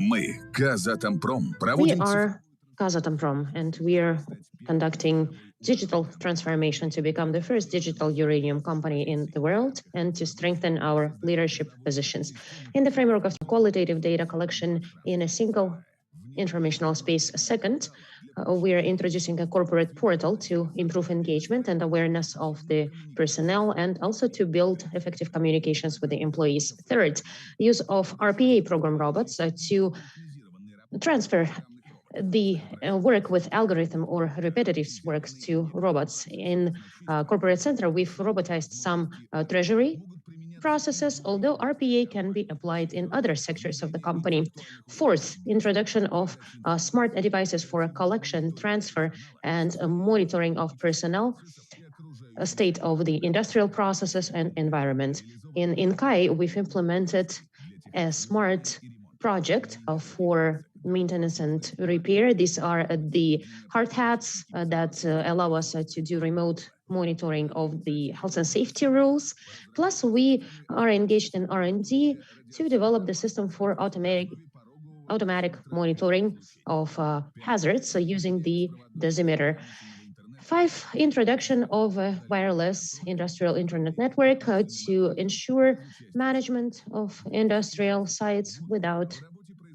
Мы, Kazatomprom, We проводим... are Kazatomprom, and we are conducting digital transformation to become the first digital uranium company in the world and to strengthen our leadership positions. In the framework of qualitative data collection in a single informational space second, we are introducing a corporate portal to improve engagement and awareness of the personnel and also to build effective communications with the employees. Third, use of RPA program robots to transfer the work with algorithm or repetitive works to robots. In corporate center, we've robotized some treasury processes, although RPA can be applied in other sectors of the company. Fourth, introduction of smart devices for collection, transfer, and monitoring of personnel, a state of the industrial processes and environment. In KAI, we've implemented a smart project for maintenance and repair. These are the hard hats that allow us to do remote monitoring of the health and safety rules. Plus, we are engaged in R&D to develop the system for automatic monitoring of hazards using the dosimeter. 5, introduction of a wireless industrial internet network to ensure management of industrial sites without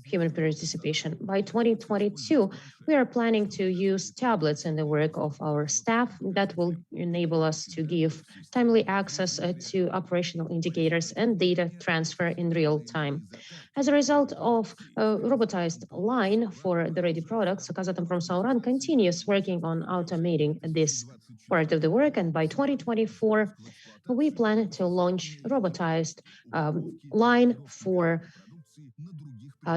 human participation. By 2022, we are planning to use tablets in the work of our staff that will enable us to give timely access to operational indicators and data transfer in real time. As a result of a robotized line for the ready products, Kazatomprom Sauran continues working on automating this part of the work, and by 2024, we plan to launch a robotized line for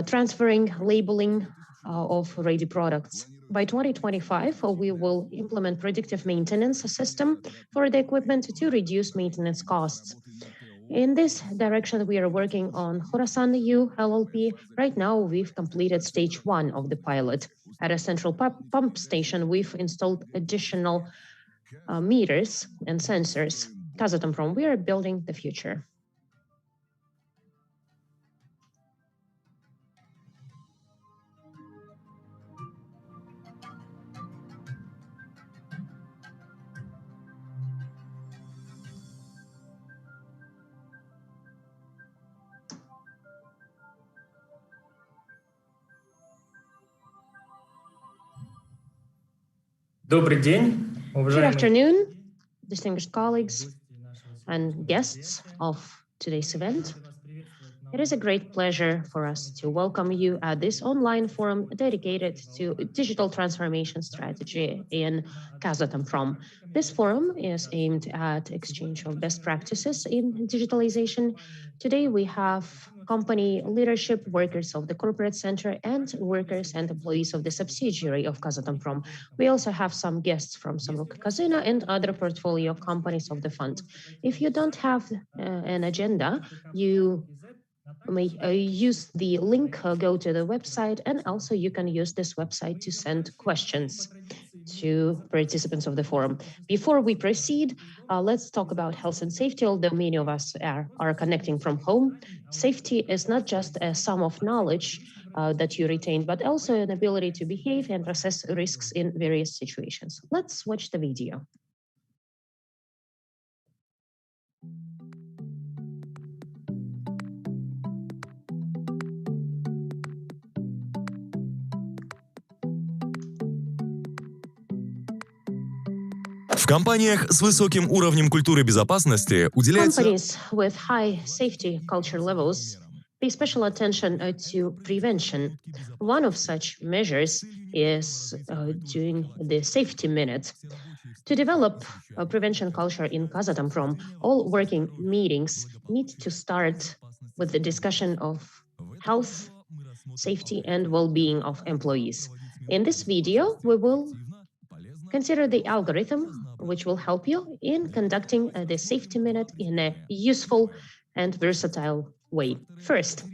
transferring labeling of ready products. By 2025, we will implement predictive maintenance system for the equipment to reduce maintenance costs. In this direction, we are working on Khorasan U LLP. Right now, we've completed stage 1 of the pilot. At a central pump station, we've installed additional meters and sensors. Kazatomprom, we are building the future. Good afternoon, distinguished colleagues and guests of today's event. It is a great pleasure for us to welcome you at this online forum dedicated to digital transformation strategy in Kazatomprom. This forum is aimed at exchange of best practices in digitalization. Today we have company leadership, workers of the corporate center, and workers and employees of the subsidiary of Kazatomprom. We also have some guests from Samruk Kazina and other portfolio companies of the fund. If you don't have an agenda, you may use the link, go to the website, and also you can use this website to send questions to participants of the forum. Before we proceed, let's talk about health and safety, although many of us are connecting from home. Safety is not just a sum of knowledge that you retain, but also an ability to behave and assess risks in various situations. Let's watch the video. В компаниях с высоким уровнем культуры безопасности уделяется... Companies with high safety culture levels pay special attention to prevention. One of such measures is doing the safety minute. To develop a prevention culture in Kazatomprom, all working meetings need to start with the discussion of health, safety, and well-being of employees. In this video, we will consider the algorithm which will help you in conducting the safety minute in a useful and versatile way. First,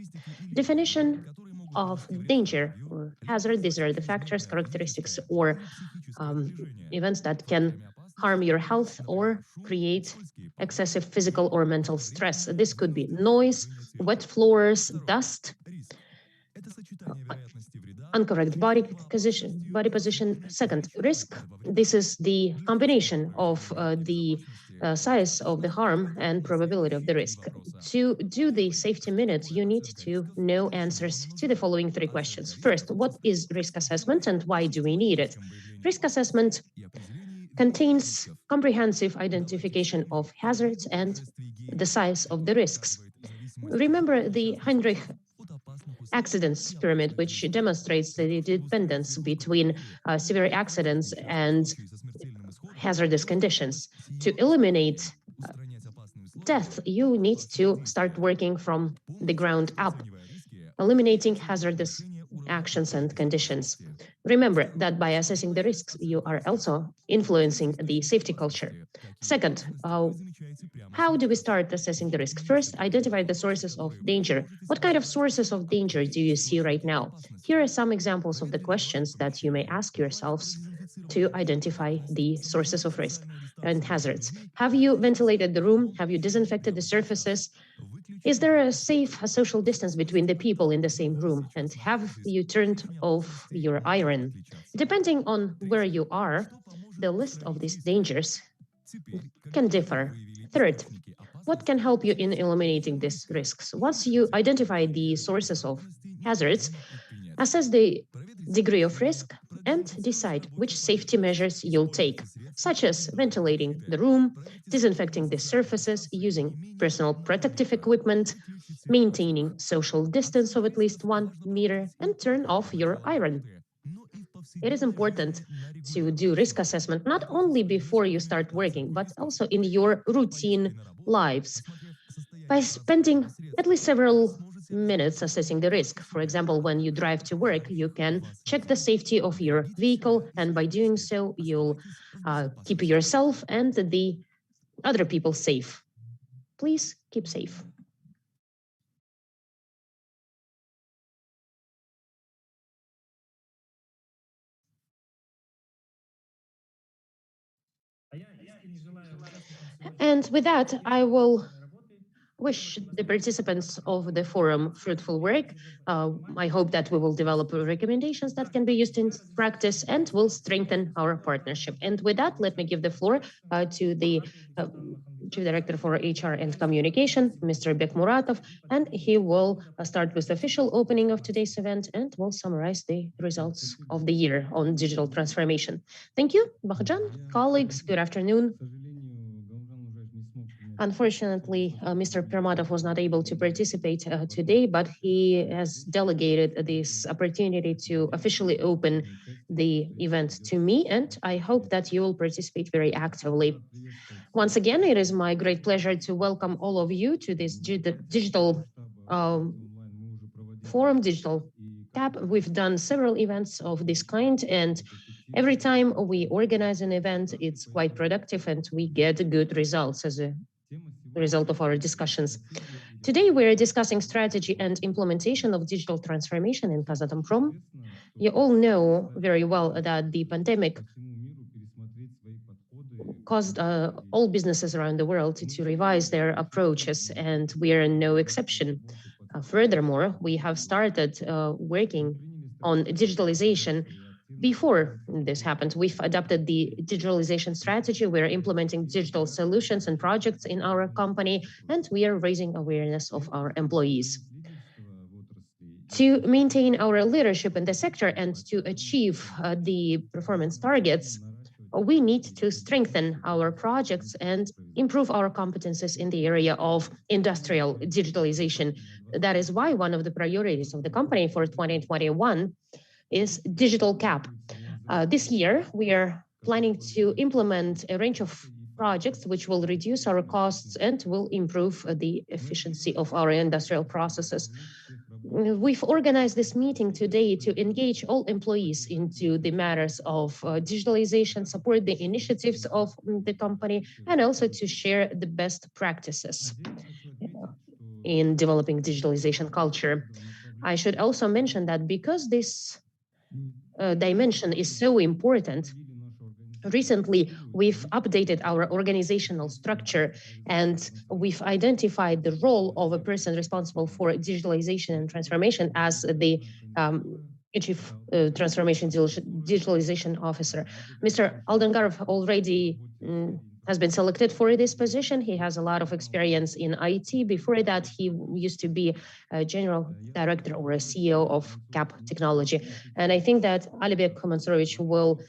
definition of danger or hazard. These are the factors, characteristics, or events that can harm your health or create excessive physical or mental stress. This could be noise, wet floors, dust, incorrect body position. Second, risk. This is the combination of the size of the harm and probability of the risk. To do the safety minute, you need to know answers to the following three questions. First, what is risk assessment and why do we need it? Risk assessment contains comprehensive identification of hazards and the size of the risks. Remember the Heinrich accidents pyramid, which demonstrates the dependence between severe accidents and hazardous conditions. To eliminate death, you need to start working from the ground up, eliminating hazardous actions and conditions. Remember that by assessing the risks, you are also influencing the safety culture. Second, how do we start assessing the risk? First, identify the sources of danger. What kind of sources of danger do you see right now? Here are some examples of the questions that you may ask yourselves to identify the sources of risk and hazards. Have you ventilated the room? Have you disinfected the surfaces? Is there a safe social distance between the people in the same room? And have you turned off your iron? Depending on where you are, the list of these dangers can differ. Third, what can help you in eliminating these risks? Once you identify the sources of hazards, assess the degree of risk and decide which safety measures you'll take, such as ventilating the room, disinfecting the surfaces, using personal protective equipment, maintaining social distance of at least 1 meter, and turn off your iron. It is important to do risk assessment not only before you start working, but also in your routine lives. By spending at least several minutes assessing the risk, for example, when you drive to work, you can check the safety of your vehicle, and by doing so, you'll keep yourself and the other people safe. Please keep safe. And with that, I will wish the participants of the forum fruitful work. I hope that we will develop recommendations that can be used in practice and will strengthen our partnership. And with that, let me give the floor to the Chief Director for HR and Communication, Mr. Bekmuratov, and he will start with the official opening of today's event and will summarize the results of the year on digital transformation. Thank you, Bakhjan. Colleagues, good afternoon. Unfortunately, Mr. Permatov was not able to participate today, but he has delegated this opportunity to officially open the event to me, and I hope that you will participate very actively. Once again, it is my great pleasure to welcome all of you to this digital forum, digital tab. We've done several events of this kind, and every time we organize an event, it's quite productive and we get good results as a result of our discussions. Today, we're discussing strategy and implementation of digital transformation in Kazatomprom. You all know very well that the pandemic caused all businesses around the world to revise their approaches, and we are no exception. Furthermore, we have started working on digitalization before this happened. We've adopted the digitalization strategy. We're implementing digital solutions and projects in our company, and we are raising awareness of our employees. To maintain our leadership in the sector and to achieve the performance targets, we need to strengthen our projects and improve our competences in the area of industrial digitalization. That is why one of the priorities of the company for 2021 is digital cap. This year, we are planning to implement a range of projects which will reduce our costs and will improve the efficiency of our industrial processes. We've organized this meeting today to engage all employees into the matters of digitalization, support the initiatives of the company, and also to share the best practices in developing digitalization culture. I should also mention that because this dimension is so important, Recently, we've updated our organizational structure and we've identified the role of a person responsible for digitalization and transformation as the Chief Transformation Digitalization Officer. Mr. Aldengarov already has been selected for this position. He has a lot of experience in IT. Before that, he used to be a general director or a CEO of CAP Technology. And I think that Alibek Mansurovich will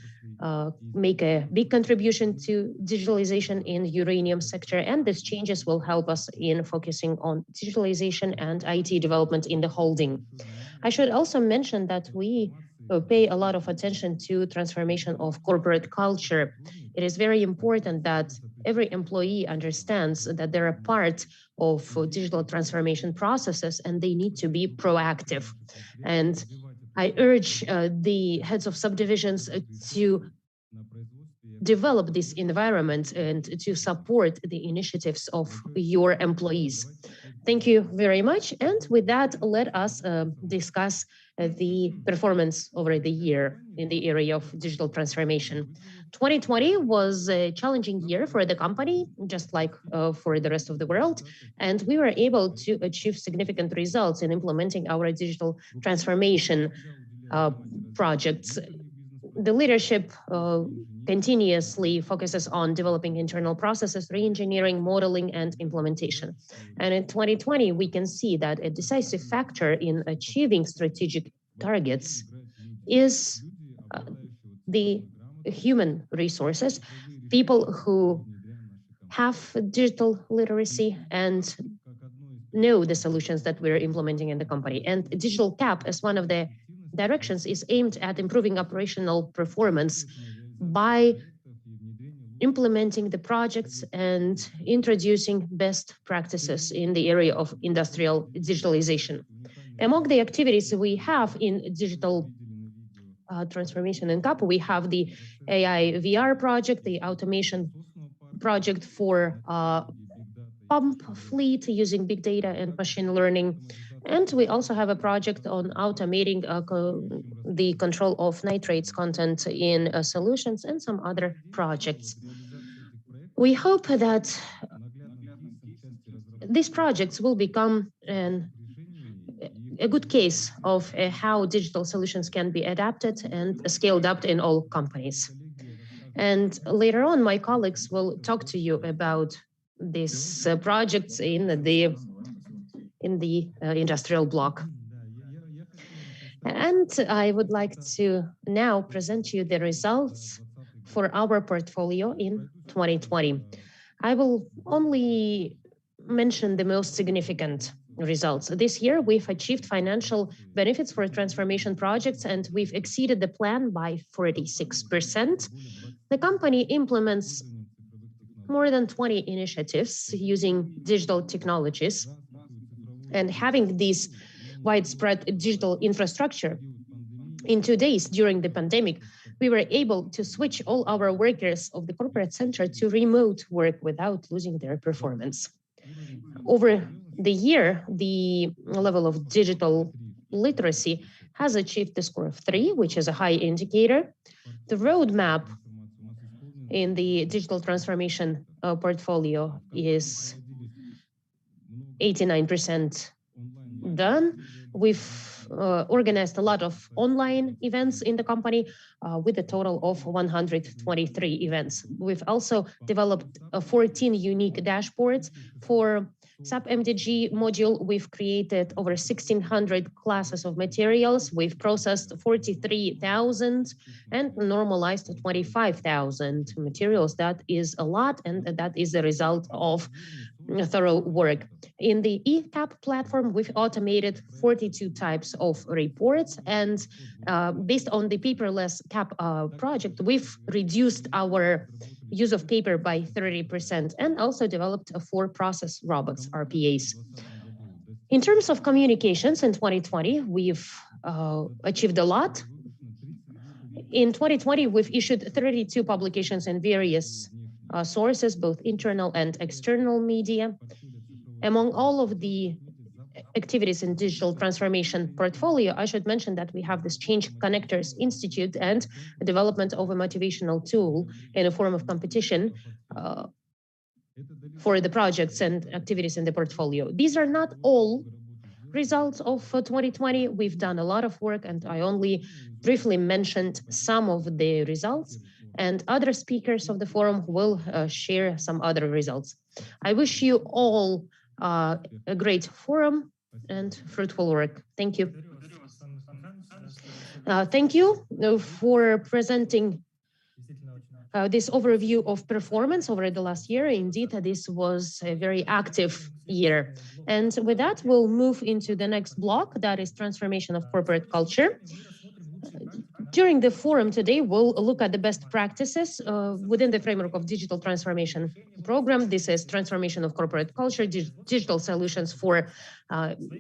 make a big contribution to digitalization in uranium sector, and these changes will help us in focusing on digitalization and IT development in the holding. I should also mention that we pay a lot of attention to transformation of corporate culture. It is very important that every employee understands that they're a part of digital transformation processes and they need to be proactive. And I urge the heads of subdivisions to develop this environment and to support the initiatives of your employees. Thank you very much. And with that, let us discuss the performance over the year in the area of digital transformation. 2020 was a challenging year for the company, just like for the rest of the world. And we were able to achieve significant results in implementing our digital transformation projects. The leadership continuously focuses on developing internal processes, re-engineering, modeling, and implementation. And in 2020, we can see that a decisive factor in achieving strategic targets is the human resources, people who have digital literacy and know the solutions that we're implementing in the company. And digital CAP, as one of the directions, is aimed at improving operational performance by implementing the projects and introducing best practices in the area of industrial digitalization. Among the activities we have in digital transformation in CAP, we have the AI VR project, the automation project for pump fleet using big data and machine learning. And we also have a project on automating the control of nitrates content in solutions and some other projects. We hope that these projects will become a good case of how digital solutions can be adapted and scaled up in all companies. And later on, my colleagues will talk to you about these projects in the industrial block. And I would like to now present you the results for our portfolio in 2020. I will only mention the most significant results. This year, we've achieved financial benefits for transformation projects, and we've exceeded the plan by 46%. The company implements more than 20 initiatives using digital technologies. And having this widespread digital infrastructure, in 2 days during the pandemic, we were able to switch all our workers of the corporate center to remote work without losing their performance. Over the year, the level of digital literacy has achieved the score of 3, which is a high indicator. The roadmap in the digital transformation portfolio is 89% done. We've organized a lot of online events in the company with a total of 123 events. We've also developed 14 unique dashboards for SAP MDG module. We've created over 1,600 classes of materials. We've processed 43,000 and normalized 25,000 materials. That is a lot, and that is the result of thorough work. In the eCAP platform, we've automated 42 types of reports, and based on the paperless CAP project, we've reduced our use of paper by 30% and also developed 4 process robots, RPAs. In terms of communications in 2020, we've achieved a lot. In 2020, we've issued 32 publications in various sources, both internal and external media. Among all of the activities in digital transformation portfolio, I should mention that we have this Change Connectors Institute and the development of a motivational tool in a form of competition for the projects and activities in the portfolio. These are not all results of 2020. We've done a lot of work, and I only briefly mentioned some of the results, and other speakers of the forum will share some other results. I wish you all a great forum and fruitful work. Thank you. Thank you for presenting this overview of performance over the last year. Indeed, this was a very active year. And with that, we'll move into the next block, that is transformation of corporate culture. During the forum today, we'll look at the best practices within the framework of digital transformation program. This is transformation of corporate culture, digital solutions for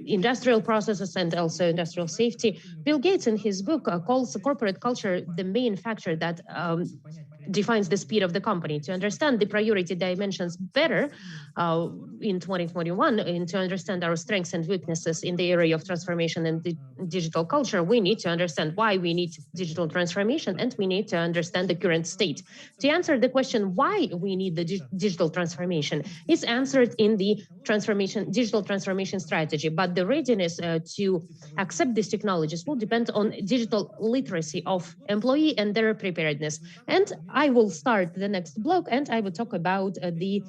industrial processes and also industrial safety. Bill Gates in his book calls corporate culture the main factor that defines the speed of the company. To understand the priority dimensions better in 2021, and to understand our strengths and weaknesses in the area of transformation and digital culture, we need to understand why we need digital transformation, and we need to understand the current state. To answer the question why we need the digital transformation is answered in the digital transformation strategy, but the readiness to accept these technologies will depend on digital literacy of employee and their preparedness. And I will start the next block, and I will talk about the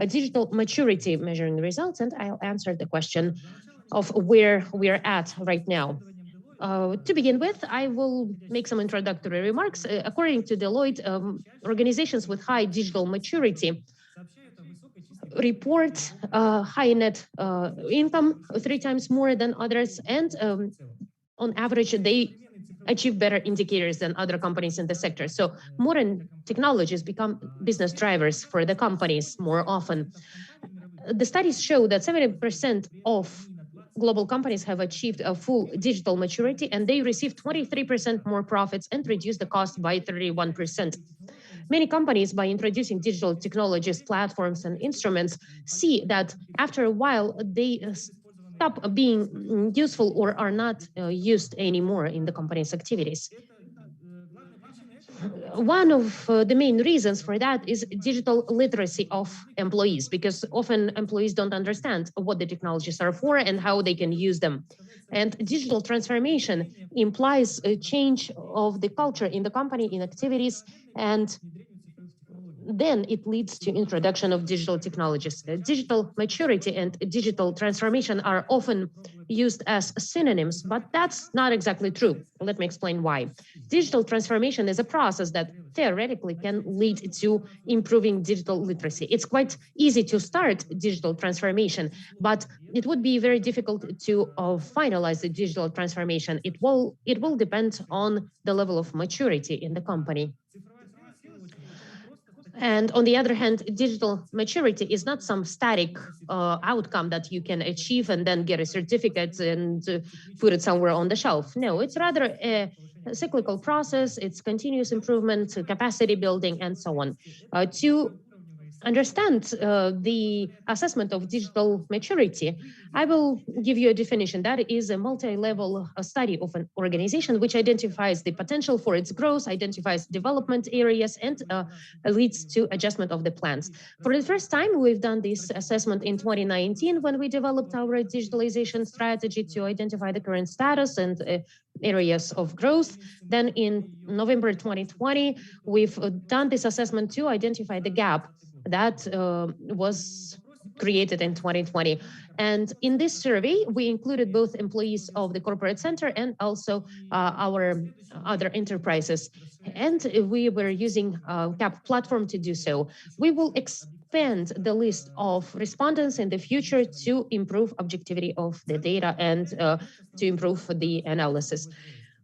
digital maturity measuring results, and I'll answer the question of where we're at right now. To begin with, I will make some introductory remarks. According to Deloitte, organizations with high digital maturity report high net income 3 times more than others, and on average, they achieve better indicators than other companies in the sector. So modern technologies become business drivers for the companies more often. The studies show that 70% of global companies have achieved a full digital maturity, and they receive 23% more profits and reduce the cost by 31%. Many companies, by introducing digital technologies, platforms, and instruments, see that after a while, they stop being useful or are not used anymore in the company's activities. One of the main reasons for that is digital literacy of employees, because often employees don't understand what the technologies are for and how they can use them. And digital transformation implies a change of the culture in the company, in activities, and then it leads to introduction of digital technologies. Digital maturity and digital transformation are often used as synonyms, but that's not exactly true. Let me explain why. Digital transformation is a process that theoretically can lead to improving digital literacy. It's quite easy to start digital transformation, but it would be very difficult to finalize the digital transformation. It will depend on the level of maturity in the company. And on the other hand, digital maturity is not some static outcome that you can achieve and then get a certificate and put it somewhere on the shelf. No, it's rather a cyclical process. It's continuous improvement, capacity building, and so on. To understand the assessment of digital maturity, I will give you a definition. That is a multi-level study of an organization which identifies the potential for its growth, identifies development areas, and leads to adjustment of the plans. For the first time, we've done this assessment in 2019 when we developed our digitalization strategy to identify the current status and areas of growth. Then in November 2020, we've done this assessment to identify the gap that was created in 2020. And in this survey, we included both employees of the corporate center and also our other enterprises. And we were using CAP platform to do so. We will expand the list of respondents in the future to improve objectivity of the data and to improve the analysis.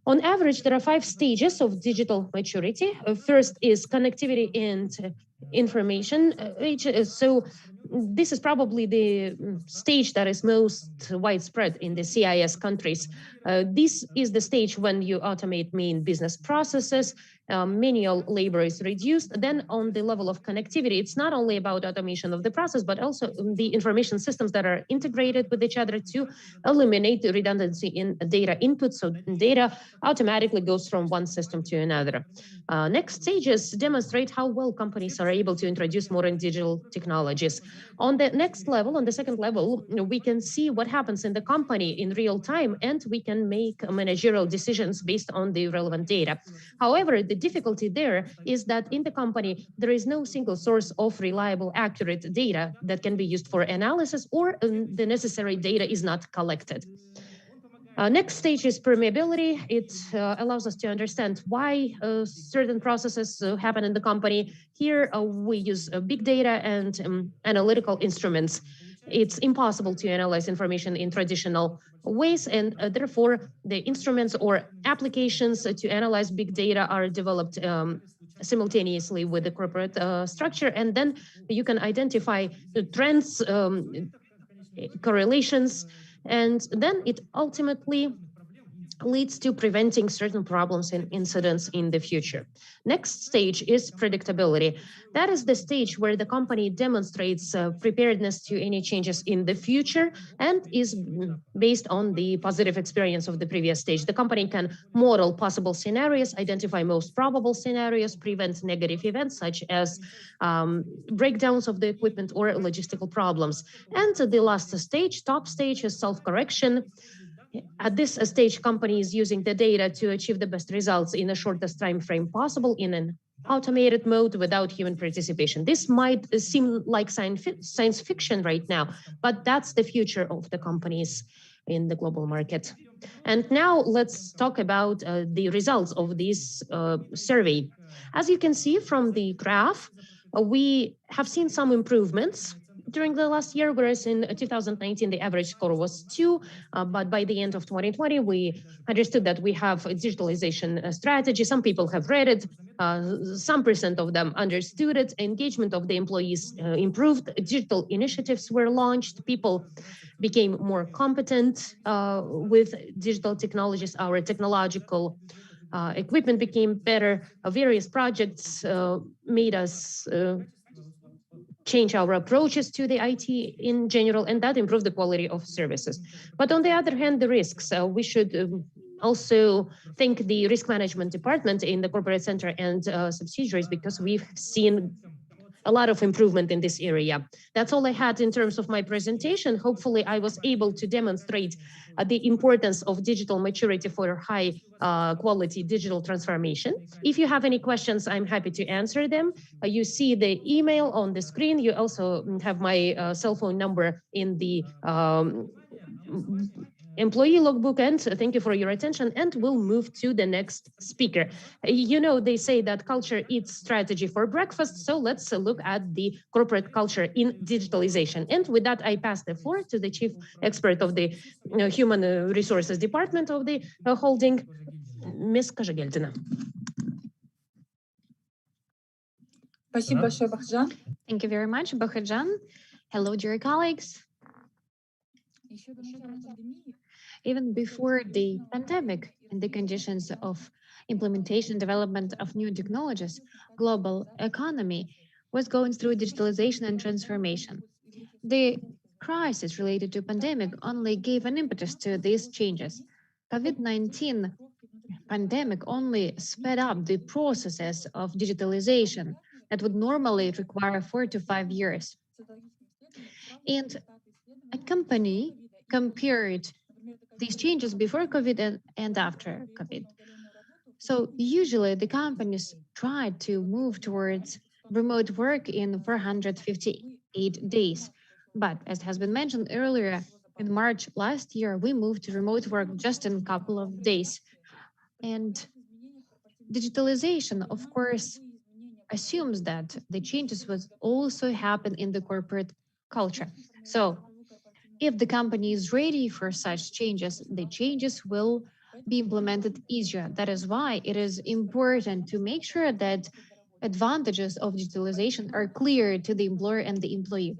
On average, there are 5 stages of digital maturity. First is connectivity and information age. So this is probably the stage that is most widespread in the CIS countries. This is the stage when you automate main business processes manual labor is reduced. Then on the level of connectivity, it's not only about automation of the process, but also the information systems that are integrated with each other to eliminate the redundancy in data input. So data automatically goes from one system to another. Next stages demonstrate how well companies are able to introduce modern digital technologies. On the next level, on the second level, we can see what happens in the company in real time, and we can make managerial decisions based on the relevant data. However, the difficulty there is that in the company, there is no single source of reliable, accurate data that can be used for analysis, or the necessary data is not collected. Next stage is permeability. It allows us to understand why certain processes happen in the company. Here, we use big data and analytical instruments. It's impossible to analyze information in traditional ways, and therefore, the instruments or applications to analyze big data are developed simultaneously with the corporate structure, and then you can identify the trends, correlations, and then it ultimately leads to preventing certain problems and incidents in the future. Next stage is predictability. That is the stage where the company demonstrates preparedness to any changes in the future and is based on the positive experience of the previous stage. The company can model possible scenarios, identify most probable scenarios, prevent negative events such as breakdowns of the equipment or logistical problems. And the last stage, top stage, is self-correction. At this stage, company is using the data to achieve the best results in the shortest time frame possible in an automated mode without human participation. This might seem like science fiction right now, but that's the future of the companies in the global market. And now let's talk about the results of this survey. As you can see from the graph, we have seen some improvements during the last year, whereas in 2019, the average score was 2. But by the end of 2020, we understood that we have a digitalization strategy. Some people have read it. Some percent of them understood it. Engagement of the employees improved. Digital initiatives were launched. People became more competent with digital technologies. Our technological equipment became better. Various projects made us change our approaches to the IT in general, and that improved the quality of services. But on the other hand, the risks, we should also thank the risk management department in the corporate center and subsidiaries, because we've seen a lot of improvement in this area. That's all I had in terms of my presentation. Hopefully, I was able to demonstrate the importance of digital maturity for high quality digital transformation. If you have any questions, I'm happy to answer them. You see the email on the screen. You also have my cell phone number in the employee logbook. And thank you for your attention. And we'll move to the next speaker. You know, they say that culture eats strategy for breakfast. So let's look at the corporate culture in digitalization. And with that, I pass the floor to the chief expert of the Human Resources Department of the holding, Ms. Kazhageldina. Thank you very much, Bakhidjan. Hello, dear colleagues. Even before the pandemic and the conditions of implementation, development of new technologies, global economy was going through digitalization and transformation. The crisis related to pandemic only gave an impetus to these changes. COVID-19 pandemic only sped up the processes of digitalization that would normally require 4 to 5 years. And a company compared these changes before COVID and after COVID. So usually the companies tried to move towards remote work in 458 days. But as has been mentioned earlier, in March last year, we moved to remote work just in a couple of days. And digitalization, of course, assumes that the changes will also happen in the corporate culture. So if the company is ready for such changes, the changes will be implemented easier. That is why it is important to make sure that advantages of digitalization are clear to the employer and the employee.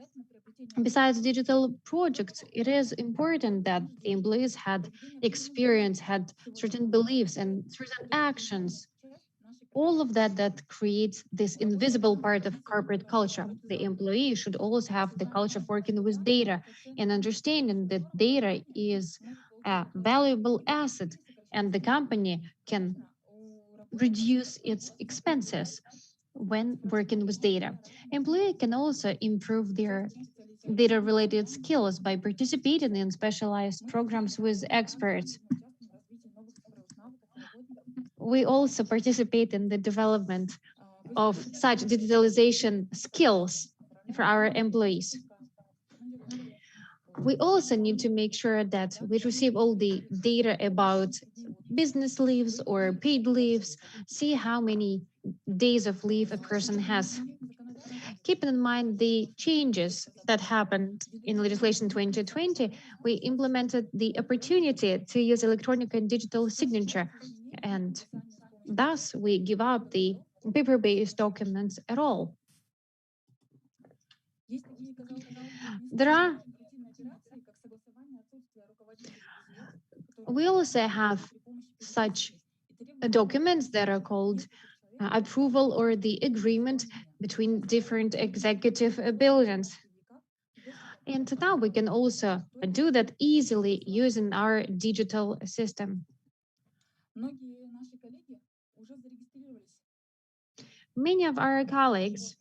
Besides digital projects, it is important that the employees had experience, had certain beliefs and certain actions all of that creates this invisible part of corporate culture. The employee should also have the culture of working with data and understanding that data is a valuable asset and the company can reduce its expenses when working with data. Employee can also improve their data related skills by participating in specialized programs with experts. We also participate in the development of such digitalization skills for our employees. We also need to make sure that we receive all the data about business leaves or paid leaves, see how many days of leave a person has. Keeping in mind the changes that happened in legislation 2020, we implemented the opportunity to use electronic and digital signature, and thus we give up the paper-based documents at all. There are We also have such documents that are called approval or the agreement between different executive buildings. And now we can also do that easily using our digital system. Many of our colleagues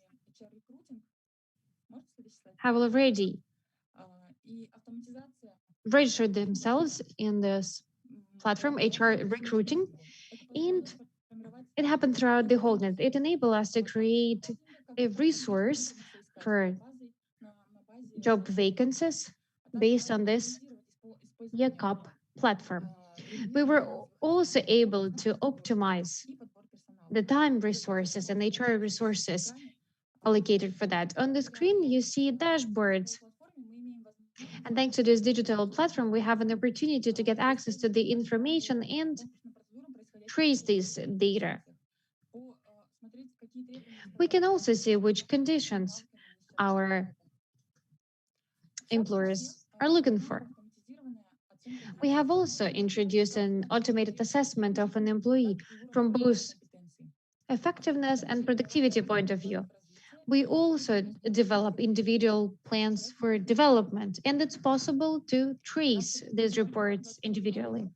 have already registered themselves in this platform, HR recruiting, and it happened throughout the whole net. It enabled us to create a resource for job vacancies based on this YACUP platform. We were also able to optimize the time resources and HR resources allocated for that. On the screen, you see dashboards. And thanks to this digital platform, we have an opportunity to get access to the information and trace this data. We can also see which conditions our employers are looking for. We have also introduced an automated assessment of an employee from both effectiveness and productivity point of view. We also develop individual plans for development, and it's possible to trace these reports individually.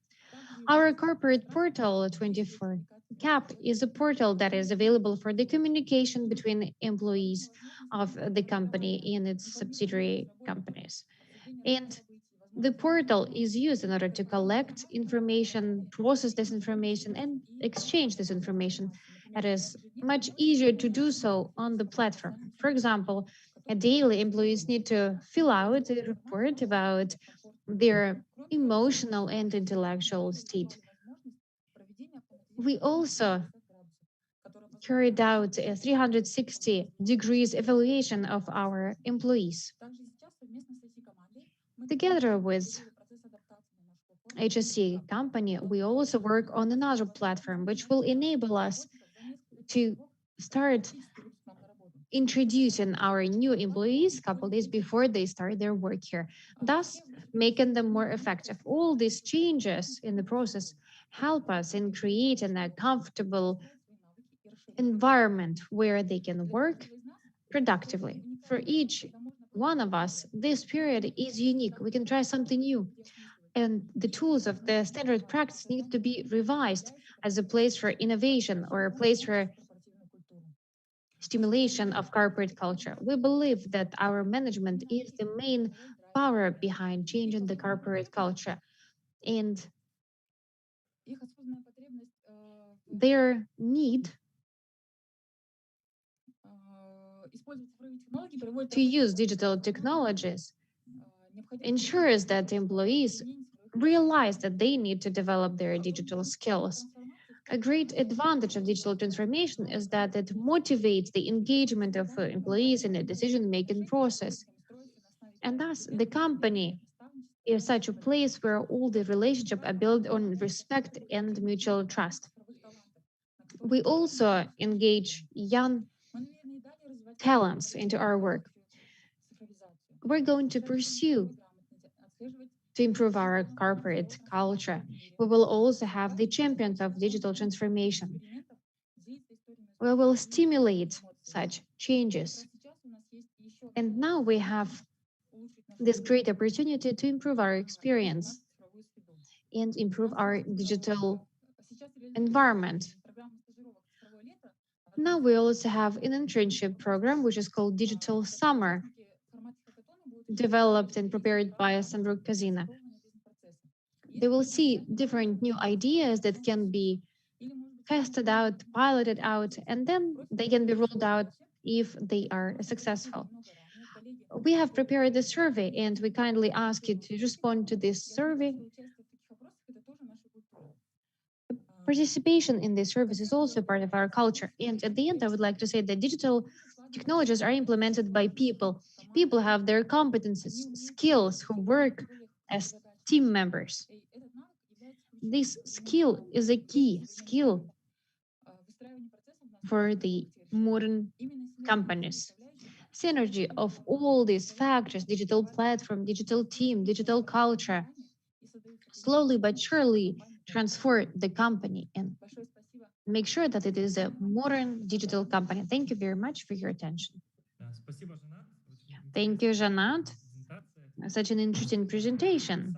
Our corporate portal 24 CAP is a portal that is available for the communication between employees of the company and its subsidiary companies. And the portal is used in order to collect information, process this information, and exchange this information. It is much easier to do so on the platform. For example, daily employees need to fill out a report about their emotional and intellectual state. We also carried out a 360 degrees evaluation of our employees. Together with HSC company, we also work on another platform which will enable us to start introducing our new employees a couple days before they start their work here, thus making them more effective. All these changes in the process help us in creating a comfortable environment where they can work productively. For each one of us, this period is unique. We can try something new. And the tools of the standard practice need to be revised as a place for innovation or a place for stimulation of corporate culture. We believe that our management is the main power behind changing the corporate culture. And their need to use digital technologies ensures that employees realize that they need to develop their digital skills. A great advantage of digital transformation is that it motivates the engagement of employees in the decision-making process. And thus, the company is such a place where all the relationships are built on respect and mutual trust. We also engage young talents into our work. We're going to pursue to improve our corporate culture. We will also have the champions of digital transformation. We will stimulate such changes. And now we have this great opportunity to improve our experience and improve our digital environment. Now we also have an internship program, which is called Digital Summer, developed and prepared by Sandro Kazina. They will see different new ideas that can be tested out, piloted out, and then they can be rolled out if they are successful. We have prepared a survey and we kindly ask you to respond to this survey. Participation in this service is also part of our culture. And at the end, I would like to say that digital technologies are implemented by people. People have their competences, skills, who work as team members. This skill is a key skill for the modern companies. Synergy of all these factors, digital platform, digital team, digital culture, slowly but surely transform the company and make sure that it is a modern digital company. Thank you very much for your attention. Thank you, Janat. Such an interesting presentation.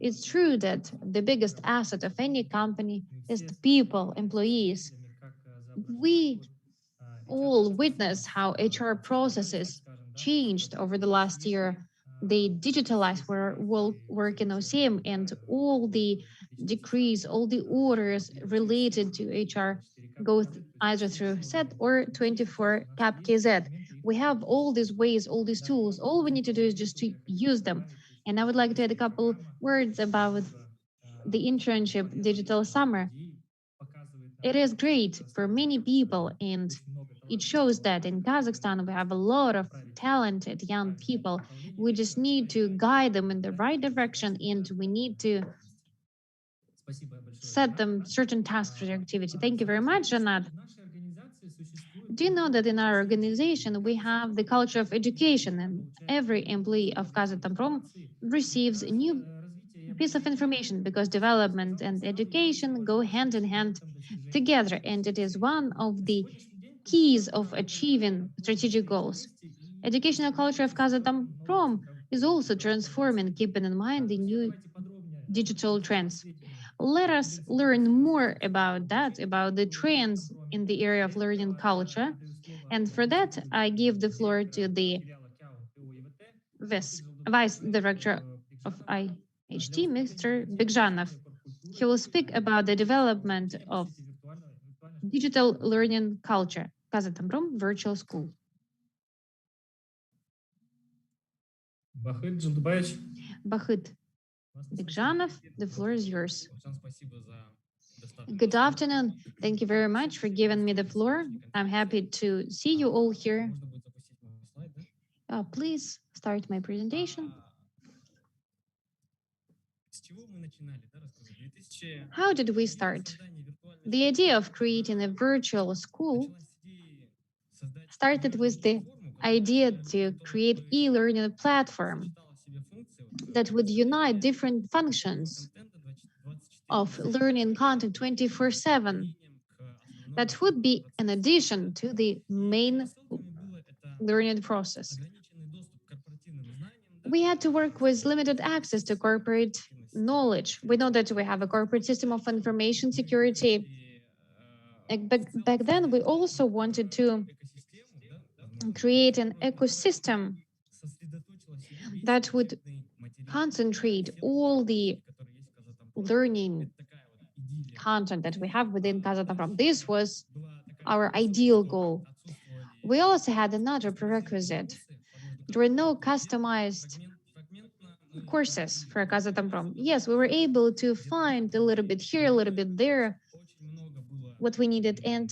It's true that the biggest asset of any company is the people, employees. We all witness how HR processes changed over the last year. They digitalized work in OCM and all the decrees, all the orders related to HR go either through SET or 24 CAP KZ. We have all these ways, all these tools. All we need to do is just to use them. And I would like to add a couple words about the internship digital summer. It is great for many people, and it shows that in Kazakhstan we have a lot of talented young people. We just need to guide them in the right direction, and we need to set them certain tasks for their activity. Thank you very much, Janat. Do you know that in our organization we have the culture of education, and every employee of Kazatomprom receives a new piece of information because development and education go hand in hand together, and it is one of the keys of achieving strategic goals. Educational culture of Kazatomprom is also transforming, keeping in mind the new digital trends. Let us learn more about that, about the trends in the area of learning culture. And for that, I give the floor to the Vice Director of IHT, Mr. Bigjanov. He will speak about the development of digital learning culture, Kazatomprom Virtual School. Bahut Bigjanov, the floor is yours. Good afternoon. Thank you very much for giving me the floor. I'm happy to see you all here. Please start my presentation. How did we start? The idea of creating a virtual school started with the idea to create e-learning platform that would unite different functions of learning content 24/7. That would be an addition to the main learning process. We had to work with limited access to corporate knowledge. We know that we have a corporate system of information security. Back then, we also wanted to create an ecosystem that would concentrate all the learning content that we have within Kazatomprom. This was our ideal goal. We also had another prerequisite. There were no customized courses for Kazatomprom. Yes, we were able to find a little bit here, a little bit there, what we needed, and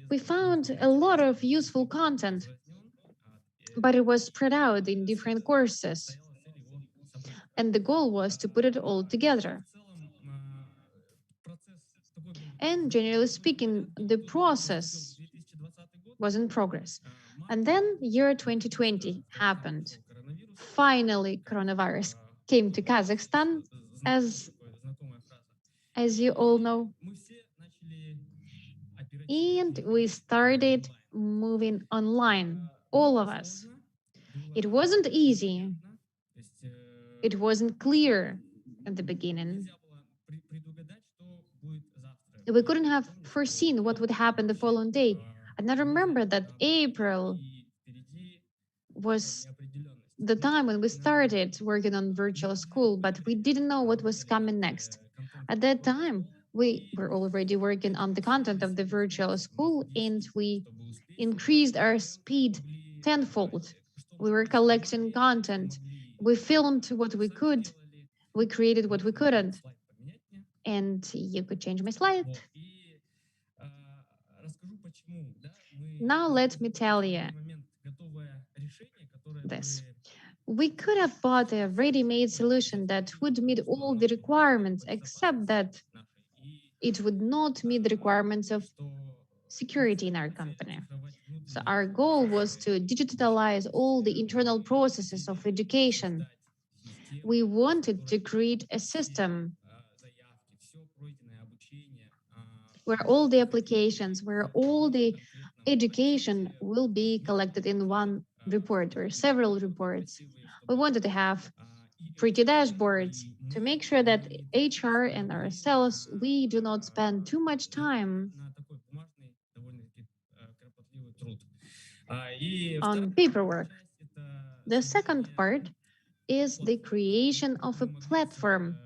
we found a lot of useful content, but it was spread out in different courses. And the goal was to put it all together. And generally speaking, the process was in progress. And then year 2020 happened. Finally, coronavirus came to Kazakhstan, as you all know. And we started moving online, all of us. It wasn't easy. It wasn't clear at the beginning. We couldn't have foreseen what would happen the following day. And I remember that April was the time when we started working on virtual school, but we didn't know what was coming next. At that time, we were already working on the content of the virtual school and we increased our speed tenfold. We were collecting content. We filmed what we could. We created what we couldn't. And you could change my slide. Now, let me tell you this. We could have bought a ready-made solution that would meet all the requirements, except that it would not meet the requirements of security in our company. So our goal was to digitalize all the internal processes of education. We wanted to create a system where all the applications, where all the education will be collected in one report or several reports. We wanted to have pretty dashboards to make sure that HR and ourselves, we do not spend too much time on paperwork. The second part is the creation of a platform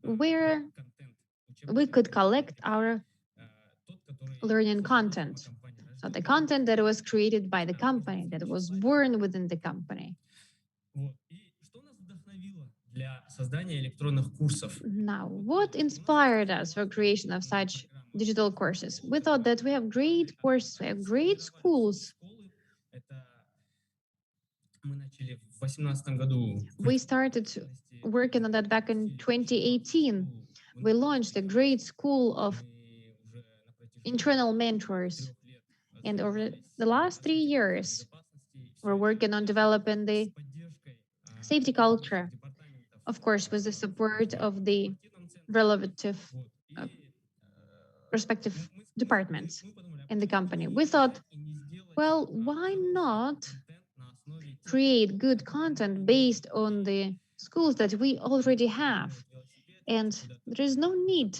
where we could collect our learning content. So the content that was created by the company, that was born within the company. Now, what inspired us for creation of such digital courses? We thought that we have great courses, we have great schools. We started working on that back in 2018. We launched a great school of internal mentors. And over the last 3 years, we're working on developing the safety culture, of course, with the support of the relevant uh, respective departments in the company. We thought, well, why not create good content based on the schools that we already have? And there is no need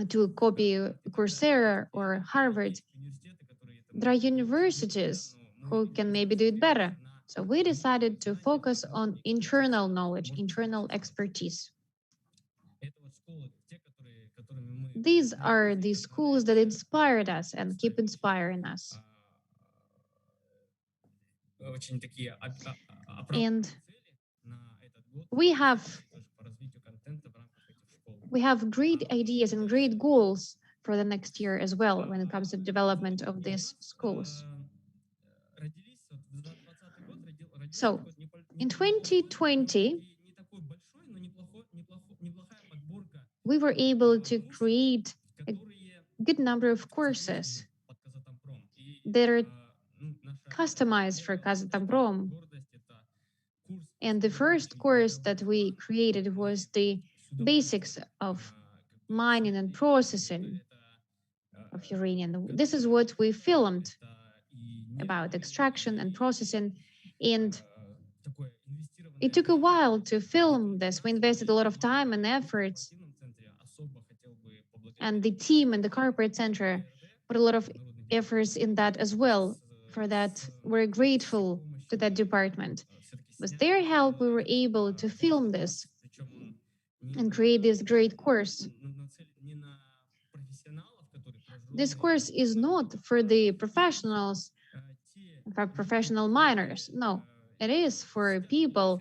to copy Coursera or Harvard. There are universities who can maybe do it better. So we decided to focus on internal knowledge, internal expertise. These are the schools that inspired us and keep inspiring us. And we have great ideas and great goals for the next year as well when it comes to development of these schools. So in 2020, we were able to create a good number of courses that are customized for Kazatomprom. And the first course that we created was the basics of mining and processing of uranium. This is what we filmed about extraction and processing. And it took a while to film this. We invested a lot of time and efforts. And the team and the corporate center put a lot of efforts in that as well. For that, we're grateful to that department. With their help, we were able to film this and create this great course. This course is not for the professionals, for professional miners. No, it is for people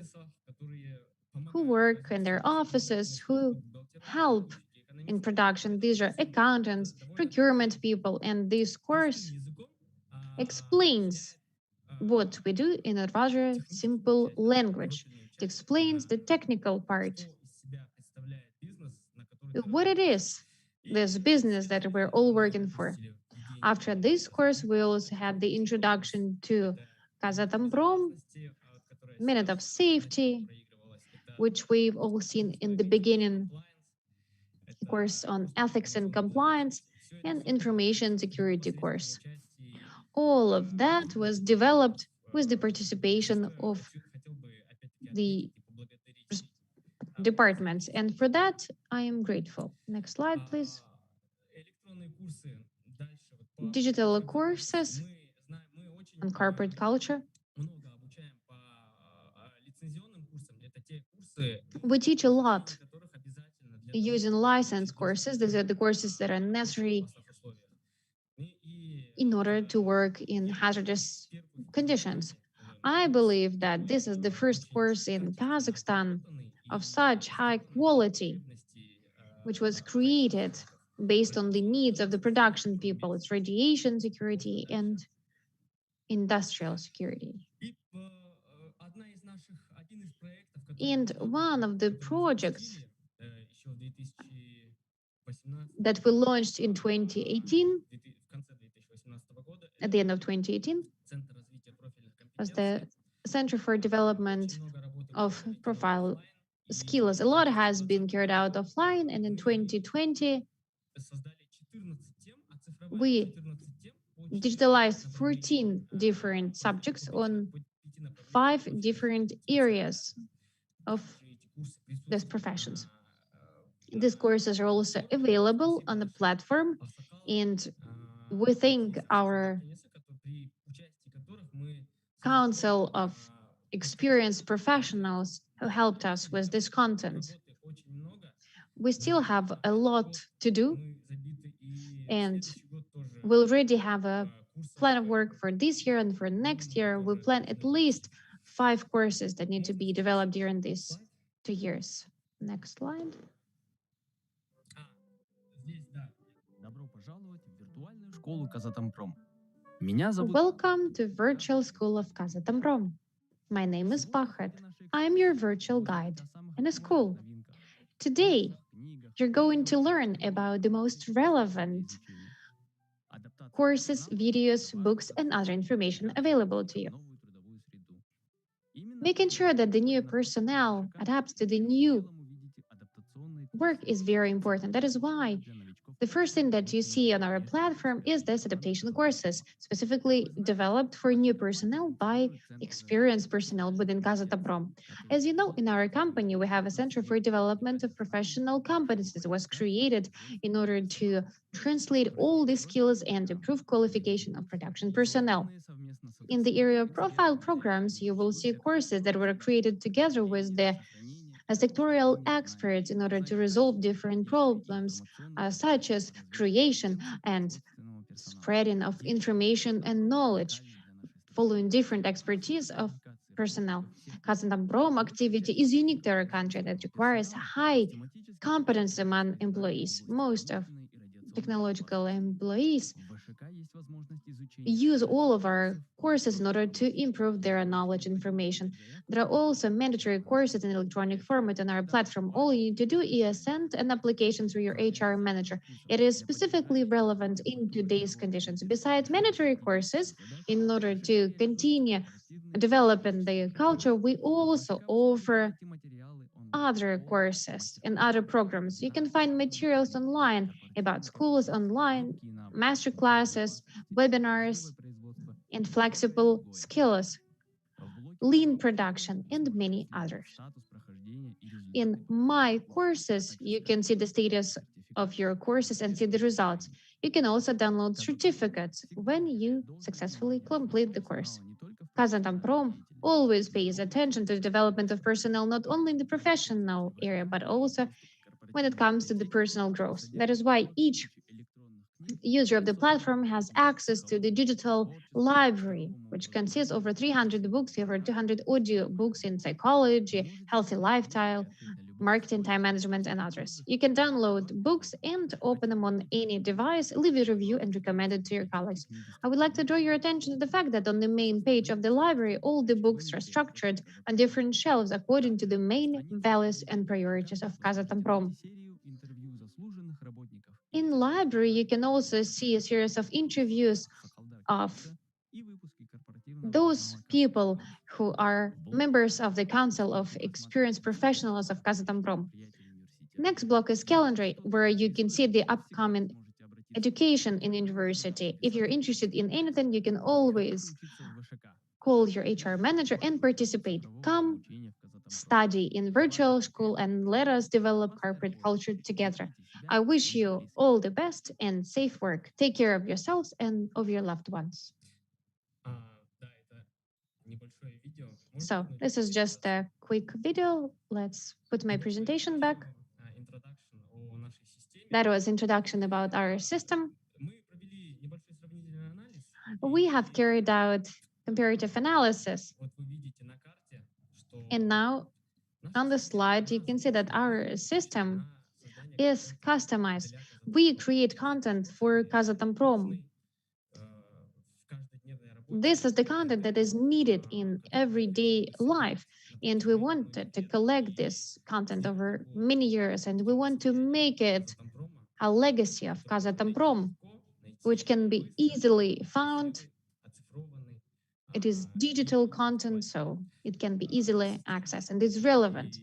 who work in their offices, who help in production. These are accountants, procurement people, and this course explains what we do in a rather simple language. It explains the technical part. What it is, this business that we're all working for. After this course, we also had the introduction to Kazatomprom, minute of safety, which we've all seen in the beginning. course on ethics and compliance, and information security course. All of that was developed with the participation of the departments. And for that, I am grateful. Next slide, please. Digital courses on corporate culture. We teach a lot using license courses. These are the courses that are necessary in order to work in hazardous conditions. I believe that this is the first course in Kazakhstan of such high quality, which was created based on the needs of the production people. It's radiation security and industrial security. And one of the projects that we launched in 2018, at the end of 2018, was the Center for Development of Profile Skills. A lot has been carried out offline, and in 2020, we digitalized 14 different subjects on 5 different areas of these professions. These courses are also available on the platform, and we thank our council of experienced professionals who helped us with this content. We still have a lot to do, and we already have a plan of work for this year, and for next year, we plan at least 5 courses that need to be developed during these 2 years. Next slide. Welcome to Virtual School of Kazatomprom. My name is Pachet. I'm your virtual guide in a school. Today, you're going to learn about the most relevant courses, videos, books, and other information available to you. Making sure that the new personnel adapts to the new work is very important. That is why the first thing that you see on our platform is this adaptation courses, specifically developed for new personnel by experienced personnel within Kazatomprom. As you know, in our company, we have a Center for Development of Professional Competencies. It was created in order to translate all the skills and improve qualification of production personnel. In the area of profile programs, you will see courses that were created together with the sectorial experts in order to resolve different problems, such as creation and spreading of information and knowledge, following different expertise of personnel. Kazatomprom activity is unique to our country that requires high competence among employees. Most of technological employees use all of our courses in order to improve their knowledge information. There are also mandatory courses in electronic format on our platform. All you need to do is send an application through your HR manager. It is specifically relevant in today's conditions. Besides mandatory courses, in order to continue developing the culture, we also offer other courses and other programs. You can find materials online about schools online, master classes, webinars, and flexible skills, lean production, and many others. In my courses, you can see the status of your courses and see the results. You can also download certificates when you successfully complete the course. Kazatomprom always pays attention to the development of personnel, not only in the professional area, but also when it comes to the personal growth. That is why each user of the platform has access to the digital library, which consists of over 300 books, over 200 audio books in psychology, healthy lifestyle, marketing, time management, and others. You can download books and open them on any device, leave a review, and recommend it to your colleagues. I would like to draw your attention to the fact that on the main page of the library, all the books are structured on different shelves according to the main values and priorities of Kazatomprom. In library, you can also see a series of interviews of those people who are members of the Council of Experienced Professionals of Kazatomprom. Next block is calendar, where you can see the upcoming education in university. If you're interested in anything, you can always call your HR manager and participate. Come study in virtual school and let us develop corporate culture together. I wish you all the best and safe work. Take care of yourselves and of your loved ones. So this is just a quick video. Let's put my presentation back. That was introduction about our system. We have carried out comparative analysis. And now on the slide, you can see that our system is customized. We create content for Kazatomprom. This is the content that is needed in everyday life. And we wanted to collect this content over many years, and we want to make it a legacy of Kazatomprom, which can be easily found. It is digital content, so it can be easily accessed and it's relevant.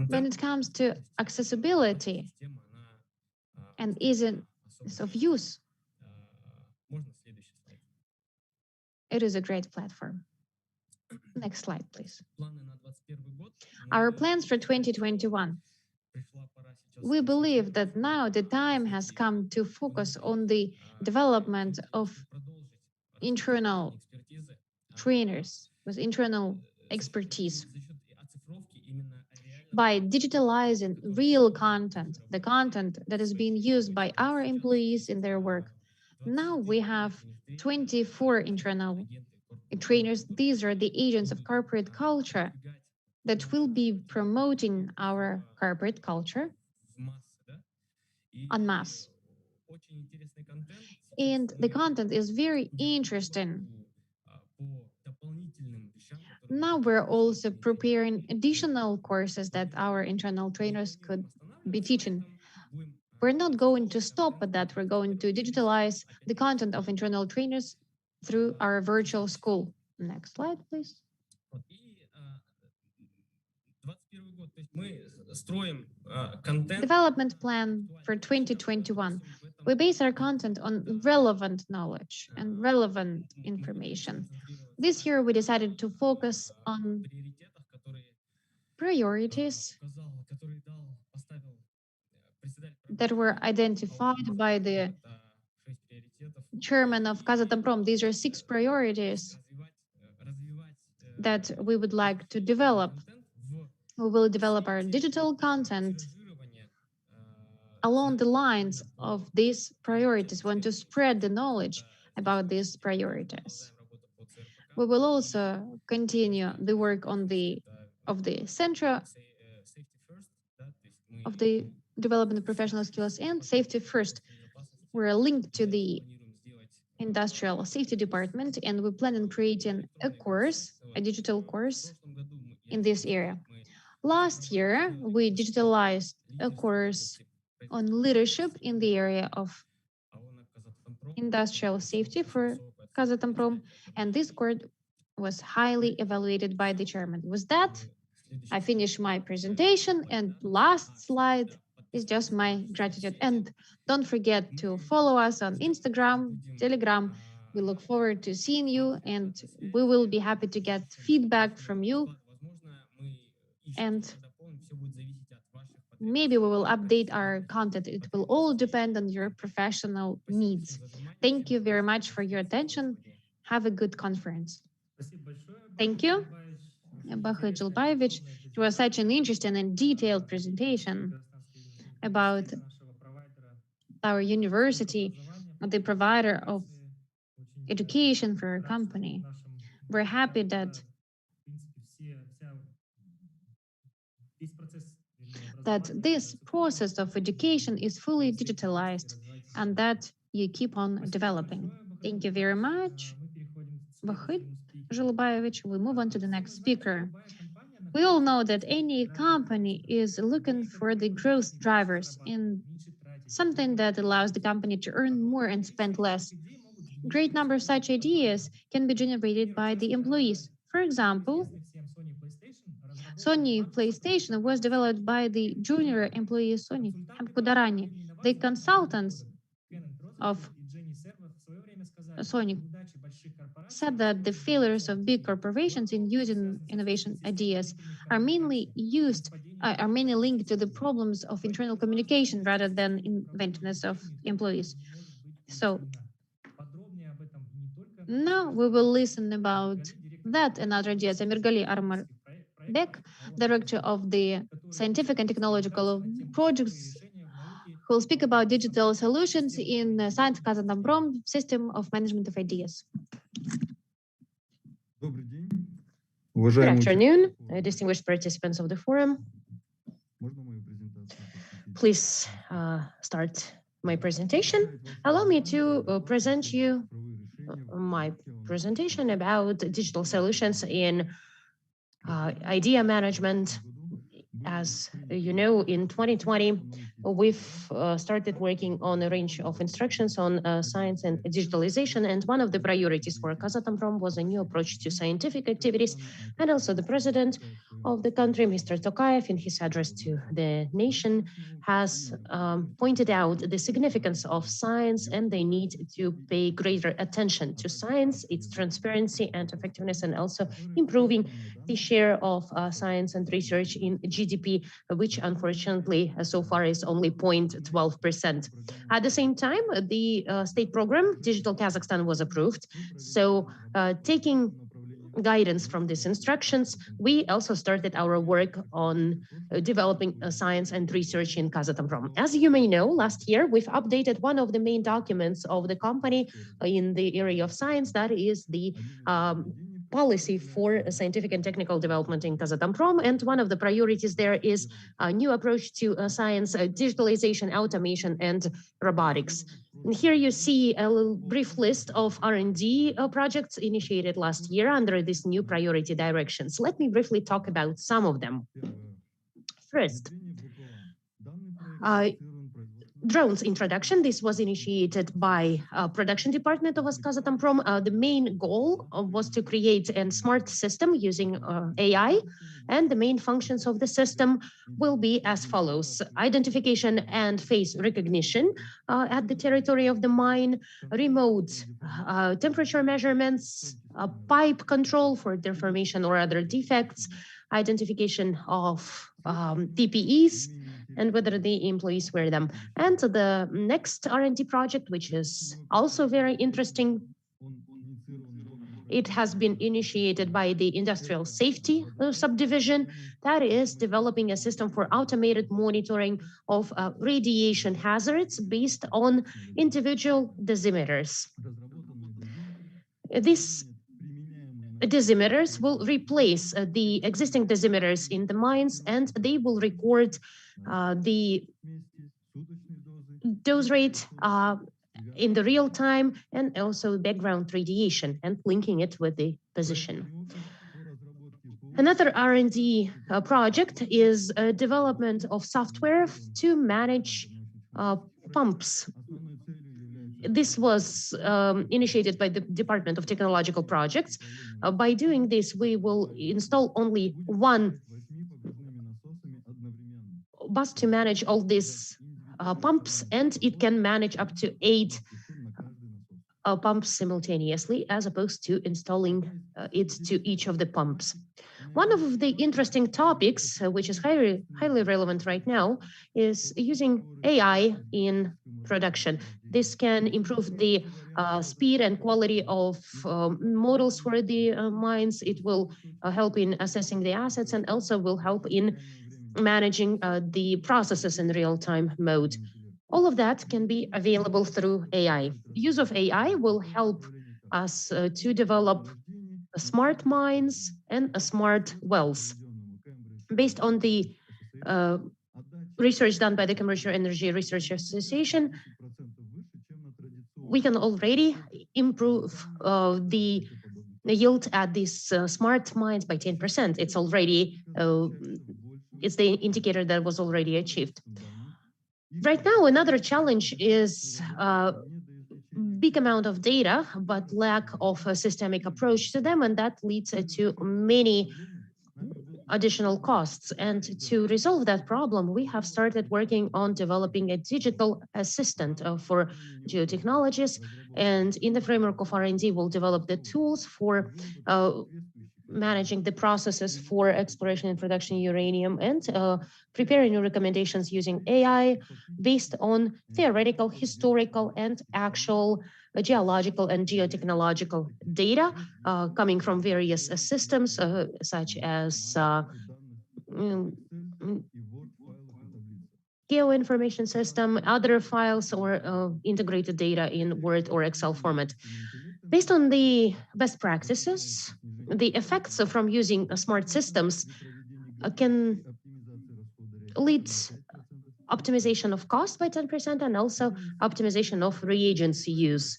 When it comes to accessibility and ease of use, it is a great platform. Next slide, please. Our plans for 2021. We believe that now the time has come to focus on the development of internal trainers with internal expertise. By digitalizing real content, the content that is being used by our employees in their work. Now we have 24 internal trainers. These are the agents of corporate culture that will be promoting our corporate culture en masse. And the content is very interesting. Now we're also preparing additional courses that our internal trainers could be teaching. We're not going to stop at that. We're going to digitalize the content of internal trainers through our virtual school. Next slide, please. Development plan for 2021. We base our content on relevant knowledge and relevant information. This year, we decided to focus on priorities that were identified by the chairman of Kazatomprom. These are 6 priorities that we would like to develop. We will develop our digital content along the lines of these priorities. We want to spread the knowledge about these priorities. We will also continue the work on the center of the development of professional skills and safety first. We're linked to the industrial safety department, and we plan on creating a course, a digital course in this area. Last year, we digitalized a course on leadership in the area of industrial safety for Kazatomprom, and this course was highly evaluated by the chairman. With that, I finish my presentation, and last slide is just my gratitude. And don't forget to follow us on Instagram, Telegram. We look forward to seeing you, and we will be happy to get feedback from you. And maybe we will update our content. It will all depend on your professional needs. Thank you very much for your attention. Have a good conference. Thank you, Bakhy Julbayevich. It was such an interesting and detailed presentation about our university, the provider of education for our company. We're happy that this process of education is fully digitalized and that you keep on developing. Thank you very much, Bakhy Julbayevich. We move on to the next speaker. We all know that any company is looking for the growth drivers in something that allows the company to earn more and spend less. Great number of such ideas can be generated by the employees. For example, Sony PlayStation was developed by the junior employee Sony, Hamkudarani. The consultants of Sony said that the failures of big corporations in using innovation ideas are mainly linked to the problems of internal communication rather than inventiveness of employees. So now we will listen about that and other ideas. Amirgali Armarbek, director of the scientific and technological projects, who will speak about digital solutions in science Kazatomprom system of management of ideas. Good afternoon, distinguished participants of the forum. Please start my presentation. Allow me to present you my presentation about digital solutions in idea management. As you know, in 2020, we've started working on a range of instructions on science and digitalization, and one of the priorities for Kazatomprom was a new approach to scientific activities, and also the president of the country, Mr. Tokayev, in his address to the nation, has pointed out the significance of science and the need to pay greater attention to science, its transparency and effectiveness, and also improving the share of science and research in GDP, which unfortunately so far is only 0.12%. At the same time, the state program, Digital Kazakhstan, was approved. So taking guidance from these instructions, we also started our work on developing science and research in Kazatomprom. As you may know, last year, we've updated one of the main documents of the company in the area of science, that is the policy for scientific and technical development in Kazatomprom. And one of the priorities there is a new approach to science, digitalization, automation, and robotics. And here you see a brief list of R&D projects initiated last year under these new priority directions. Let me briefly talk about some of them. First, drones introduction. This was initiated by production department of Kazatomprom. The main goal was to create a smart system using AI, and the main functions of the system will be as follows: identification and face recognition at the territory of the mine, remote temperature measurements, pipe control for deformation or other defects, identification of PPEs, and whether the employees wear them. And the next R&D project, which is also very interesting, it has been initiated by the Industrial Safety Subdivision, that is developing a system for automated monitoring of radiation hazards based on individual dosimeters. These dosimeters will replace the existing dosimeters in the mines, and they will record the dose rate in the real time, and also background radiation, and linking it with the position. Another R&D project is development of software to manage pumps. This was initiated by the Department of Technological Projects. By doing this, we will install only one bus to manage all these pumps, and it can manage up to 8 pumps simultaneously, as opposed to installing it to each of the pumps. One of the interesting topics, which is highly relevant right now, is using AI in production. This can improve the speed and quality of models for the mines. It will help in assessing the assets, and also will help in managing the processes in real-time mode. All of that can be available through AI. Use of AI will help us to develop smart mines and smart wells. Based on the research done by the Commercial Energy Research Association, we can already improve the yield at these smart mines by 10%. It's already it's the indicator that was already achieved. Right now, another challenge is big amount of data, but lack of a systemic approach to them, and that leads to many additional costs. And to resolve that problem, we have started working on developing a digital assistant for geotechnologies. And in the framework of R&D, we'll develop the tools for managing the processes for exploration and production uranium and preparing new recommendations using AI based on theoretical, historical, and actual geological and geotechnological data coming from various systems such as geoinformation system, other files, or integrated data in Word or Excel format. Based on the best practices, the effects from using smart systems can lead optimization of cost by 10% and also optimization of reagents use.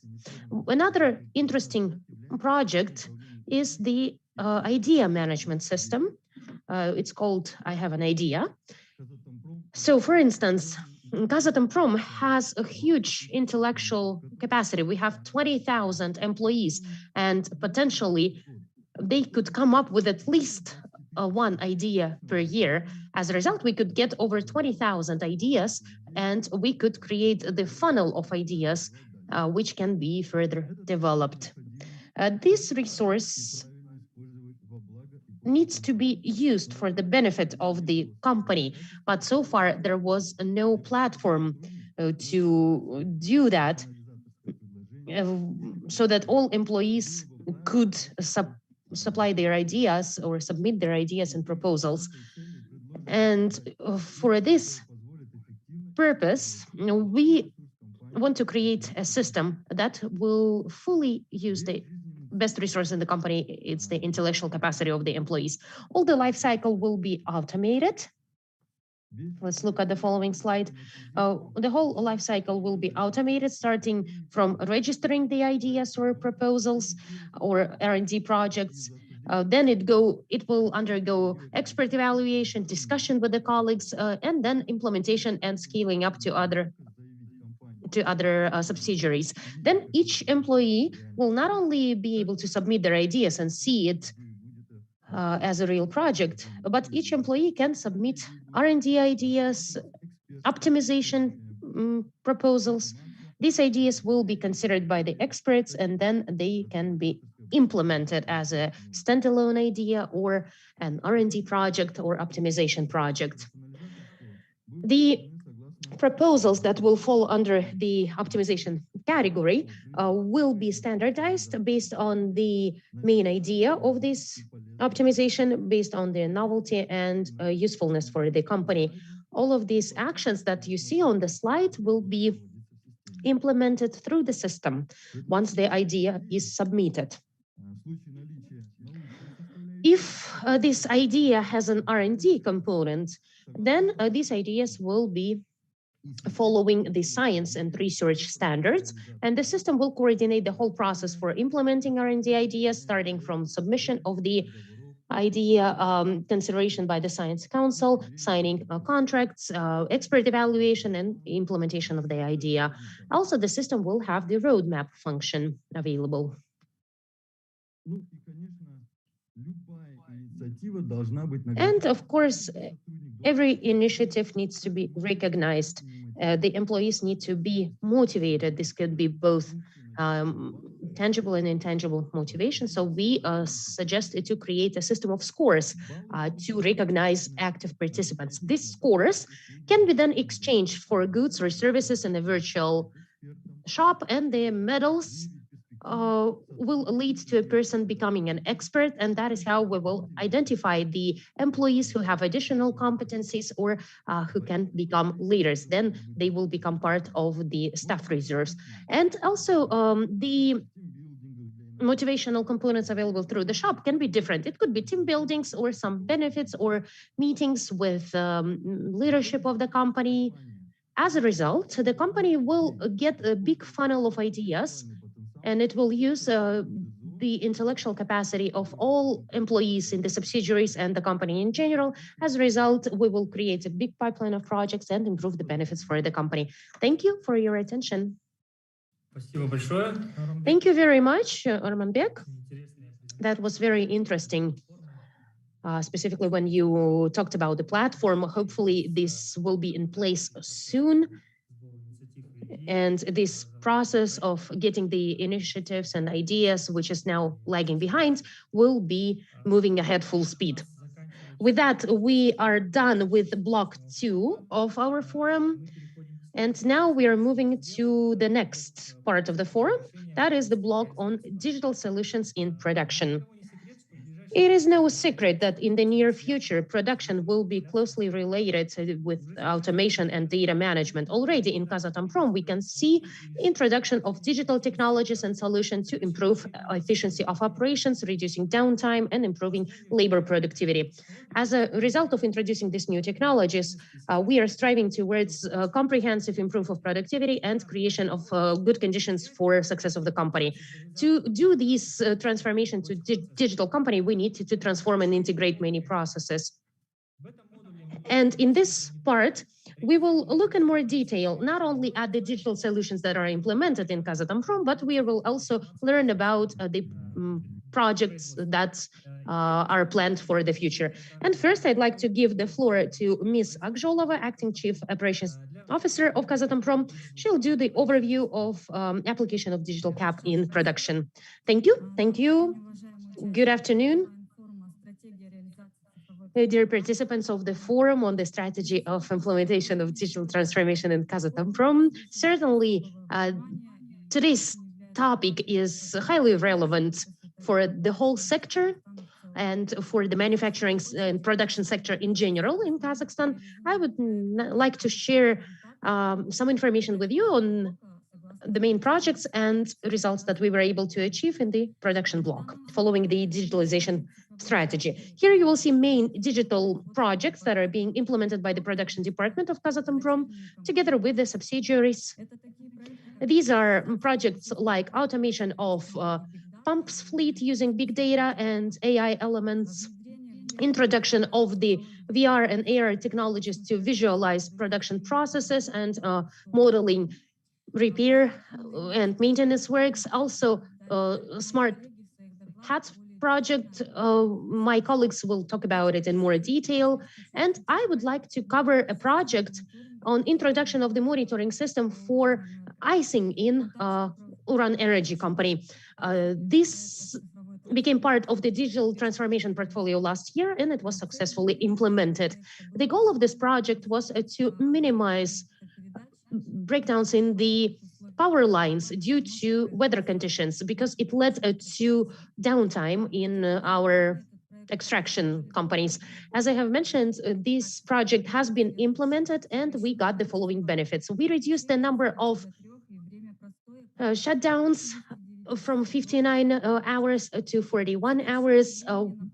Another interesting project is the idea management system. It's called I Have an Idea. So for instance, Kazatomprom has a huge intellectual capacity. We have 20,000 employees, and potentially they could come up with at least one idea per year. As a result, we could get over 20,000 ideas, and we could create the funnel of ideas which can be further developed. This resource needs to be used for the benefit of the company, but so far there was no platform to do that so that all employees could supply their ideas or submit their ideas and proposals. And for this purpose, we want to create a system that will fully use the best resource in the company. It's the intellectual capacity of the employees. All the life cycle will be automated. Let's look at the following slide. The whole life cycle will be automated, starting from registering the ideas or proposals or R&D projects. Then it will undergo expert evaluation, discussion with the colleagues, and then implementation and scaling up to other subsidiaries. Then each employee will not only be able to submit their ideas and see it as a real project, but each employee can submit R&D ideas, optimization proposals. These ideas will be considered by the experts, and then they can be implemented as a standalone idea or an R&D project or optimization project. The proposals that will fall under the optimization category will be standardized based on the main idea of this optimization, based on the novelty and usefulness for the company. All of these actions that you see on the slide will be implemented through the system once the idea is submitted. If this idea has an R&D component, then these ideas will be following the science and research standards, and the system will coordinate the whole process for implementing R&D ideas, starting from submission of the idea, consideration by the Science Council, signing contracts, expert evaluation, and implementation of the idea. Also, the system will have the roadmap function available. And of course, every initiative needs to be recognized. The employees need to be motivated. This could be both tangible and intangible motivation. So we suggested to create a system of scores to recognize active participants. These scores can be then exchanged for goods or services in a virtual shop, and the medals will lead to a person becoming an expert, and that is how we will identify the employees who have additional competencies or who can become leaders. Then they will become part of the staff reserves. And also the motivational components available through the shop can be different. It could be team buildings or some benefits or meetings with leadership of the company. As a result, the company will get a big funnel of ideas, and it will use the intellectual capacity of all employees in the subsidiaries and the company in general. As a result, we will create a big pipeline of projects and improve the benefits for the company. Thank you for your attention. Thank you very much, Ormanbek. That was very interesting. specifically when you talked about the platform. Hopefully this will be in place soon. And this process of getting the initiatives and ideas, which is now lagging behind, will be moving ahead full speed. With that, we are done with block 2 of our forum. And now we are moving to the next part of the forum. That is the block on digital solutions in production. It is no secret that in the near future, production will be closely related with automation and data management. Already in Kazatomprom, we can see introduction of digital technologies and solutions to improve efficiency of operations, reducing downtime, and improving labor productivity. As a result of introducing these new technologies, we are striving towards comprehensive improvement of productivity and creation of good conditions for success of the company. To do this transformation to digital company, we need to transform and integrate many processes. And in this part, we will look in more detail, not only at the digital solutions that are implemented in Kazatomprom, but we will also learn about the projects that are planned for the future. And first, I'd like to give the floor to Ms. Akzholova, Acting Chief Operations Officer of Kazatomprom. She'll do the overview of application of digital cap in production. Thank you. Thank you. Good afternoon. Dear participants of the forum on the strategy of implementation of digital transformation in Kazatomprom, certainly today's topic is highly relevant for the whole sector and for the manufacturing and production sector in general in Kazakhstan. I would like to share some information with you on the main projects and results that we were able to achieve in the production block following the digitalization strategy. Here you will see main digital projects that are being implemented by the production department of Kazatomprom together with the subsidiaries. These are projects like automation of pumps fleet using big data and AI elements, introduction of the VR and AR technologies to visualize production processes and modeling repair and maintenance works. Also, smart hats project. My colleagues will talk about it in more detail. And I would like to cover a project on introduction of the monitoring system for icing in Uran Energy Company. This became part of the digital transformation portfolio last year, and it was successfully implemented. The goal of this project was to minimize breakdowns in the power lines due to weather conditions, because it led to downtime in our extraction companies. As I have mentioned, this project has been implemented and we got the following benefits. We reduced the number of shutdowns from 59 hours to 41 hours.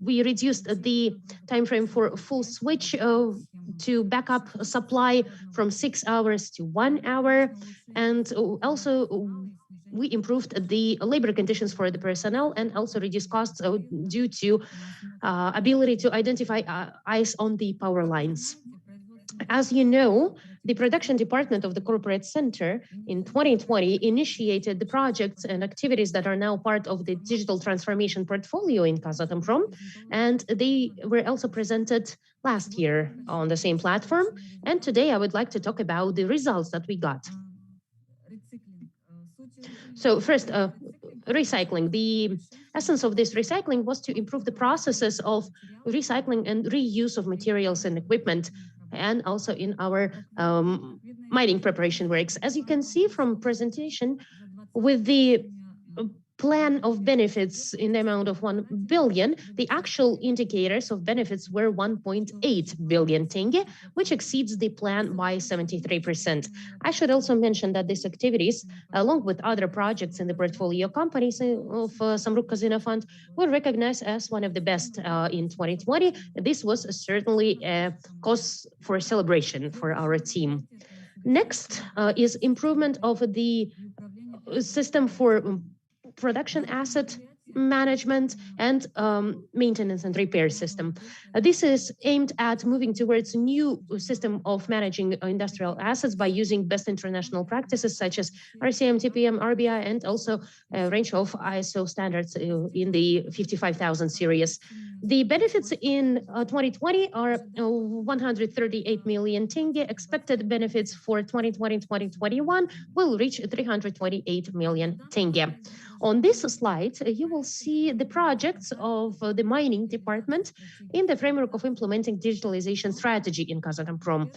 We reduced the time frame for full switch to backup supply from 6 hours to 1 hour. And also we improved the labor conditions for the personnel and also reduced costs due to ability to identify ice on the power lines. As you know, the production department of the corporate center in 2020 initiated the projects and activities that are now part of the digital transformation portfolio in Kazatomprom, and they were also presented last year on the same platform. And today I would like to talk about the results that we got. So first, recycling. The essence of this recycling was to improve the processes of recycling and reuse of materials and equipment, and also in our mining preparation works. As you can see from presentation, with the plan of benefits in the amount of 1 billion, the actual indicators of benefits were 1.8 billion tenge, which exceeds the plan by 73%. I should also mention that these activities, along with other projects in the portfolio companies of Samruk Casino Fund, were recognized as one of the best in 2020. This was certainly a cause for celebration for our team. Next is improvement of the system for production asset management, and maintenance and repair system. This is aimed at moving towards a new system of managing industrial assets by using best international practices such as RCM, TPM, RBI, and also a range of ISO standards in the 55,000 series. The benefits in 2020 are 138 million tenge. Expected benefits for 2020-2021 will reach 328 million tenge. On this slide, you will see the projects of the mining department in the framework of implementing digitalization strategy in Kazatomprom.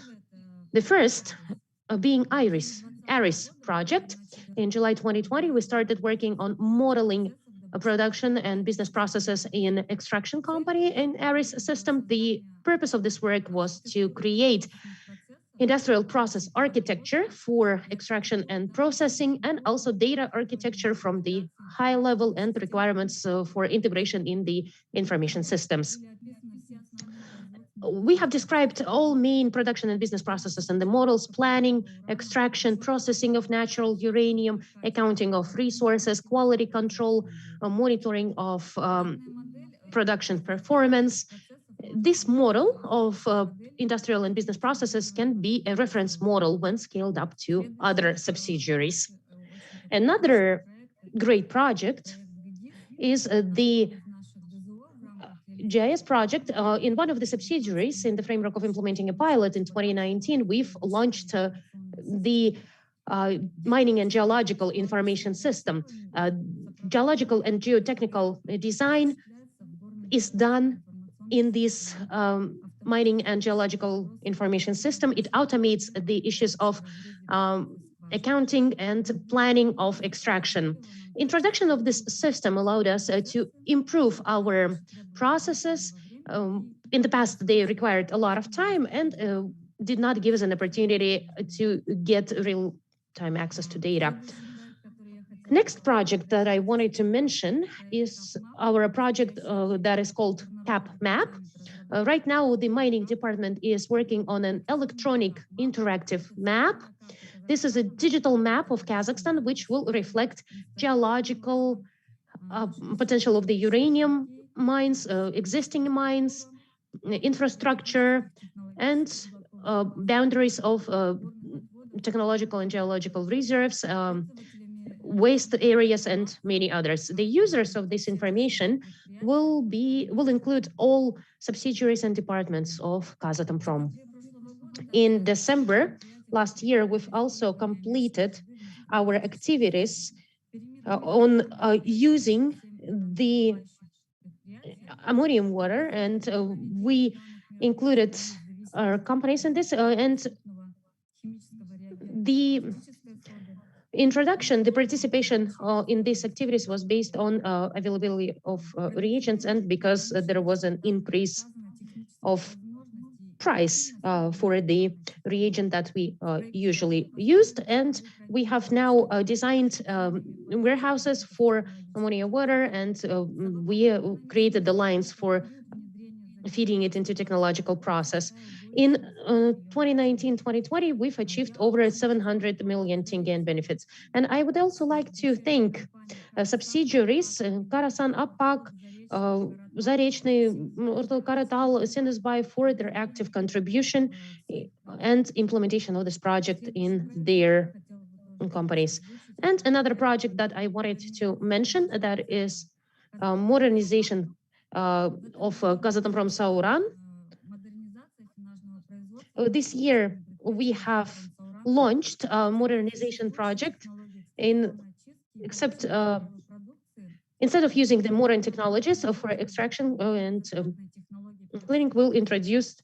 The first being ARIS project. In July 2020, we started working on modeling production and business processes in extraction company in ARIS system. The purpose of this work was to create industrial process architecture for extraction and processing, and also data architecture from the high level and requirements for integration in the information systems. We have described all main production and business processes and the models: planning, extraction, processing of natural uranium, accounting of resources, quality control, monitoring of production performance. This model of industrial and business processes can be a reference model when scaled up to other subsidiaries. Another great project is the GIS project. In one of the subsidiaries, in the framework of implementing a pilot in 2019, we've launched the mining and geological information system. Geological and geotechnical design is done in this mining and geological information system. It automates the issues of accounting and planning of extraction. Introduction of this system allowed us to improve our processes. In the past, they required a lot of time and did not give us an opportunity to get real-time access to data. Next project that I wanted to mention is our project that is called CapMap. Right now, the mining department is working on an electronic interactive map. This is a digital map of Kazakhstan, which will reflect geological potential of the uranium mines, existing mines, infrastructure, and boundaries of technological and geological reserves, waste areas, and many others. The users of this information will include all subsidiaries and departments of Kazatomprom. In December last year, we've also completed our activities on using the ammonium water, and we included our companies in this, and the introduction, the participation in these activities was based on availability of reagents, and because there was an increase of price for the reagent that we usually used. And we have now designed warehouses for ammonia water, and we created the lines for feeding it into technological process. In 2019-2020, we've achieved over 700 million tenge in benefits. And I would also like to thank subsidiaries, Karasan, Appak, Zarechny, Karatal, Sinusbai, for their active contribution and implementation of this project in their companies. And another project that I wanted to mention, that is modernization of Kazatomprom Sauran. This year, we have launched a modernization project instead of using the modern technologies for extraction and cleaning, we'll introduce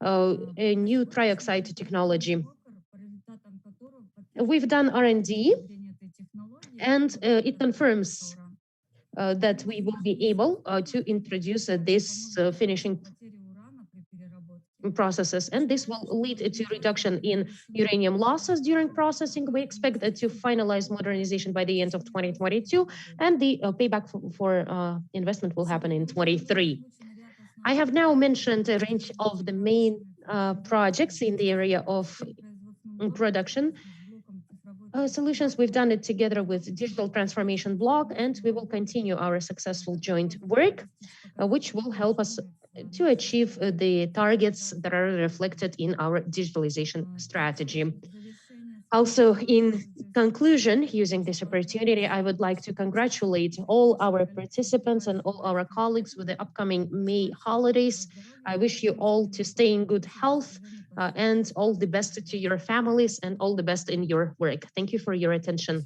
a new trioxide technology. We've done R&D, and it confirms that we will be able to introduce this finishing processes, and this will lead to reduction in uranium losses during processing. We expect to finalize modernization by the end of 2022, and the payback for investment will happen in 23. I have now mentioned a range of the main projects in the area of production. solutions. We've done it together with Digital Transformation Blog, and we will continue our successful joint work, which will help us to achieve the targets that are reflected in our digitalization strategy. Also, in conclusion, using this opportunity, I would like to congratulate all our participants and all our colleagues with the upcoming May holidays. I wish you all to stay in good health and all the best to your families and all the best in your work. Thank you for your attention.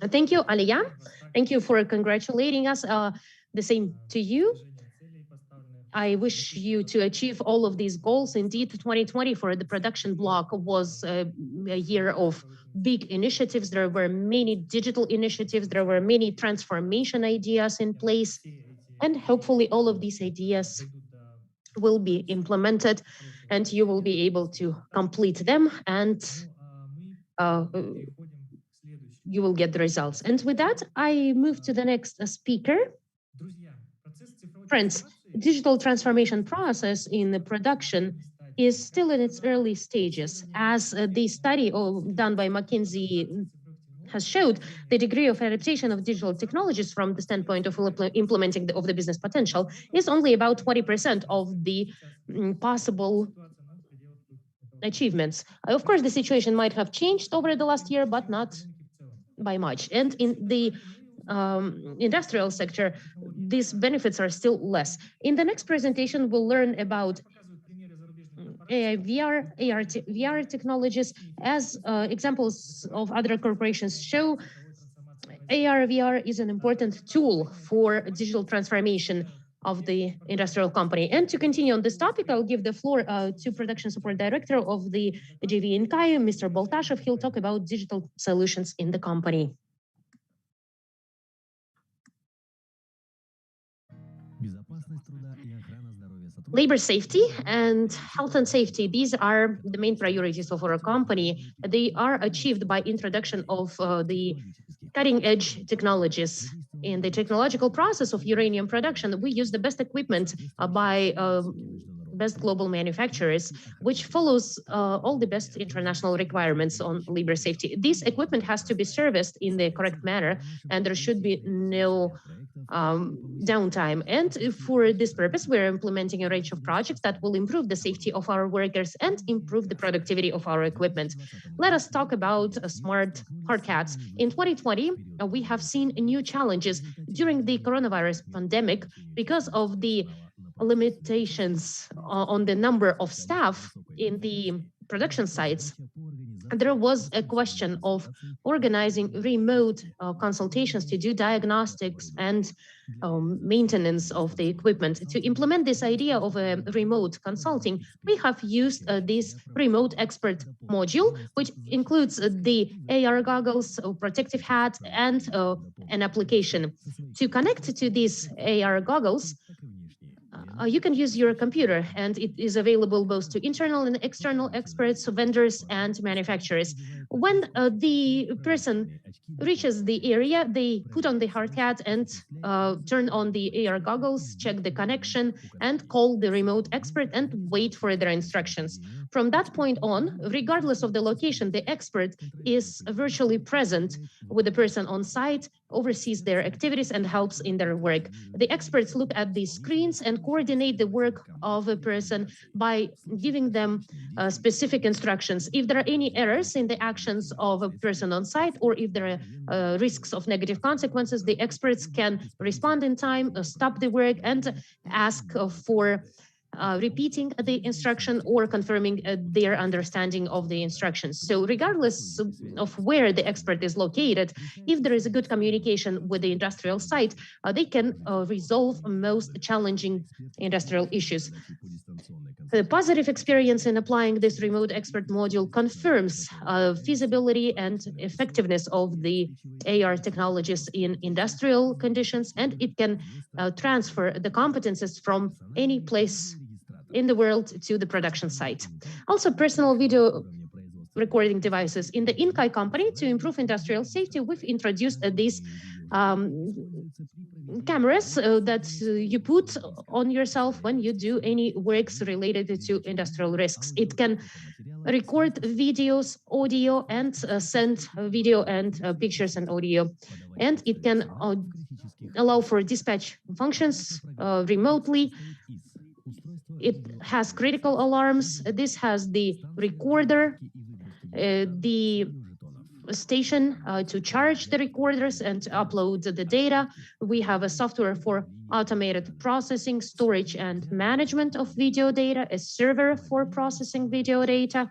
Thank you, Aliya. Thank you for congratulating us. The same to you. I wish you to achieve all of these goals. Indeed, 2020 for the production block was a year of big initiatives. There were many digital initiatives. There were many transformation ideas in place. And hopefully all of these ideas will be implemented and you will be able to complete them and you will get the results. And with that, I move to the next speaker. Friends, digital transformation process in the production is still in its early stages. As the study done by McKinsey has showed, the degree of adaptation of digital technologies from the standpoint of implementing of the business potential is only about 20% of the possible achievements. Of course, the situation might have changed over the last year, but not by much. And in the industrial sector, these benefits are still less. In the next presentation, we'll learn about AI, VR technologies. As examples of other corporations show, AR, VR is an important tool for digital transformation of the industrial company. And to continue on this topic, I'll give the floor to Production Support Director of the JV Inkai, Mr. Boltashev. He'll talk about digital solutions in the company. Labor safety and health and safety, these are the main priorities of our company. They are achieved by introduction of the cutting-edge technologies. In the technological process of uranium production, we use the best equipment by best global manufacturers, which follows all the best international requirements on labor safety. This equipment has to be serviced in the correct manner, and there should be no downtime. And for this purpose, we're implementing a range of projects that will improve the safety of our workers and improve the productivity of our equipment. Let us talk about smart hard hats. In 2020, we have seen new challenges during the coronavirus pandemic because of the limitations on the number of staff in the production sites. There was a question of organizing remote consultations to do diagnostics and maintenance of the equipment. To implement this idea of a remote consulting, we have used this remote expert module, which includes the AR goggles, protective hat, and an application. To connect to these AR goggles, you can use your computer, and it is available both to internal and external experts, vendors, and manufacturers. When the person reaches the area, they put on the hard hat and turn on the AR goggles, check the connection, and call the remote expert and wait for their instructions. From that point on, regardless of the location, the expert is virtually present with the person on site, oversees their activities, and helps in their work. The experts look at the screens and coordinate the work of a person by giving them specific instructions. If there are any errors in the actions of a person on site, or if there are risks of negative consequences, the experts can respond in time, stop the work, and ask for repeating the instruction or confirming their understanding of the instructions. So regardless of where the expert is located, if there is a good communication with the industrial site, they can resolve most challenging industrial issues. The positive experience in applying this remote expert module confirms feasibility and effectiveness of the AR technologies in industrial conditions, and it can transfer the competences from any place in the world to the production site. Also, personal video recording devices. In the Inkai company, to improve industrial safety, we've introduced these cameras that you put on yourself when you do any works related to industrial risks. It can record videos, audio, and send video and pictures and audio. And it can allow for dispatch functions remotely. It has critical alarms. This has the recorder, the station to charge the recorders and upload the data. We have a software for automated processing, storage, and management of video data, a server for processing video data.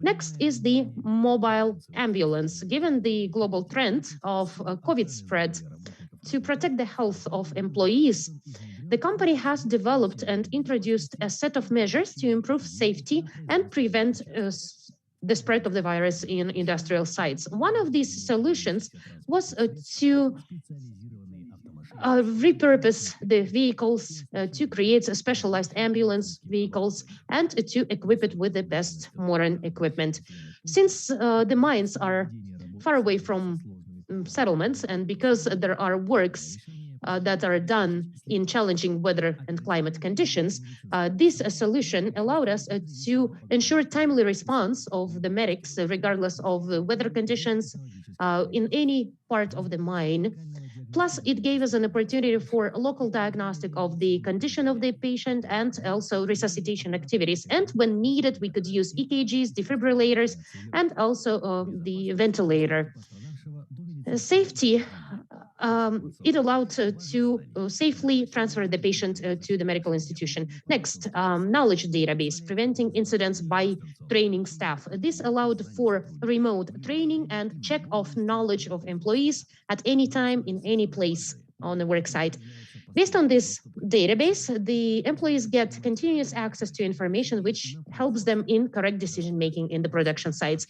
Next is the mobile ambulance. Given the global trend of COVID spread, to protect the health of employees, the company has developed and introduced a set of measures to improve safety and prevent the spread of the virus in industrial sites. One of these solutions was to repurpose the vehicles to create specialized ambulance vehicles and to equip it with the best modern equipment. Since the mines are far away from settlements, and because there are works that are done in challenging weather and climate conditions, this solution allowed us to ensure timely response of the medics, regardless of the weather conditions in any part of the mine. Plus, it gave us an opportunity for local diagnostic of the condition of the patient and also resuscitation activities. And when needed, we could use EKGs, defibrillators, and also the ventilator. Safety, it allowed to safely transfer the patient to the medical institution. Next, knowledge database, preventing incidents by training staff. This allowed for remote training and check of knowledge of employees at any time, in any place on the work site. Based on this database, the employees get continuous access to information which helps them in correct decision-making in the production sites.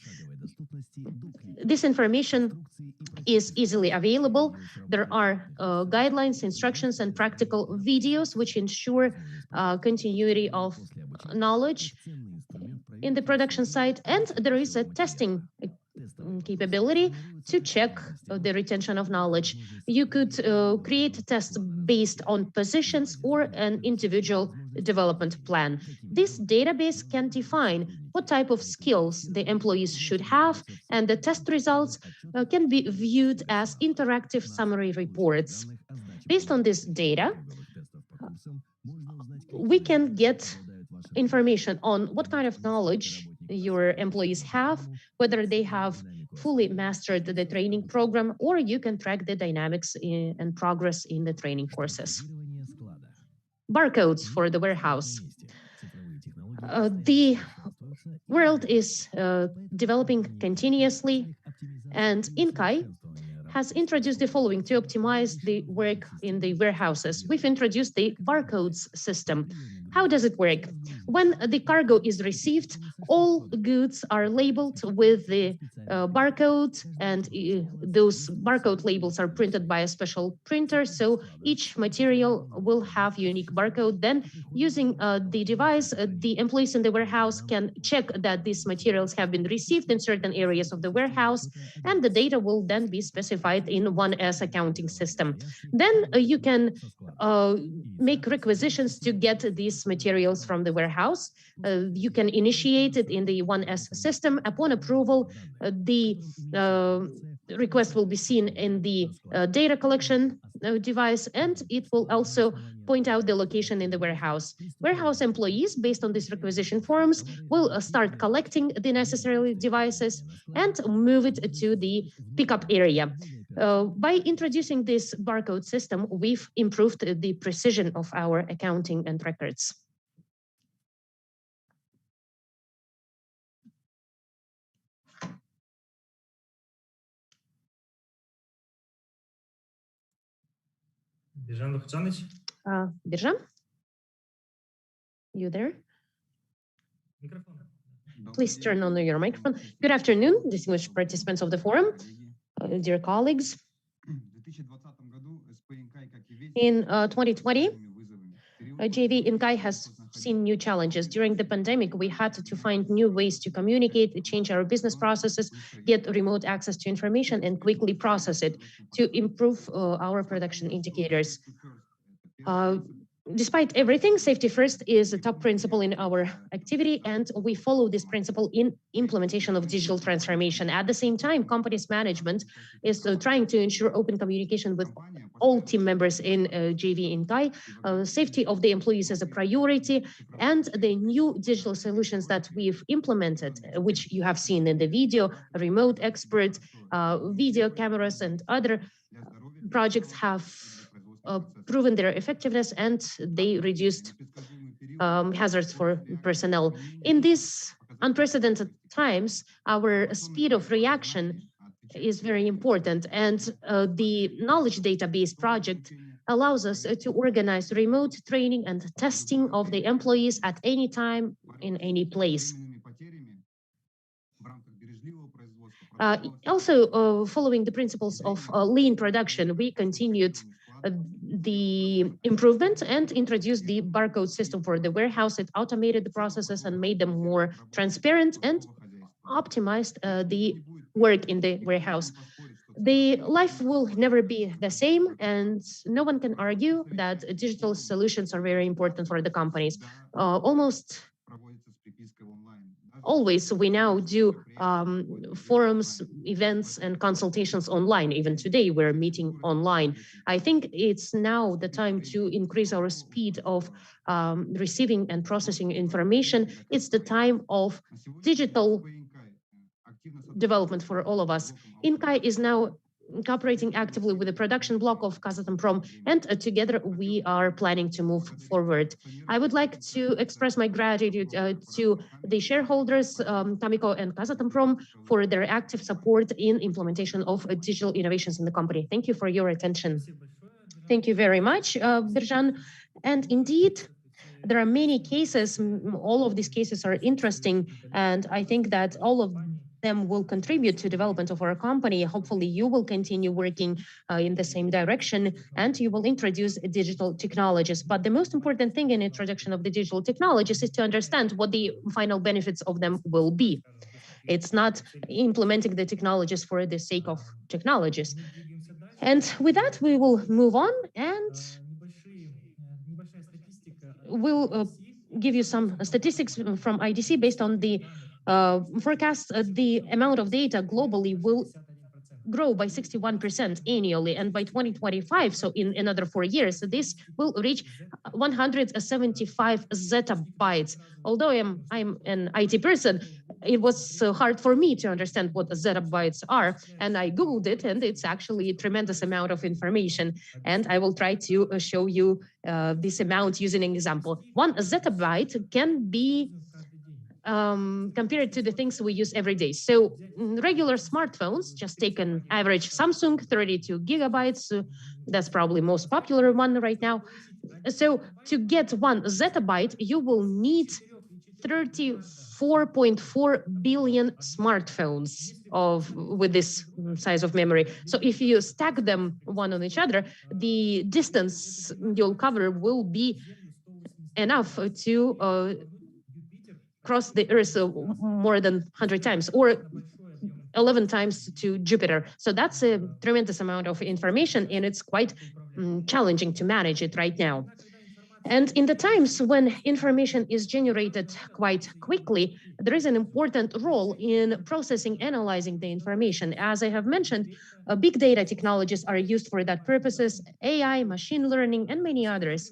This information is easily available. There are guidelines, instructions, and practical videos which ensure continuity of knowledge in the production site. And there is a testing capability to check the retention of knowledge. You could create tests based on positions or an individual development plan. This database can define what type of skills the employees should have, and the test results can be viewed as interactive summary reports. Based on this data, we can get information on what kind of knowledge your employees have, whether they have fully mastered the training program, or you can track the dynamics and progress in the training courses. Barcodes for the warehouse. The world is developing continuously, and Inkai has introduced the following to optimize the work in the warehouses. We've introduced the barcodes system. How does it work? When the cargo is received, all goods are labeled with the barcode, and those barcode labels are printed by a special printer, so each material will have unique barcode. Then, using the device, the employees in the warehouse can check that these materials have been received in certain areas of the warehouse, and the data will then be specified in 1S accounting system. Then you can make requisitions to get these materials from the warehouse. You can initiate it in the 1S system. Upon approval, the request will be seen in the data collection device, and it will also point out the location in the warehouse. Warehouse employees, based on these requisition forms, will start collecting the necessary devices and move it to the pickup area. By introducing this barcode system, we've improved the precision of our accounting and records. Birjan, you there? Please turn on your microphone. Good afternoon, distinguished participants of the forum, dear colleagues. In 2020, JV in Kai has seen new challenges. During the pandemic, we had to find new ways to communicate, change our business processes, get remote access to information, and quickly process it to improve our production indicators. Despite everything, safety first is a top principle in our activity, and we follow this principle in implementation of digital transformation. At the same time, company's management is trying to ensure open communication with all team members in JV in Kai. Safety of the employees is a priority, and the new digital solutions that we've implemented, which you have seen in the video, remote experts, video cameras, and other projects have proven their effectiveness, and they reduced hazards for personnel. In these unprecedented times, our speed of reaction is very important, and the knowledge database project allows us to organize remote training and testing of the employees at any time, in any place. Also, following the principles of lean production, we continued the improvement and introduced the barcode system for the warehouse. It automated the processes and made them more transparent and optimized the work in the warehouse. The life will never be the same, and no one can argue that digital solutions are very important for the companies. Almost always we now do forums, events, and consultations online. Even today, we're meeting online. I think it's now the time to increase our speed of receiving and processing information. It's the time of digital development for all of us. Inkai is now cooperating actively with the production block of Kazatomprom, and together we are planning to move forward. I would like to express my gratitude to the shareholders, Kamiko and Kazatomprom, for their active support in implementation of digital innovations in the company. Thank you for your attention. Thank you very much, Birjan. And indeed, there are many cases. All of these cases are interesting, and I think that all of them will contribute to development of our company. Hopefully, you will continue working in the same direction, and you will introduce digital technologies. But the most important thing in introduction of the digital technologies is to understand what the final benefits of them will be. It's not implementing the technologies for the sake of technologies. And with that, we will move on, and we'll give you some statistics from IDC based on the forecast. The amount of data globally will grow by 61% annually, and by 2025, so in another 4 years, this will reach 175 zettabytes. Although I'm an IT person, it was hard for me to understand what zettabytes are, and I Googled it, and it's actually a tremendous amount of information. And I will try to show you this amount using an example. 1 zettabyte can be compared to the things we use every day. So regular smartphones, just take an average Samsung, 32 gigabytes. That's probably most popular one right now. So to get 1 zettabyte, you will need 34.4 billion smartphones with this size of memory. So if you stack them one on each other, the distance you'll cover will be enough to cross the Earth more than 100 times, or 11 times to Jupiter. So that's a tremendous amount of information, and it's quite challenging to manage it right now. And in the times when information is generated quite quickly, there is an important role in processing, analyzing the information. As I have mentioned, big data technologies are used for that purposes, AI, machine learning, and many others.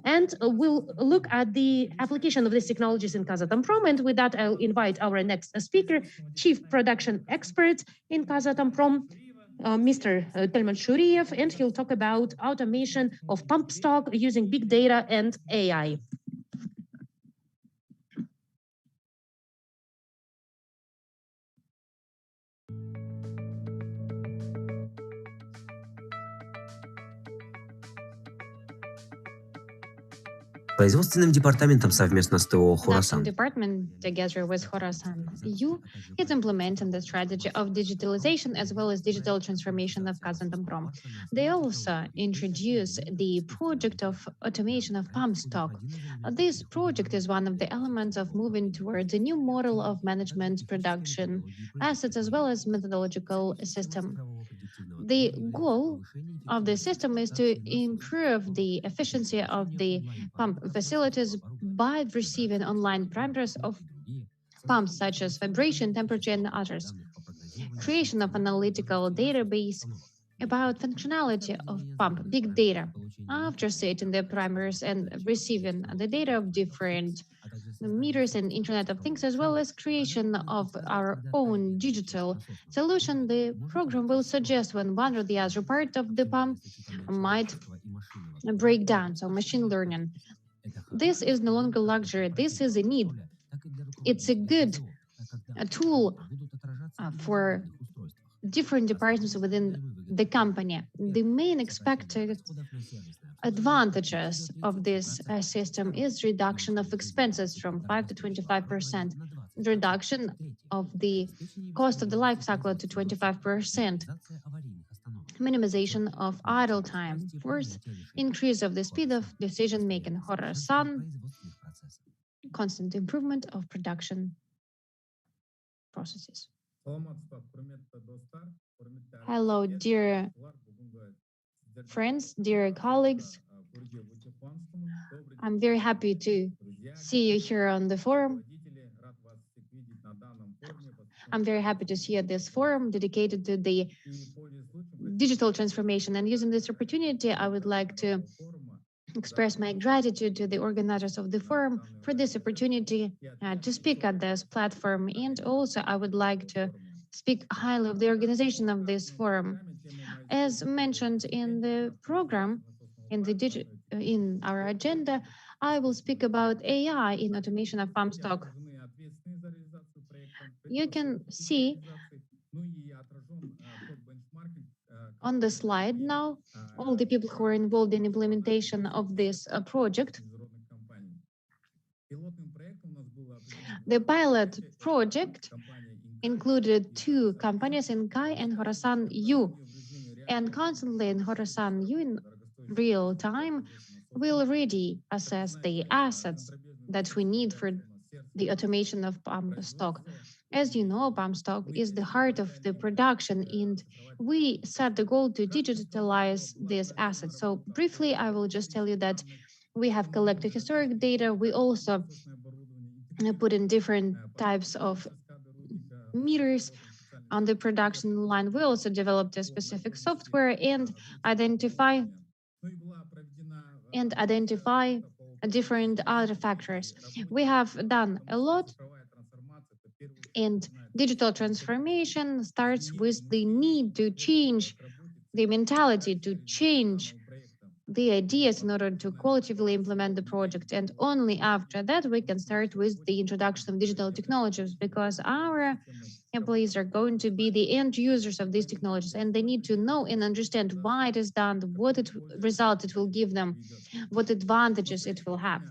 And we'll look at the application of these technologies in Kazatomprom. And with that, I'll invite our next speaker, Chief Production Expert in Kazatomprom, Mr. Telman Shuriev, and he'll talk about automation of pump stock using big data and AI. Производственным департаментом совместно с ТО Production «Хорасан» department, together with Khorasan EU, is implementing the strategy of digitalization as well as digital transformation of Kazatomprom. They also introduce the project of automation of pump stock. This project is one of the elements of moving towards a new model of management, production, assets, as well as methodological system. The goal of the system is to improve the efficiency of the pump facilities by receiving online parameters of pumps such as vibration, temperature, and others. Creation of analytical database about functionality of pump, big data. After setting the parameters and receiving the data of different meters and Internet of Things, as well as creation of our own digital solution, the program will suggest when one or the other part of the pump might break down. So machine learning. This is no longer luxury. This is a need. It's a good tool for different departments within the company. The main expected advantages of this system is reduction of expenses from 5 to 25%, reduction of the cost of the life cycle to 25%, minimization of idle time, fourth, increase of the speed of decision making, Khorasan, constant improvement of production processes. Hello, dear friends, dear colleagues. I'm very happy to see you here on the forum. I'm very happy to see you at this forum dedicated to the digital transformation. And using this opportunity, I would like to express my gratitude to the organizers of the forum for this opportunity to speak at this platform. And also, I would like to speak highly of the organization of this forum. As mentioned in the program, in our agenda, I will speak about AI in automation of pump stock. You can see on the slide now all the people who are involved in implementation of this project. The pilot project included two companies, Inkai and Khorasan U. And constantly in Khorasan U, in real time, we already assess the assets that we need for the automation of pump stock. As you know, pump stock is the heart of the production, and we set the goal to digitalize these assets. So briefly, I will just tell you that we have collected historic data. We also put in different types of meters on the production line. We also developed a specific software and identify different other factors. We have done a lot, and digital transformation starts with the need to change the mentality, to change the ideas in order to qualitatively implement the project. And only after that, we can start with the introduction of digital technologies, because our employees are going to be the end users of these technologies, and they need to know and understand why it is done, what result it will give them, what advantages it will have.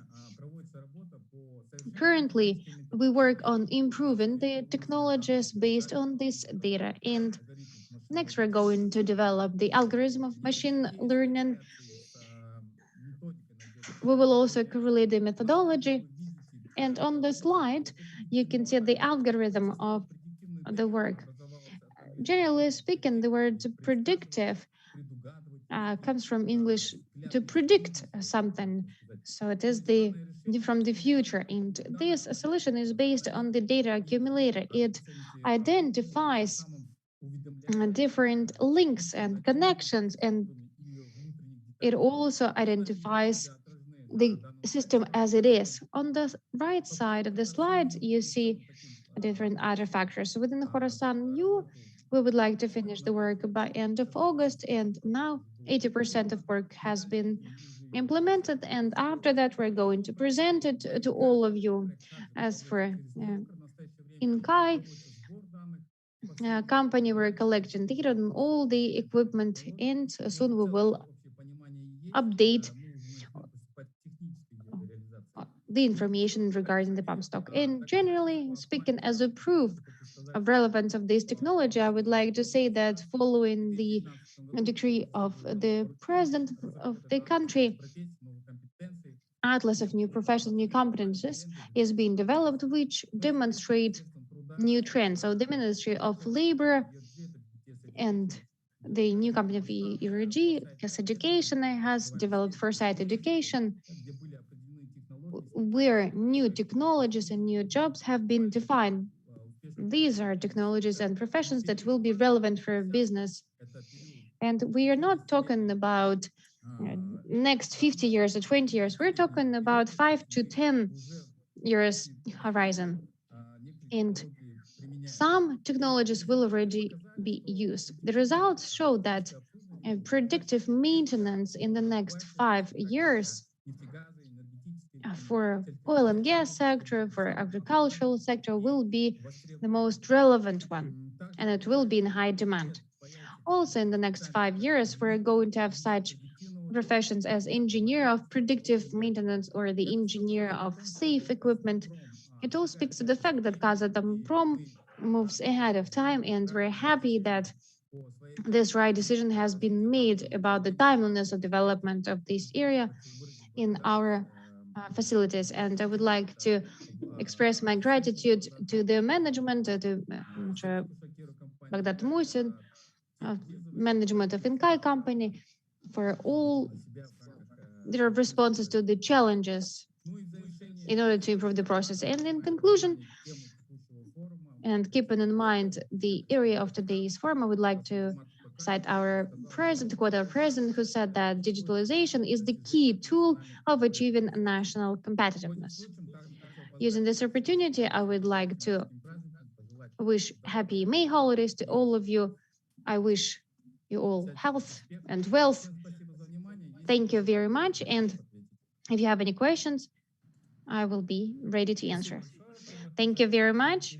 Currently, we work on improving the technologies based on this data. And next, we're going to develop the algorithm of machine learning. We will also correlate the methodology. And on the slide, you can see the algorithm of the work. Generally speaking, the word predictive comes from English to predict something. So it is from the future. And this solution is based on the data accumulator. It identifies different links and connections, and it also identifies the system as it is. On the right side of the slide, you see different other factors. Within the Khorasan U, we would like to finish the work by end of August, and now 80% of work has been implemented, and after that we're going to present it to all of you. As for Inkai company, we're collecting data on all the equipment, and soon we will update the information regarding the pump stock. And generally speaking, as a proof of relevance of this technology, I would like to say that following the decree of the president of the country, atlas of new professions, new competencies is being developed, which demonstrate new trends. So the Ministry of Labor and the new company of ERG, Kes Education, has developed Foresight Education, where new technologies and new jobs have been defined. These are technologies and professions that will be relevant for business. And we are not talking about next 50 years or 20 years. We're talking about 5 to 10 years horizon. And some technologies will already be used. The results show that predictive maintenance in the next 5 years for oil and gas sector, for agricultural sector will be the most relevant one, and it will be in high demand. Also, in the next 5 years, we're going to have such professions as engineer of predictive maintenance or the engineer of safe equipment. It all speaks to the fact that Kazatomprom moves ahead of time, and we're happy that this right decision has been made about the timeliness of development of this area in our facilities. And I would like to express my gratitude to the management, to Baghdad Musin, management of Inkai company, for all their responses to the challenges in order to improve the process. And in conclusion, and keeping in mind the area of today's forum, I would like to cite our president, quote our president, who said that digitalization is the key tool of achieving national competitiveness. Using this opportunity, I would like to wish happy May holidays to all of you. I wish you all health and wealth. Thank you very much. And if you have any questions, I will be ready to answer. Thank you very much,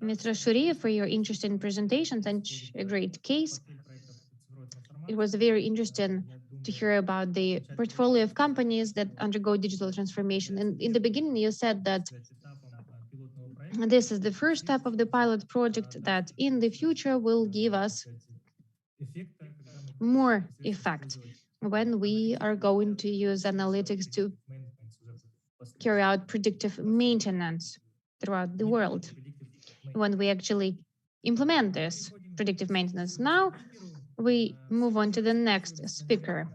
Mr. Shuriyev, for your interesting presentation and a great case. It was very interesting to hear about the portfolio of companies that undergo digital transformation. And in the beginning, you said that this is the first step of the pilot project that in the future will give us more effect when we are going to use analytics to carry out predictive maintenance throughout the world, when we actually implement this predictive maintenance. Now, we move on to the next speaker.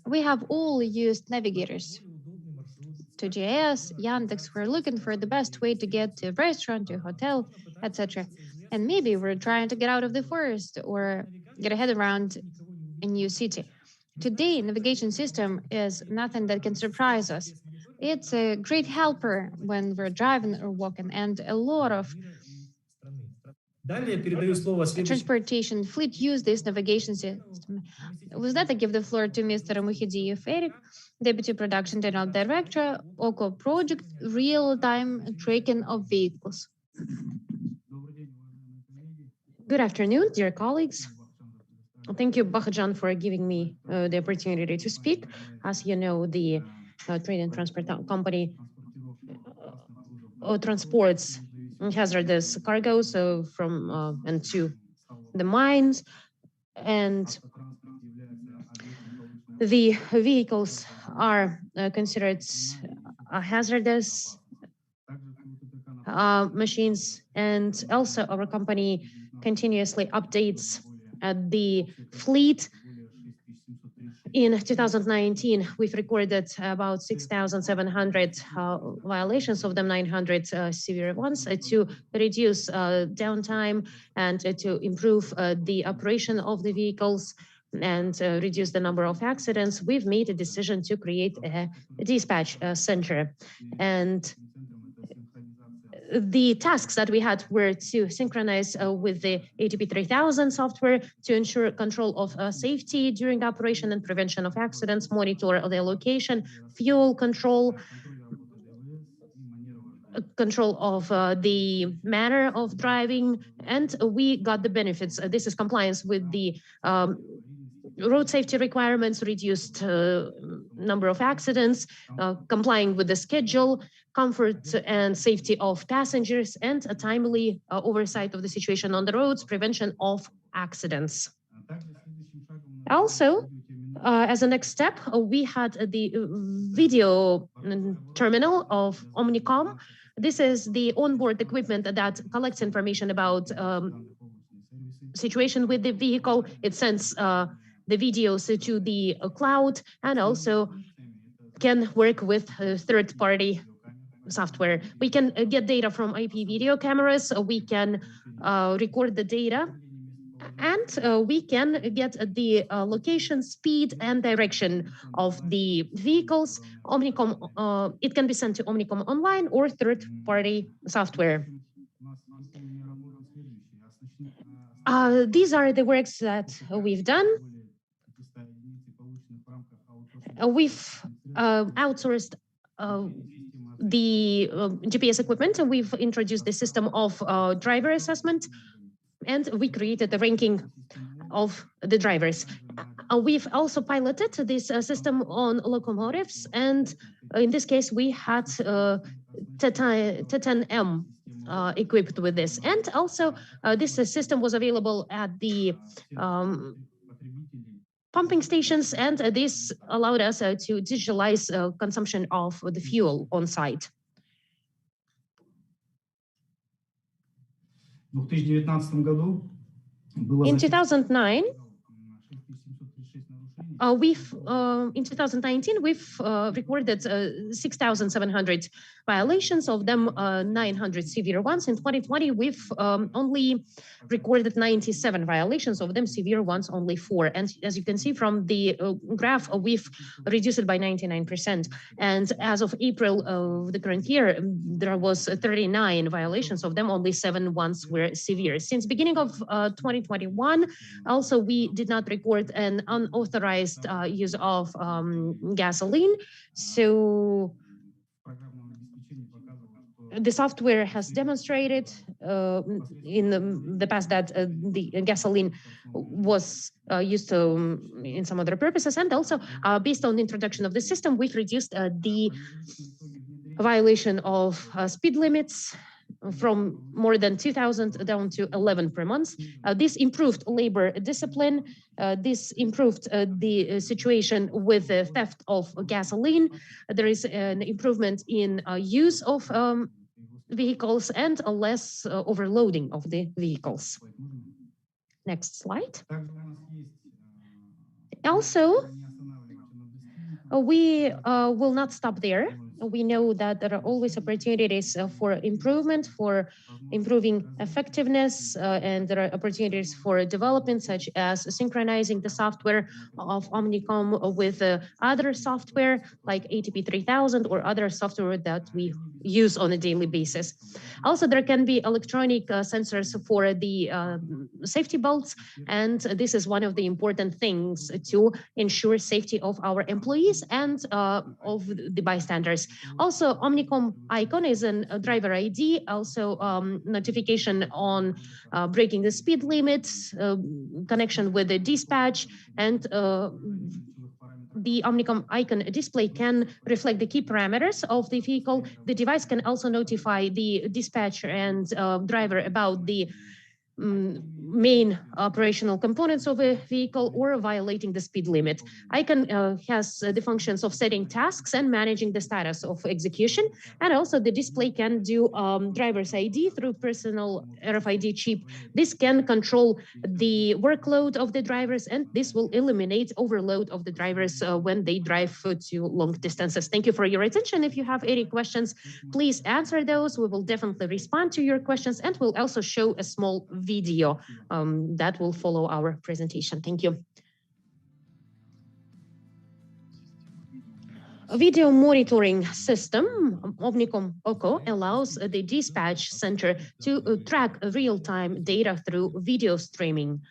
We have all used navigators to GIS, Yandex. We're looking for the best way to get to a restaurant, to a hotel, etc. And maybe we're trying to get out of the forest or get ahead around a new city. Today, navigation system is nothing that can surprise us. It's a great helper when we're driving or walking, and a lot of transportation fleet use this navigation system. With that, I give the floor to Mr. Muhidiyev Eric, Deputy Production General Director, OCO Project, Real-Time Tracking of Vehicles. Good afternoon, dear colleagues. Thank you, Bakhjan, for giving me the opportunity to speak. As you know, the trade and transport company transports hazardous cargo, so from and to the mines, and the vehicles are considered hazardous machines, and also our company continuously updates the fleet. In 2019, we've recorded about 6,700 violations, of them 900 severe ones, to reduce downtime and to improve the operation of the vehicles and reduce the number of accidents. We've made a decision to create a dispatch center. And the tasks that we had were to synchronize with the ATP 3000 software to ensure control of safety during operation and prevention of accidents, monitor their location, fuel control, control of the manner of driving, and we got the benefits. This is compliance with the road safety requirements, reduced number of accidents, complying with the schedule, comfort and safety of passengers, and a timely oversight of the situation on the roads, prevention of accidents. Also, as a next step, we had the video terminal of Omnicom. This is the onboard equipment that collects information about situation with the vehicle. It sends the videos to the cloud and also can work with third-party software. We can get data from IP video cameras. We can record the data, and we can get the location, speed, and direction of the vehicles. Omnicom, it can be sent to Omnicom Online or third-party software. These are the works that we've done. We've outsourced the GPS equipment, and we've introduced the system of driver assessment, and we created the ranking of the drivers. We've also piloted this system on locomotives, and in this case, we had T10M equipped with this. And also, this system was available at the pumping stations, and this allowed us to digitalize consumption of the fuel on site. In 2009, in 2019, we've recorded 6,700 violations, of them 900 severe ones. In 2020, we've only recorded 97 violations, of them severe ones only 4. And as you can see from the graph, we've reduced it by 99%. And as of April of the current year, there was 39 violations, of them only 7 ones were severe. Since beginning of 2021, also we did not record an unauthorized use of gasoline. So the software has demonstrated in the past that the gasoline was used in some other purposes. And also, based on the introduction of the system, we've reduced the violation of speed limits from more than 2,000 down to 11 per month. This improved labor discipline. This improved the situation with the theft of gasoline. There is an improvement in use of vehicles and a less overloading of the vehicles. Next slide. Also, we will not stop there. We know that there are always opportunities for improvement, for improving effectiveness, and there are opportunities for development, such as synchronizing the software of Omnicom with other software like ATP 3000 or other software that we use on a daily basis. Also, there can be electronic sensors for the safety belts, and this is one of the important things to ensure safety of our employees and of the bystanders. Also, Omnicom icon is a driver ID, also notification on breaking the speed limits, connection with the dispatch, and the Omnicom icon display can reflect the key parameters of the vehicle. The device can also notify the dispatcher and driver about the main operational components of a vehicle or violating the speed limit. Icon has the functions of setting tasks and managing the status of execution. And also the display can do driver's ID through personal RFID chip. This can control the workload of the drivers, and this will eliminate overload of the drivers when they drive to long distances. Thank you for your attention. If you have any questions, please answer those. We will definitely respond to your questions, and we'll also show a small video that will follow our presentation. Thank you. A video monitoring system, Omnicom OCO, allows the dispatch center to track real-time data through video streaming.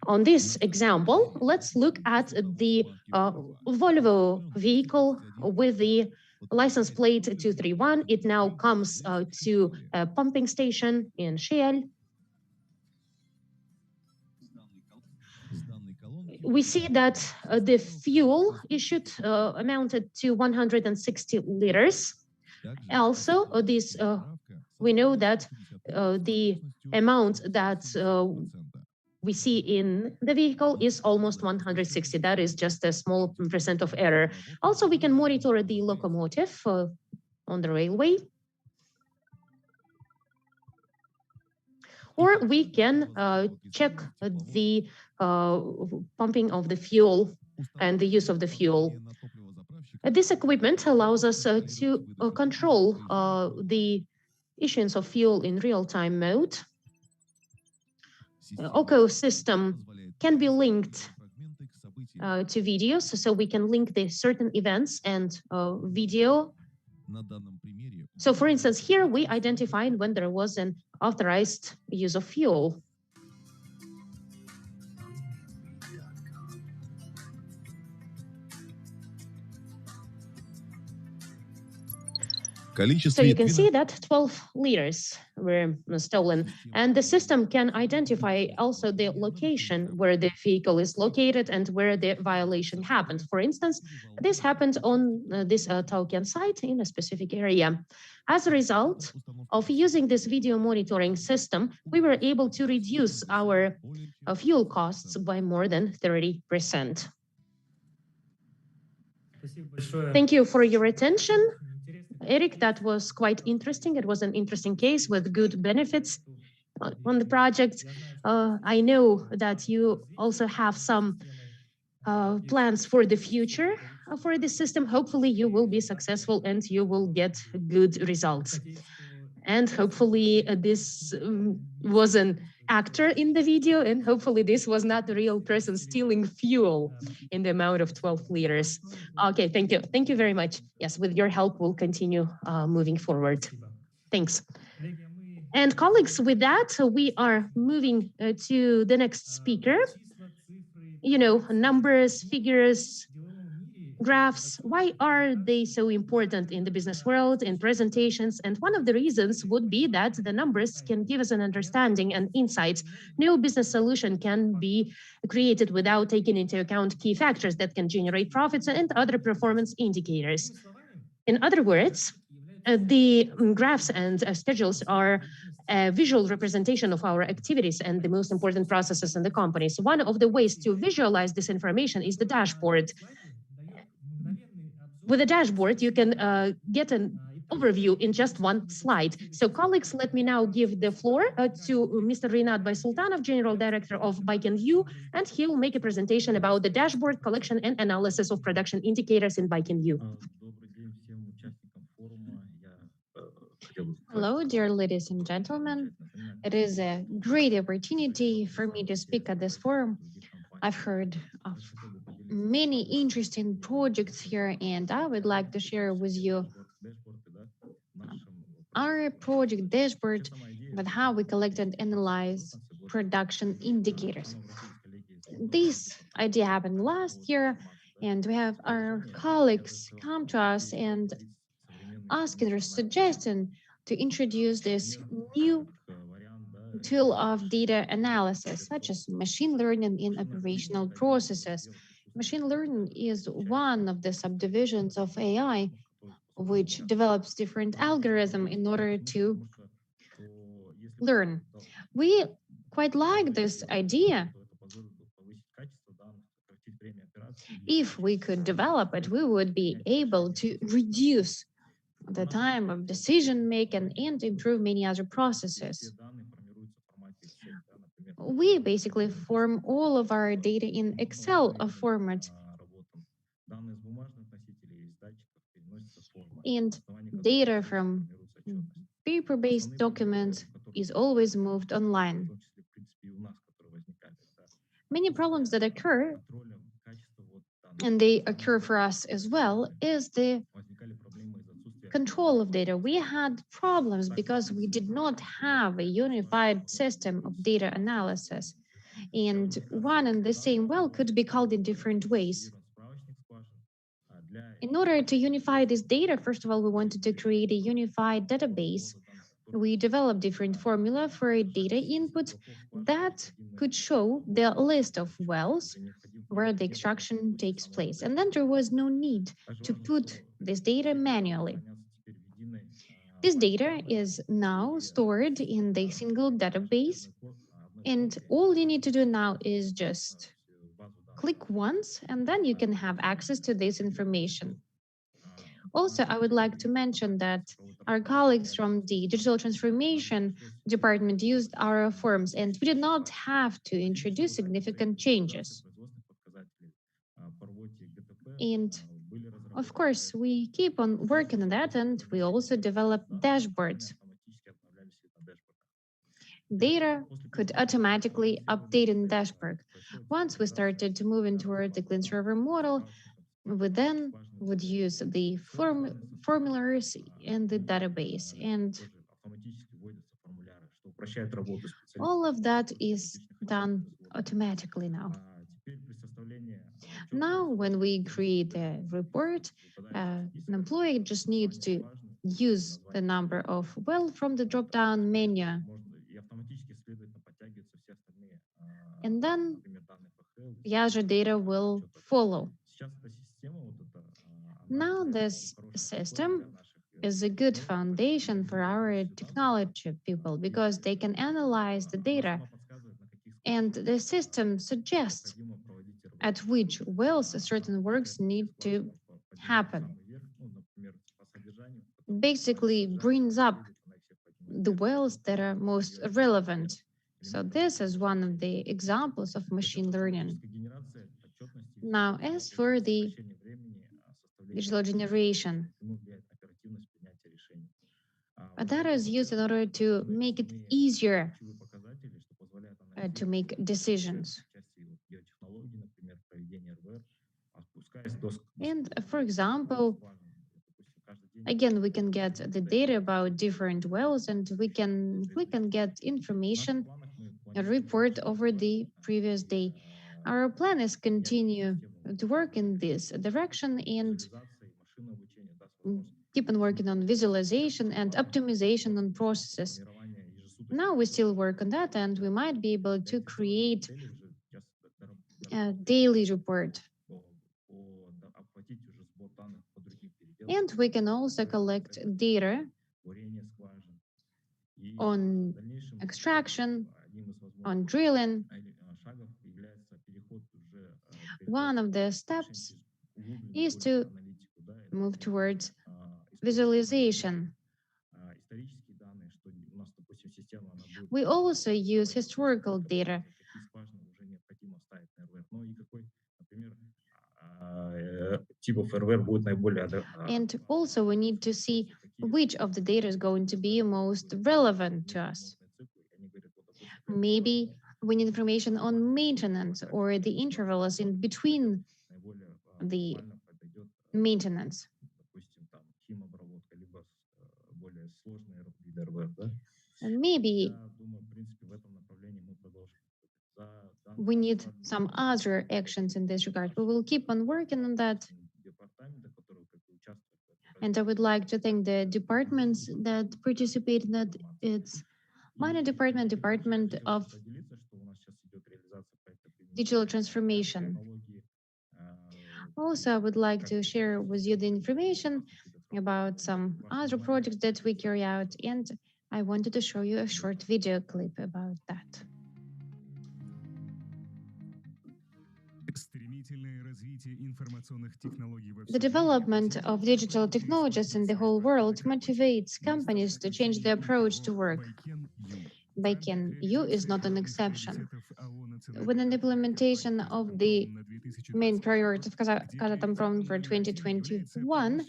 On this example, let's look at the Volvo vehicle with the license plate 231. It now comes to a pumping station in Shell. we see that the fuel issued amounted to 160 liters. Also, we know that the amount that we see in the vehicle is almost 160. That is just a small percent of error. Also, we can monitor the locomotive on the railway. Or we can check the pumping of the fuel and the use of the fuel. This equipment allows us to control the issuance of fuel in real-time mode. OCO system can be linked to videos, so we can link the certain events and video. So for instance, here we identified when there was an authorized use of fuel. So you can see that 12 liters were stolen, and the system can identify also the location where the vehicle is located and where the violation happened. For instance, this happened on this Tauken site in a specific area. As a result of using this video monitoring system, we were able to reduce our fuel costs by more than 30%. Thank you for your attention. Eric, that was quite interesting. It was an interesting case with good benefits on the project. I know that you also have some plans for the future for this system. Hopefully you will be successful and you will get good results. And hopefully this was an actor in the video, and hopefully this was not the real person stealing fuel in the amount of 12 liters. Okay, thank you. Thank you very much. Yes, with your help, we'll continue moving forward. Thanks. And colleagues, with that, we are moving to the next speaker. You know, numbers, figures, graphs, why are they so important in the business world, in presentations? And one of the reasons would be that the numbers can give us an understanding and insights. No business solution can be created without taking into account key factors that can generate profits and other performance indicators. In other words, the graphs and schedules are a visual representation of our activities and the most important processes in the company. So one of the ways to visualize this information is the dashboard. With a dashboard, you can get an overview in just one slide. So colleagues, let me now give the floor to Mr. Rinat Baysultanov, General Director of BikeNView, and he will make a presentation about the dashboard collection and analysis of production indicators in BikeNView. Hello, dear ladies and gentlemen. It is a great opportunity for me to speak at this forum. I've heard of many interesting projects here, and I would like to share with you our project dashboard with how we collect and analyze production indicators. This idea happened last year, and we have our colleagues come to us and asking or suggesting to introduce this new tool of data analysis, such as machine learning in operational processes. Machine learning is one of the subdivisions of AI, which develops different algorithms in order to learn. We quite like this idea. If we could develop it, we would be able to reduce the time of decision making and improve many other processes. We basically form all of our data in Excel format. And data from paper-based documents is always moved online. Many problems that occur, and they occur for us as well, is the control of data. We had problems because we did not have a unified system of data analysis. And one and the same well could be called in different ways. In order to unify this data, first of all, we wanted to create a unified database we developed different formula for data input that could show the list of wells where the extraction takes place. And then there was no need to put this data manually. This data is now stored in the single database, and all you need to do now is just click once, and then you can have access to this information. Also, I would like to mention that our colleagues from the digital transformation department used our forms, and we did not have to introduce significant changes. And of course, we keep on working on that, and we also develop dashboards. Data could automatically update in dashboard. Once we started to move in toward the clean server model, we then would use the formulas in the database. And all of that is done automatically now. Now, when we create a report, an employee just needs to use the number of well from the drop-down menu. And then the Azure data will follow. Now, this system is a good foundation for our technology people because they can analyze the data, and the system suggests at which wells certain works need to happen. Basically brings up the wells that are most relevant. So this is one of the examples of machine learning. Now, as for the digital generation, that is used in order to make it easier to make decisions. And for example, again, we can get the data about different wells, and we can click and get information, a report over the previous day. Our plan is continue to work in this direction and keep on working on visualization and optimization on processes. Now we still work on that, and we might be able to create a daily report. And we can also collect data on extraction, on drilling. One of the steps is to move towards visualization. We also use historical data. And also we need to see which of the data is going to be most relevant to us. Maybe we need information on maintenance or the intervals in between the maintenance. And maybe we need some other actions in this regard. We will keep on working on that. And I would like to thank the departments that participate in that. It's Minor Department of Digital Transformation. Also, I would like to share with you the information about some other projects that we carry out, and I wanted to show you a short video clip about that. The development of digital technologies in the whole world motivates companies to change their approach to work. ByCan.EU is not an exception. With an implementation of the main priorities of Kazatomprom for 2021,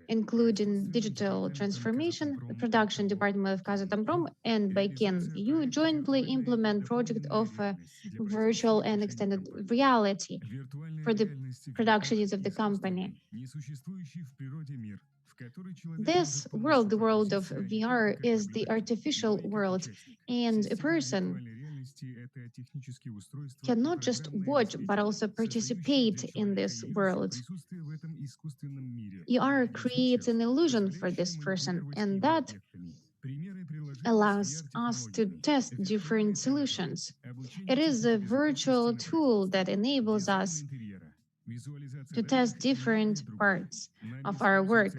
including digital transformation, the production department of Kazatomprom and ByCan.EU jointly implement project of virtual and extended reality for the production needs of the company. This world, the world of VR, is the artificial world, and a person cannot just watch, but also participate in this world. VR creates an illusion for this person, and that allows us to test different solutions. It is a virtual tool that enables us to test different parts of our work.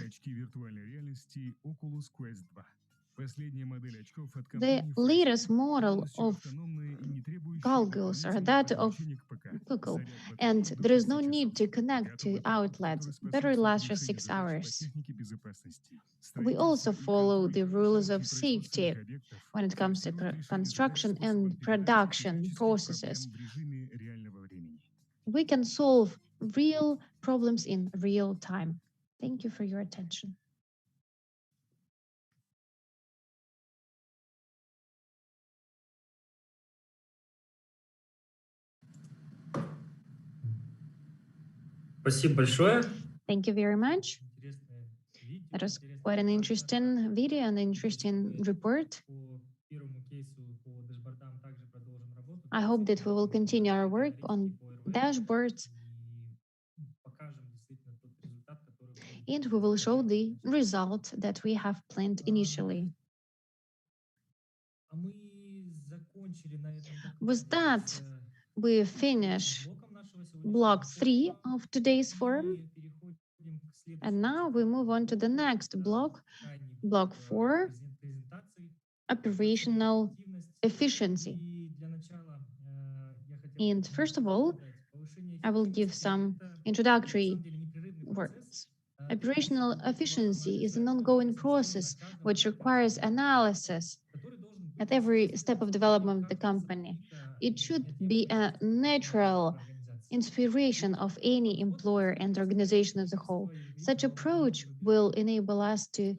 The latest model of goggles are that of Google, and there is no need to connect to outlets. Battery lasts for 6 hours. We also follow the rules of safety when it comes to construction and production processes. We can solve real problems in real time. Thank you for your attention. Спасибо большое. Thank you very much. That was quite an interesting video and interesting report. I hope that we will continue our work on dashboards and we will show the result that we have planned initially. With that, we finish block 3 of today's forum. And now we move on to the next block, block 4, operational efficiency. And first of all, I will give some introductory words. Operational efficiency is an ongoing process which requires analysis at every step of development of the company. It should be a natural inspiration of any employer and organization as a whole. Such approach will enable us to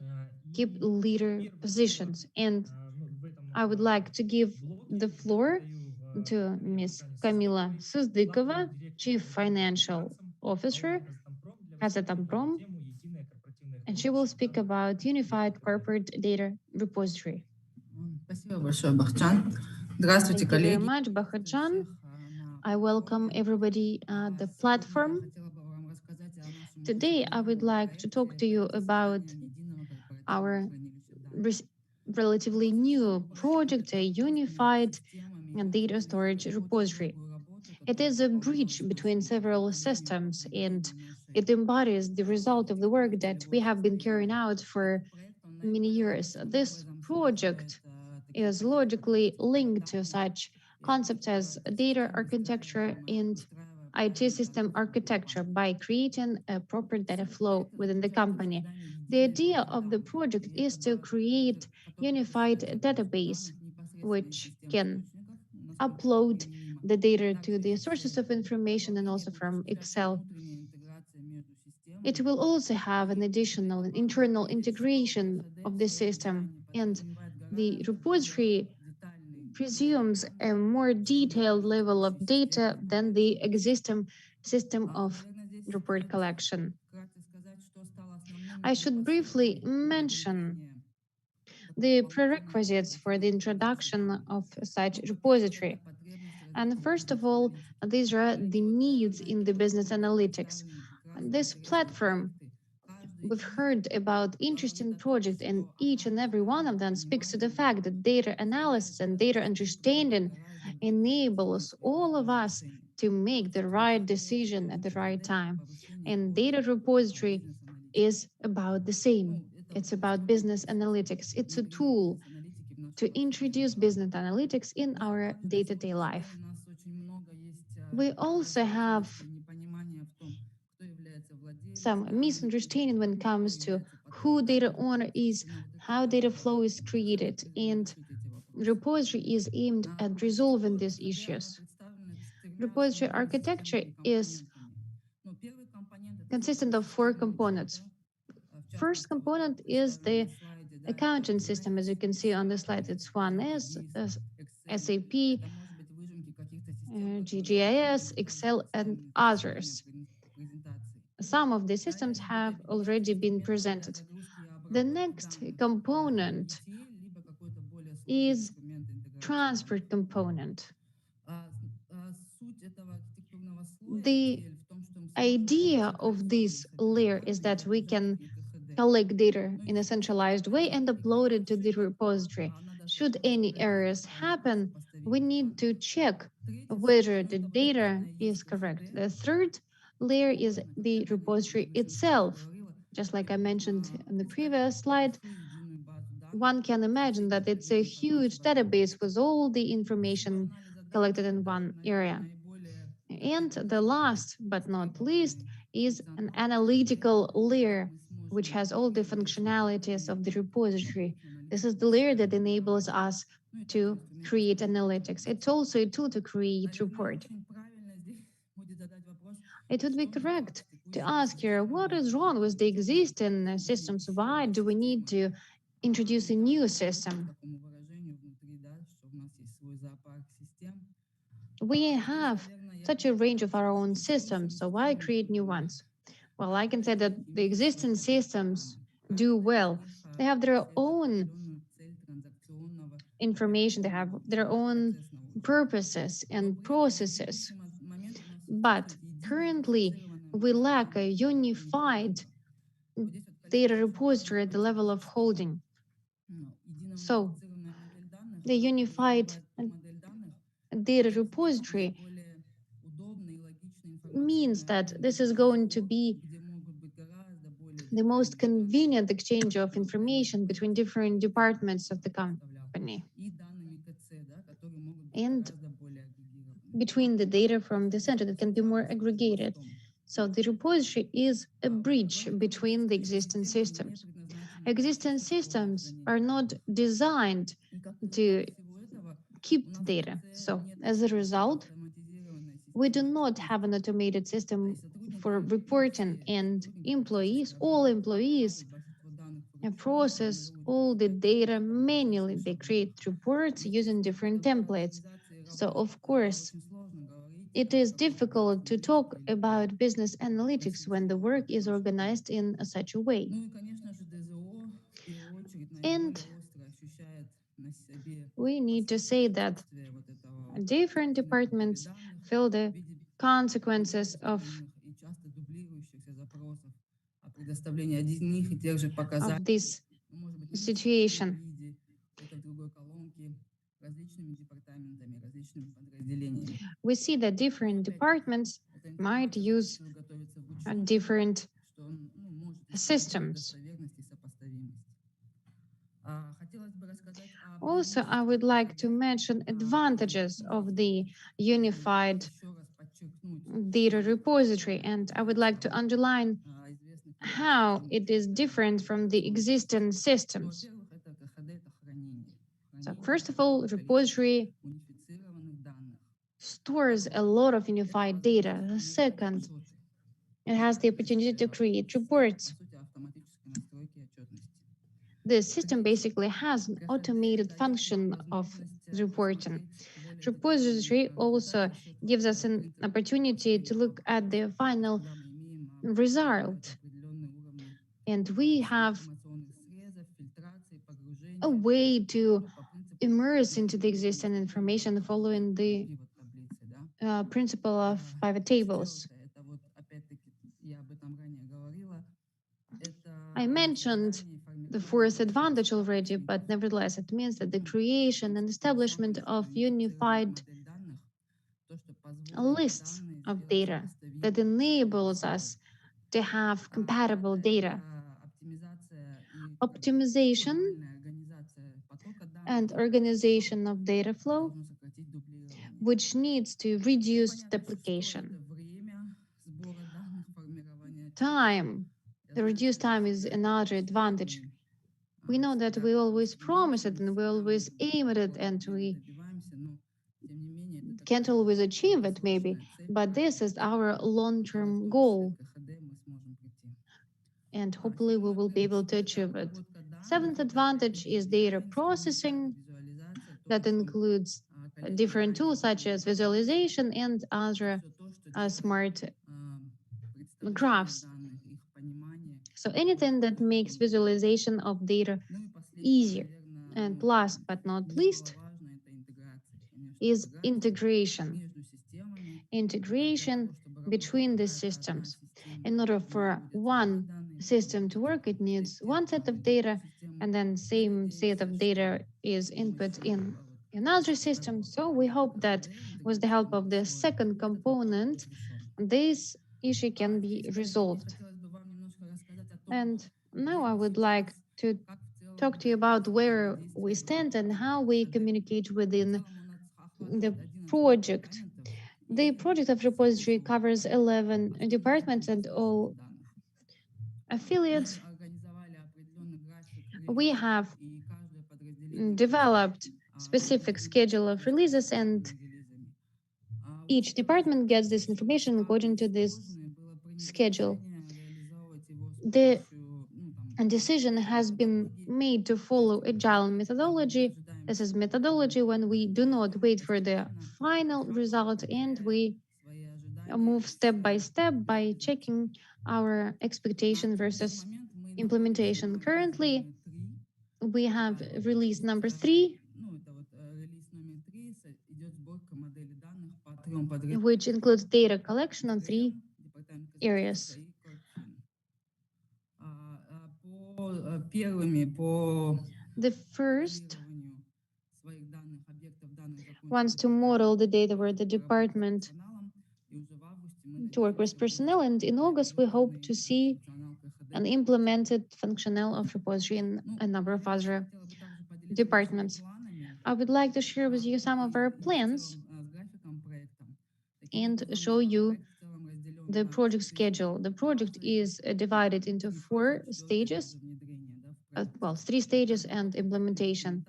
keep leader positions. And I would like to give the floor to Ms. Kamila Suzdykova, Chief Financial Officer, Kazatomprom, and she will speak about Unified Corporate Data Repository. Спасибо большое, Бахчан. Здравствуйте, Thank you very коллеги. much, Bahadjan. I welcome everybody at the platform. Today, I would like to talk to you about our relatively new project, a unified data storage repository. It is a bridge between several systems, and it embodies the result of the work that we have been carrying out for many years. This project is logically linked to such concepts as data architecture and IT system architecture by creating a proper data flow within the company. The idea of the project is to create unified database which can upload the data to the sources of information and also from Excel. It will also have an additional internal integration of the system, and the repository presumes a more detailed level of data than the existing system of report collection. I should briefly mention the prerequisites for the introduction of such repository. And first of all, these are the needs in the business analytics. This platform, we've heard about interesting projects, and each and every one of them speaks to the fact that data analysis and data understanding enables all of us to make the right decision at the right time. And data repository is about the same. It's about business analytics. It's a tool to introduce business analytics in our day-to-day life. We also have some misunderstanding when it comes to who data owner is, how data flow is created, and repository is aimed at resolving these issues. Repository architecture is consistent of 4 components. First component is the accounting system, as you can see on the slide. It's 1S, SAP, GGIS, Excel, and others. Some of the systems have already been presented. The next component is transport component. The idea of this layer is that we can collect data in a centralized way and upload it to the repository. should any errors happen, we need to check whether the data is correct. The third layer is the repository itself. Just like I mentioned in the previous slide, one can imagine that it's a huge database with all the information collected in one area. And the last but not least is an analytical layer, which has all the functionalities of the repository. This is the layer that enables us to create analytics. It's also a tool to create reporting. It would be correct to ask here, what is wrong with the existing systems? Why do we need to introduce a new system? We have such a range of our own systems, so why create new ones? Well, I can say that the existing systems do well. They have their own information, they have their own purposes and processes. But currently, we lack a unified data repository at the level of holding. So, the unified data repository means that this is going to be the most convenient exchange of information between different departments of the company and between the data from the center that can be more aggregated. So the repository is a bridge between the existing systems. Existing systems are not designed to keep the data. So as a result, we do not have an automated system for reporting, and all employees process all the data manually. They create reports using different templates. So of course, it is difficult to talk about business analytics when the work is organized in such a way. And we need to say that different departments feel the consequences of this situation. We see that different departments might use different systems. Also, I would like to mention advantages of the unified data repository, and I would like to underline how it is different from the existing systems. So first of all, repository stores a lot of unified data. Second, it has the opportunity to create reports. The system basically has an automated function of reporting. Repository also gives us an opportunity to look at the final result. And we have a way to immerse into the existing information following the principle of pivot tables. I mentioned the fourth advantage already, but nevertheless, it means that the creation and establishment of unified lists of data that enables us to have compatible data. Optimization and organization of data flow, which needs to reduce duplication. The reduced time is another advantage. We know that we always promise it and we always aim at it, and we can't always achieve it maybe, but this is our long-term goal. And hopefully we will be able to achieve it. Seventh advantage is data processing. That includes different tools such as visualization and other smart graphs. So anything that makes visualization of data easier. And last but not least is integration. Integration between the systems. In order for one system to work, it needs one set of data, and then same set of data is input in another system. So we hope that with the help of the second component, this issue can be resolved. And now I would like to talk to you about where we stand and how we communicate within the project. The project of repository covers 11 departments and all affiliates. We have developed specific schedule of releases, and each department gets this information according to this schedule. The decision has been made to follow agile methodology. This is methodology when we do not wait for the final result and we move step by step by checking our expectation versus implementation. Currently, we have release number 3, which includes data collection on 3 areas. The first wants to model the data where the department to work with personnel, and in August we hope to see an implemented functional of repository in a number of other departments. I would like to share with you some of our plans and show you the project schedule. The project is divided into 4 stages, well, 3 stages and implementation.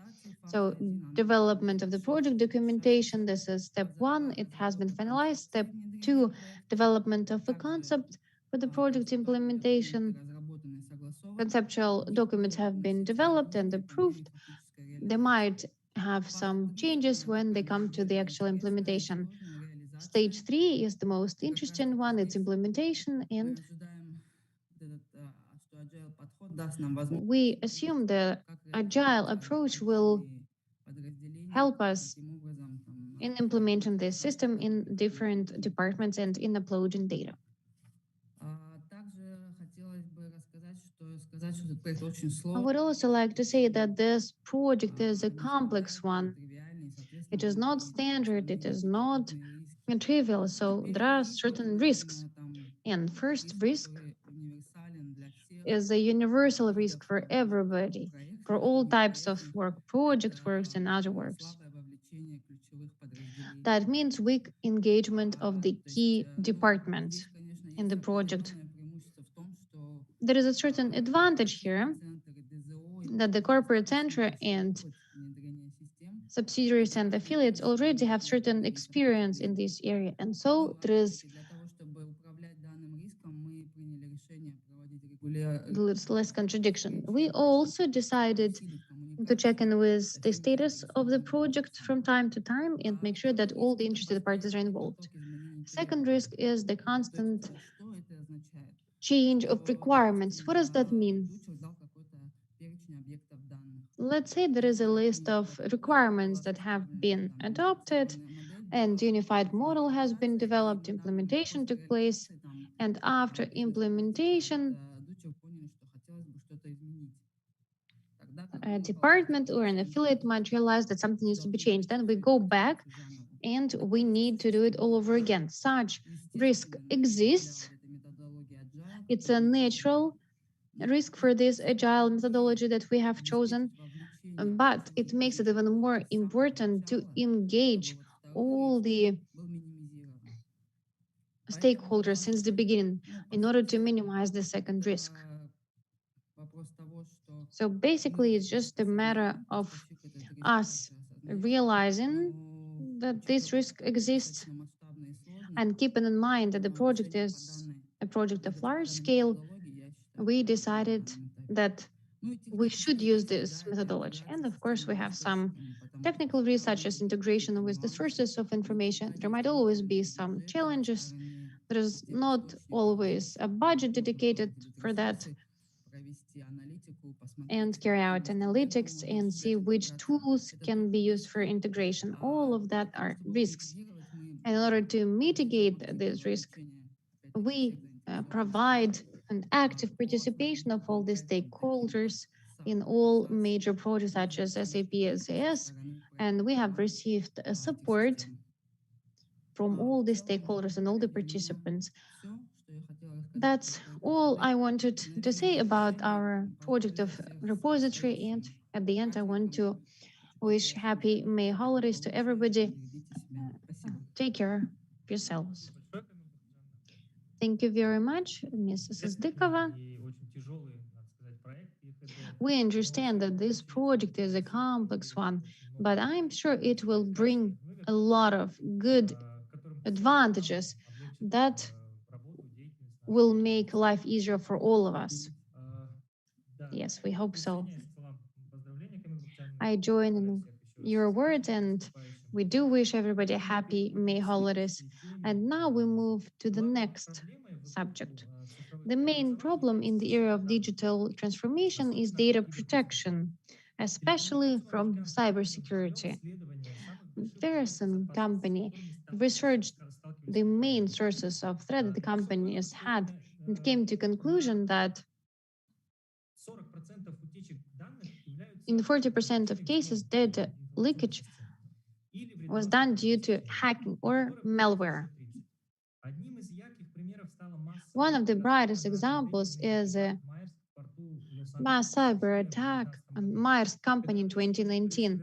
So development of the project documentation, this is step 1, it has been finalized. Step 2, development of a concept for the project implementation. Conceptual documents have been developed and approved. They might have some changes when they come to the actual implementation. Stage 3 is the most interesting one, it's implementation, and we assume the agile approach will help us in implementing this system in different departments and in uploading data. I would also like to say that this project is a complex one. It is not standard, it is not trivial, so there are certain risks. And first risk is a universal risk for everybody, for all types of work, project works and other works. That means weak engagement of the key departments in the project. There is a certain advantage here that the corporate center and subsidiaries and affiliates already have certain experience in this area. And so there is less contradiction. We also decided to check in with the status of the project from time to time and make sure that all the interested parties are involved. Second risk is the constant change of requirements. What does that mean? Let's say there is a list of requirements that have been adopted and unified model has been developed, implementation took place, and after implementation, a department or an affiliate might realize that something needs to be changed. Then we go back and we need to do it all over again. Such risk exists. It's a natural risk for this agile methodology that we have chosen, but it makes it even more important to engage all the stakeholders since the beginning in order to minimize the second risk. So basically, it's just a matter of us realizing that this risk exists and keeping in mind that the project is a project of large scale. We decided that we should use this methodology. And of course, we have some technical risks such as integration with the sources of information. There might always be some challenges. There is not always a budget dedicated for that, and carry out analytics and see which tools can be used for integration. All of that are risks. And in order to mitigate this risk, we provide and active participation of all the stakeholders in all major projects such as SAP SAS, and we have received support from all the stakeholders and all the participants. That's all I wanted to say about our project of repository. And at the end, I want to wish happy May holidays to everybody. Take care of yourselves. Большое, Камиль. Thank you very much, Ms. Сыздыкова. И очень тяжелый, надо сказать, проект ЕХД. We understand that this project is a complex one, but I'm sure it will bring a lot of good advantages that will make life easier for all of us. Yes, we hope so. I join in your words, and we do wish everybody happy May holidays. And now we move to the next subject. The main problem in the era of digital transformation is data protection, especially from cybersecurity. Verizon company researched the main sources of threat that the companies had and came to conclusion that in 40% of cases, data leakage was done due to hacking or malware. One of the brightest examples is a mass cyber attack on Maersk company in 2019,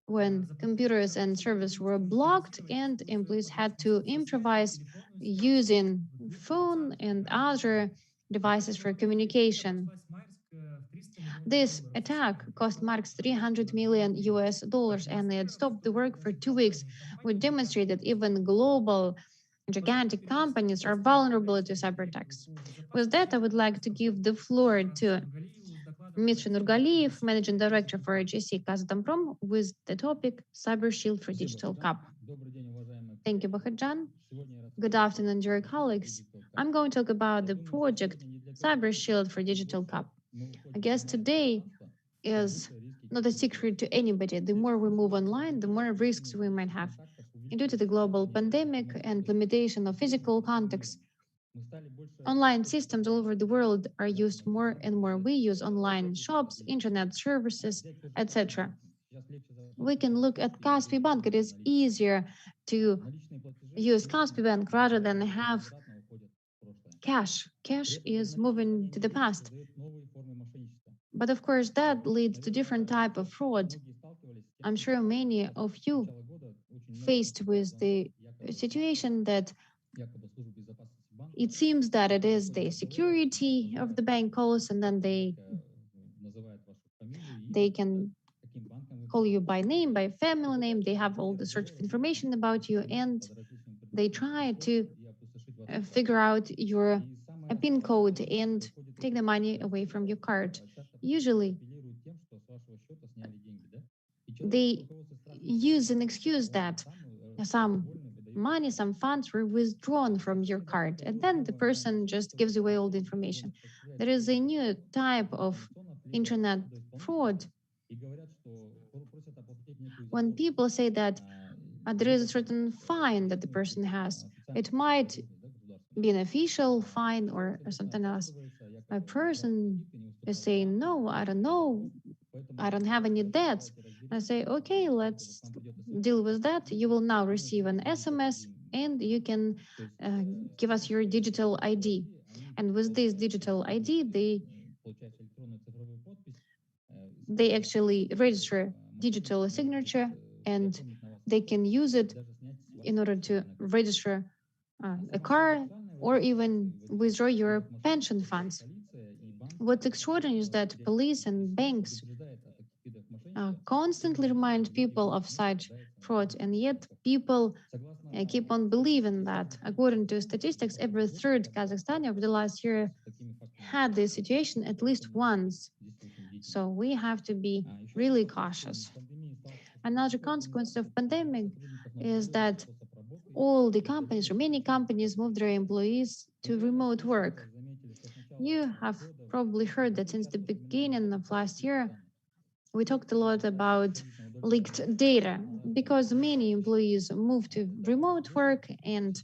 when computers and servers were blocked and employees had to improvise using phone and other devices for communication. This attack cost Marx 300 million US dollars, and it stopped the work for 2 weeks, which demonstrated even global gigantic companies are vulnerable to cyber attacks. With that, I would like to give the floor to Mr. Nurgaliyev, Managing Director for HSE Kazatomprom, with the topic Cyber Shield for Digital Cup. Thank you, Bakhadjan. Good afternoon, dear colleagues. I'm going to talk about the project Cyber Shield for Digital Cup. I guess today is not a secret to anybody. The more we move online, the more risks we might have. And due to the global pandemic and limitation of physical contacts, online systems all over the world are used more and more. We use online shops, internet services, etc. We can look at Kaspi Bank. It is easier to use Kaspi Bank rather than have cash. Cash is moving to the past. But of course, that leads to different type of fraud. I'm sure many of you faced with the situation that it seems that it is the security of the bank calls, and then they can call you by name, by family name. They have all the sort of information about you, and they try to figure out your PIN code and take the money away from your card. Usually, they use an excuse that some money, some funds were withdrawn from your card, and then the person just gives away all the information. There is a new type of internet fraud when people say that there is a certain fine that the person has. It might be an official fine or something else. A person is saying, no, I don't know, I don't have any debts. I say, okay, let's deal with that. You will now receive an SMS and you can give us your digital ID. And with this digital ID, they actually register digital signature, and they can use it in order to register a car or even withdraw your pension funds. What's extraordinary is that police and banks constantly remind people of such fraud, and yet people keep on believing that. According to statistics, every third Kazakhstani over the last year had this situation at least once. So we have to be really cautious. Another consequence of pandemic is that all the companies or many companies move their employees to remote work. You have probably heard that since the beginning of last year, we talked a lot about leaked data because many employees moved to remote work, and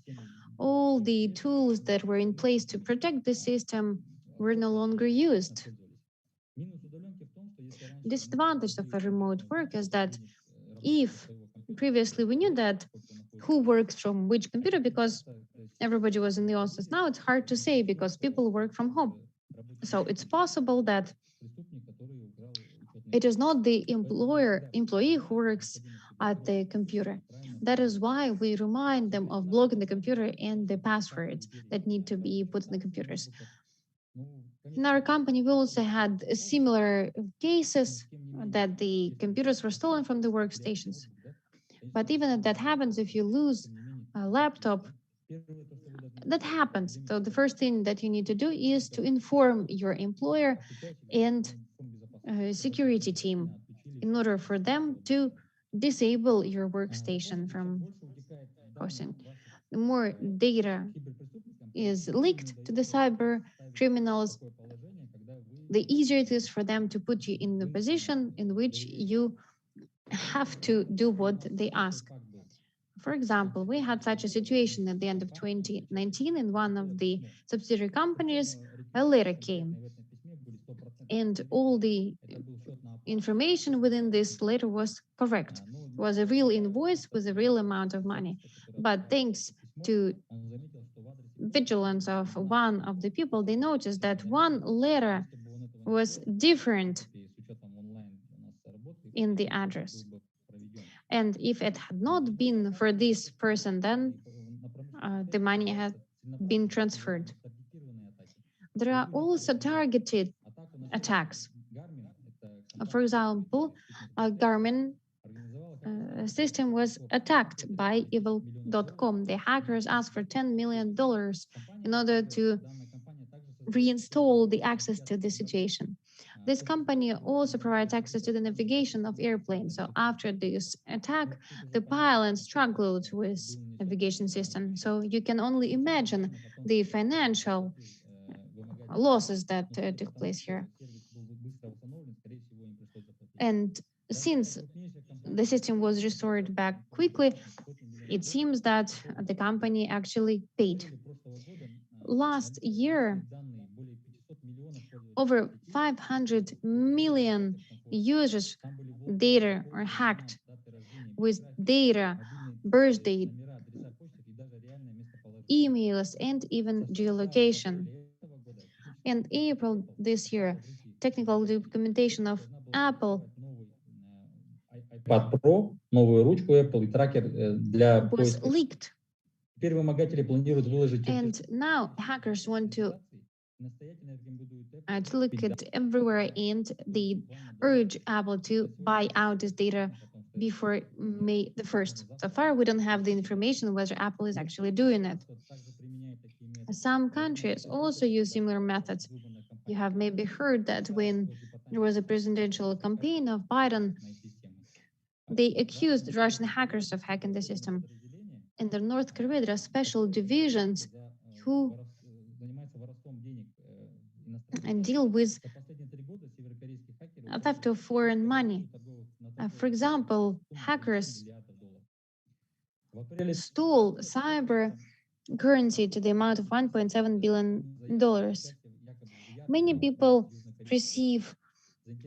all the tools that were in place to protect the system were no longer used. Disadvantage of a remote work is that if previously we knew that who works from which computer because everybody was in the office, now it's hard to say because people work from home. So it's possible that it is not the employee who works at the computer. That is why we remind them of blocking the computer and the passwords that need to be put in the computers. In our company, we also had similar cases that the computers were stolen from the workstations. But even if that happens, if you lose a laptop, that happens. So the first thing that you need to do is to inform your employer and security team in order for them to disable your workstation from hosting. The more data is leaked to the cyber criminals, the easier it is for them to put you in the position in which you have to do what they ask. For example, we had such a situation at the end of 2019 in one of the subsidiary companies. A letter came, and all the information within this letter was correct. It was a real invoice with a real amount of money. But thanks to vigilance of one of the people, they noticed that one letter was different in the address. And if it had not been for this person, then the money had been transferred. There are also targeted attacks. For example, a Garmin system was attacked by evil.com. The hackers asked for $10 million in order to reinstall the access to the situation. This company also provides access to the navigation of airplanes. So after this attack, the pilots struggled with navigation system. So you can only imagine the financial losses that took place here. And since the system was restored back quickly, it seems that the company actually paid. Last year, over 500 million users' data are hacked with data, birthday, emails, and even geolocation. In April this year, technical documentation of Apple iPad Pro, новую ручку Apple и трекер для was поиска. leaked. Теперь вымогатели планируют выложить And now hackers want to look at everywhere, and they urge Apple to buy out this data before May the 1st. So far, we don't have the information whether Apple is actually doing it. Some countries also use similar methods. You have maybe heard that when there was a presidential campaign of Biden, they accused Russian hackers of hacking the system. In the North Korea, there are special divisions who deal with theft of foreign money. For example, hackers stole cyber currency to the amount of $1.7 billion. Many people receive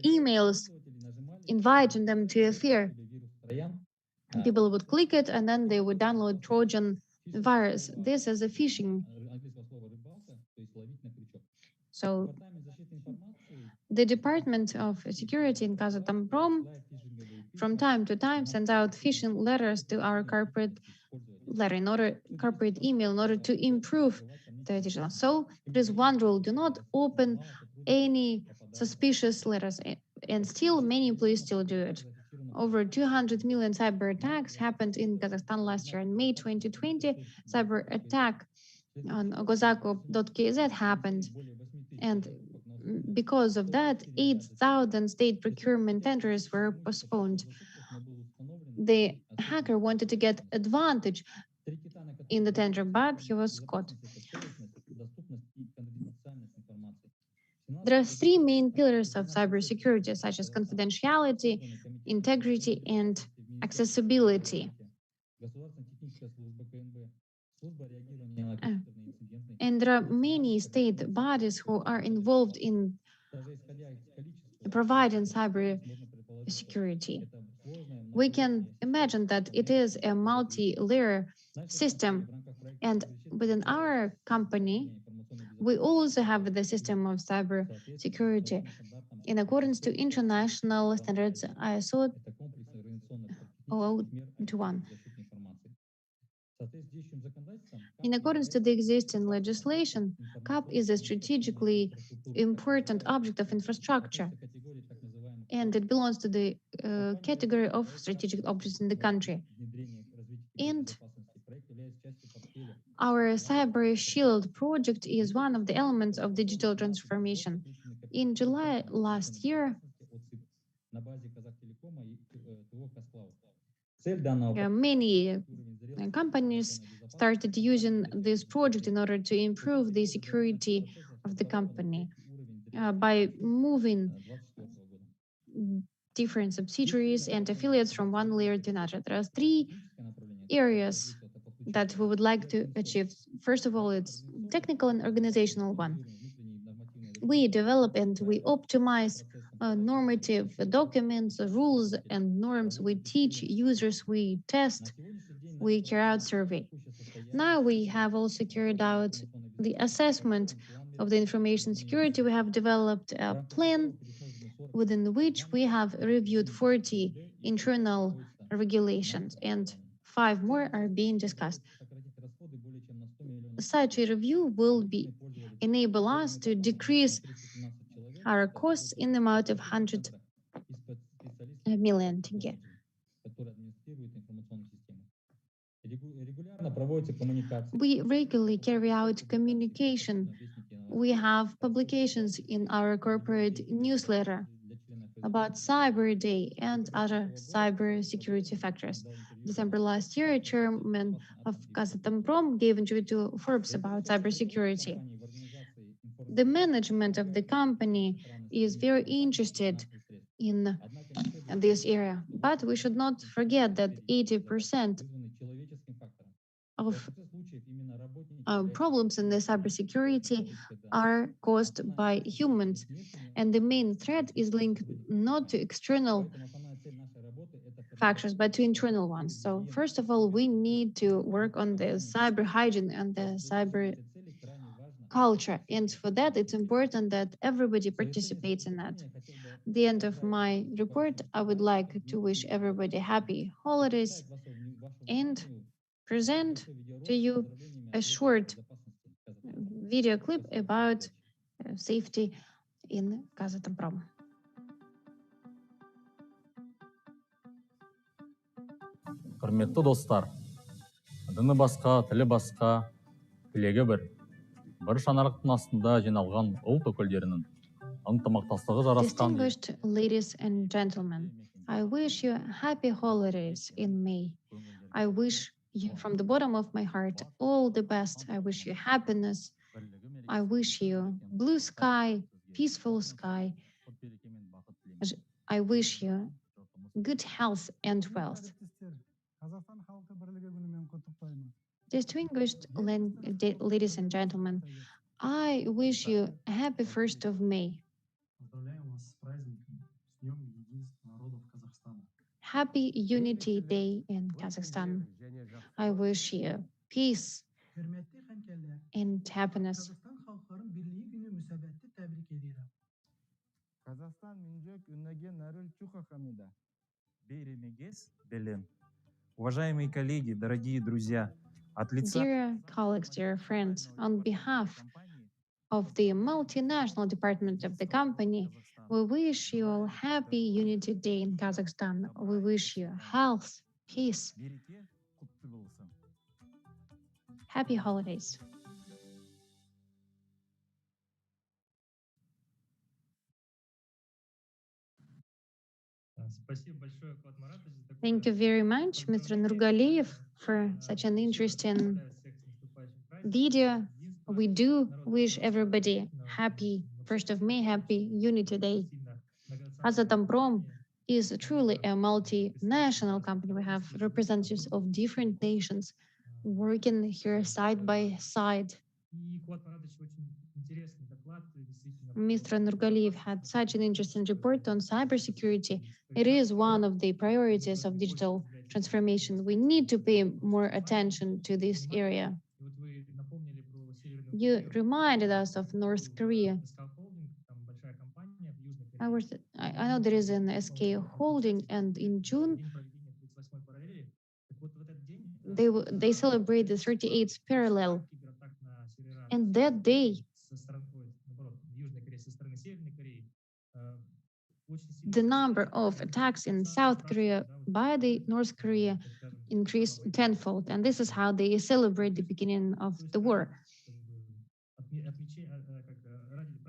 emails inviting them to a fair. People would click it and then they would download Trojan virus. This is a phishing. So the Department of Security in Kazatomprom from time to time sends out phishing letters to our corporate email in order to improve the digital. So there's one rule: do not open any suspicious letters. And still, many employees still do it. Over 200 million cyber attacks happened in Kazakhstan last year. In May 2020, cyber attack on Kazatomprom.kz happened. And because of that, 8,000 state procurement tenders were postponed. The hacker wanted to get advantage in the tender, but he was caught. There are three main pillars of cybersecurity, such as confidentiality, integrity, and accessibility. And there are many state bodies who are involved in providing cyber security. We can imagine that it is a multi-layer system. And within our company, we also have the system of cyber security in accordance to international standards ISO 021. In accordance to the existing legislation, CAP is a strategically important object of infrastructure, and it belongs to the category of strategic objects in the country. And our Cyber Shield project is one of the elements of digital transformation. In July last year, many companies started using this project in order to improve the security of the company by moving different subsidiaries and affiliates from one layer to another. There are three areas that we would like to achieve. First of all, it's technical and organizational one. We develop and we optimize normative documents, rules, and norms. We teach users, we test, we carry out survey. Now we have also carried out the assessment of the information security. We have developed a plan within which we have reviewed 40 internal regulations and 5 more are being discussed. Such a review will enable us to decrease our costs in the amount of 100 million tenge. We regularly carry out communication. We have publications in our corporate newsletter about Cyber Day and other cyber security factors. December last year, chairman of Kazatomprom gave an interview to Forbes about cybersecurity. The management of the company is very interested in this area, but we should not forget that 80% of problems in the cybersecurity are caused by humans, and the main threat is linked not to external factors but to internal ones. So first of all, we need to work on the cyber hygiene and the cyber culture, and for that it's important that everybody participates in that. At the end of my report, I would like to wish everybody happy holidays and present to you a short video clip about safety in Kazatomprom. Құрметті достар, діні басқа, тілі басқа, тілегі бір шаңырақтың астында жиналған ұлт өкілдерінің ынтымақтастығы жарасқан. Distinguished ladies and gentlemen, I wish you happy holidays in May. I wish you from the bottom of my heart all the best. I wish you happiness. I wish you blue sky, peaceful sky. I wish you good health and wealth. Distinguished ladies and gentlemen, I wish you a happy 1st of May. Happy Unity Day in Kazakhstan. I wish you peace and happiness. Уважаемые коллеги, дорогие друзья, от лица... Dear colleagues, dear friends, on behalf of the multinational department of the company, we wish you all happy Unity Day in Kazakhstan. We wish you health, peace, happy holidays. Thank you very much, Mr. Nurgaliyev, for such an interesting video. We do wish everybody happy 1st of May, happy Unity Day. Kazatomprom is truly a multinational company. We have representatives of different nations working here side by side. И Куат Маратович очень интересный доклад, действительно. Mr. Nurgaliyev had such an interesting report on cybersecurity. It is one of the priorities of digital transformation. We need to pay more attention to this area. И вот вы напомнили про Северную You Корею. reminded us of North Korea. SK Holding, там большая компания в Южной I, Корее. was, I know there is an SK Holding, and in June День проведения 38-й параллели. Так вот в этот день they celebrate the 38th parallel. кибератак на сервера And that day, со стороны, наоборот, Южной Кореи со стороны Северной Кореи. Очень сильно the number of attacks in South Korea by the North Korea increased tenfold. And this is how they celebrate the beginning of the war.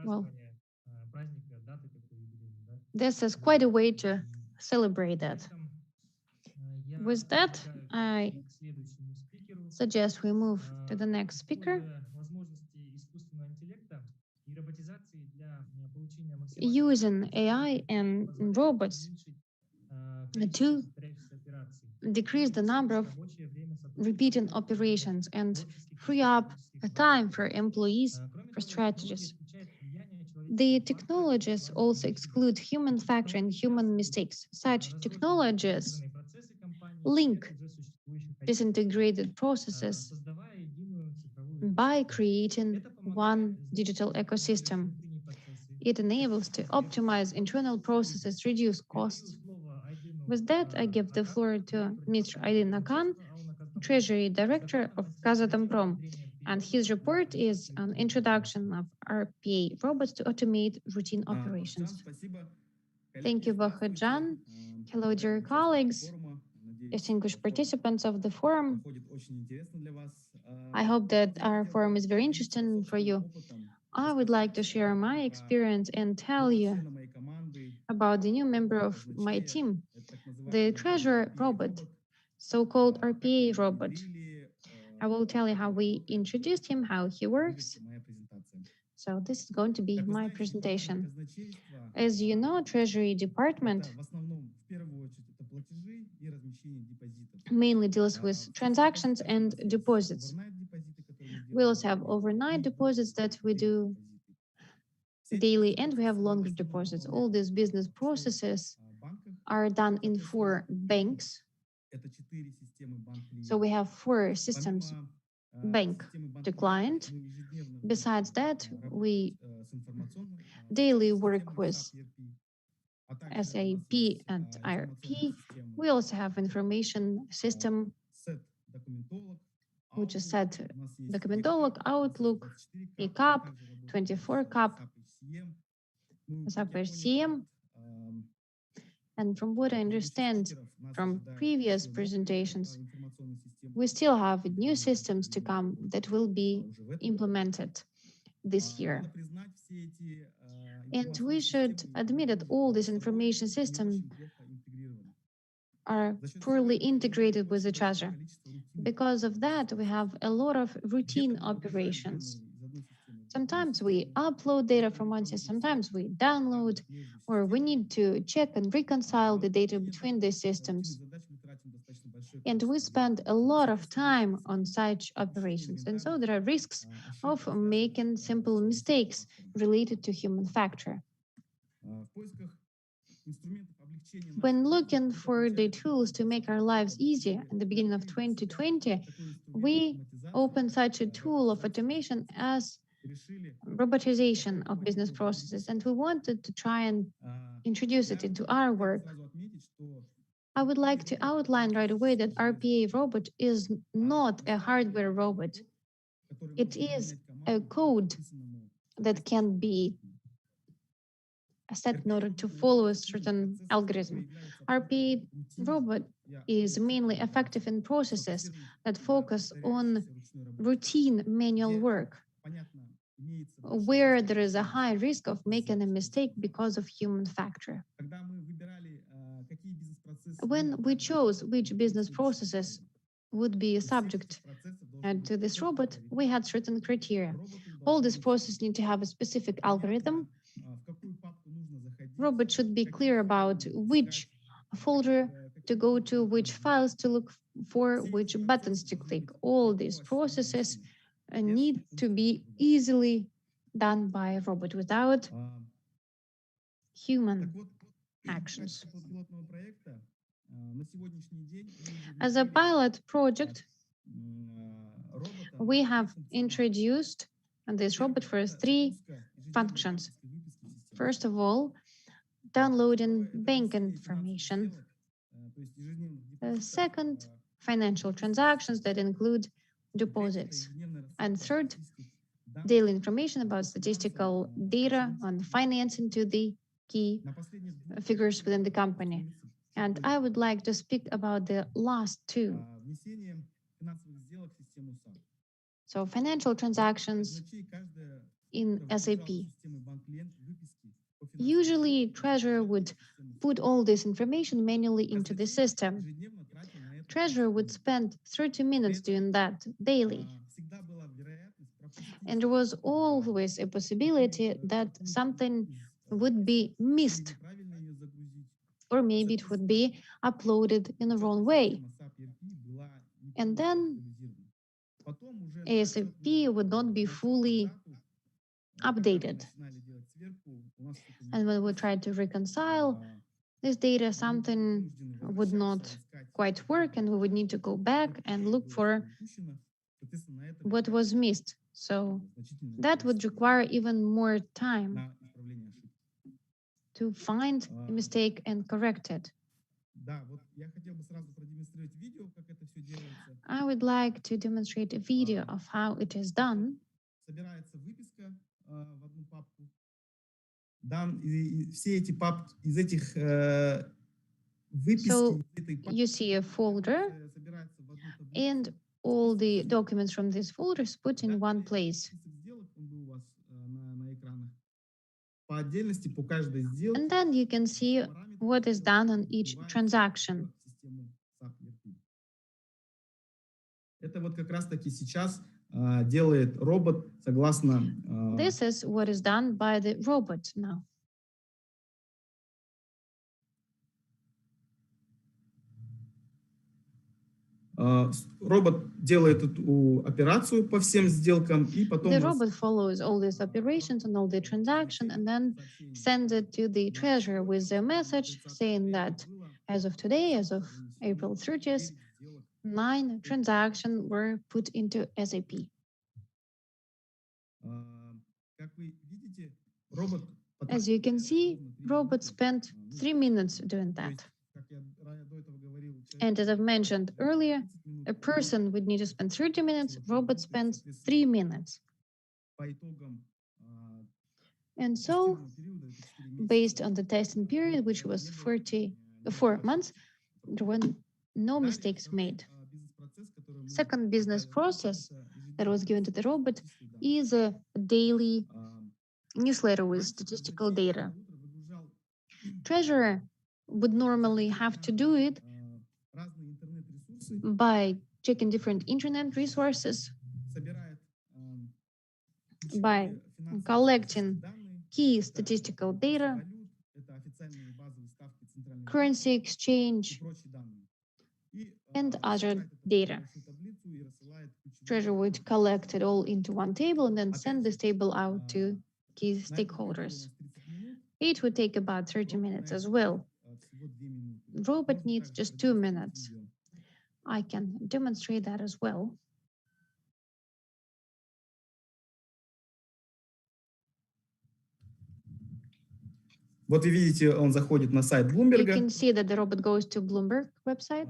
Well, this is quite a way to celebrate that. With that, I suggest we move to the next speaker. Using AI and robots to decrease the number of repeating operations and free up time for employees for strategies. The technologies also exclude human factor and human mistakes. Such technologies link disintegrated processes by creating one digital ecosystem. It enables to optimize internal processes, reduce costs. With that, I give the floor to Mr. Aydin Akan, Treasury Director of Kazatomprom, and his report is an introduction of RPA robots to automate routine operations. Thank you, Bahajan. Hello, dear colleagues, distinguished participants of the forum. I hope that our forum is very interesting for you. I would like to share my experience and tell you about the new member of my team, the treasurer robot, so-called RPA robot. I will tell you how we introduced him, how he works. So this is going to be my presentation. As you know, Treasury Department mainly deals with transactions and deposits. We also have overnight deposits that we do daily, and we have longer deposits. All these business processes are done in 4 banks. So we have 4 systems: bank to client. Besides that, we daily work with SAP and IRP. We also have information system, which is set documentolog, Outlook, ECAP, 24CAP, SAP HCM. And from what I understand from previous presentations, we still have new systems to come that will be implemented this year. And we should admit that all these information systems are poorly integrated with each other. Because of that, we have a lot of routine operations. Sometimes we upload data from one system, sometimes we download, or we need to check and reconcile the data between these systems. And we spend a lot of time on such operations. And so there are risks of making simple mistakes related to human factor. When looking for the tools to make our lives easier at the beginning of 2020, we opened such a tool of automation as robotization of business processes, and we wanted to try and introduce it into our work. I would like to outline right away that RPA robot is not a hardware robot. It is a code that can be set in order to follow a certain algorithm. RPA robot is mainly effective in processes that focus on routine manual work, where there is a high risk of making a mistake because of human factor. When we chose which business processes would be subject to this robot, we had certain criteria. All these processes need to have a specific algorithm. Robot should be clear about which folder to go to, which files to look for, which buttons to click. All these processes need to be easily done by a robot without human actions. As a pilot project, we have introduced this robot for three functions. First of all, downloading bank information. Second, financial transactions that include deposits. And third, daily information about statistical data on financing to the key figures within the company. And I would like to speak about the last two. So financial transactions in SAP. Usually, treasurer would put all this information manually into the system. Treasurer would spend 30 minutes doing that daily. And there was always a possibility that something would be missed, or maybe it would be uploaded in the wrong way. And then ASAP would not be fully updated. And when we tried to reconcile this data, something would not quite work, and we would need to go back and look for what was missed. So that would require even more time to find a mistake and correct it. I would like to demonstrate a video of how it is done. So you see a folder, and all the documents from this folder is put in one place. And then you can see what is done on each transaction. This is what is done by the robot now. Робот делает эту операцию по всем сделкам и потом... The robot follows all these operations and all the transaction and then sends it to the treasurer with a message saying that as of today, as of April 30th, 9 transactions were put into SAP. As you can see, robot spent 3 minutes doing that. And as I've mentioned earlier, a person would need to spend 30 minutes, robot spends 3 minutes. And so, based on the testing period, which was 4 months, there were no mistakes made. Second business process that was given to the robot is a daily newsletter with statistical data. Treasurer would normally have to do it by checking different internet resources, by collecting key statistical data, currency exchange, and other data. Treasurer would collect it all into one table and then send this table out to key stakeholders. It would take about 30 minutes as well. Robot needs just 2 minutes. I can demonstrate that as well. Вот вы видите, он заходит на сайт You Bloomberg. can see that the robot goes to Bloomberg website.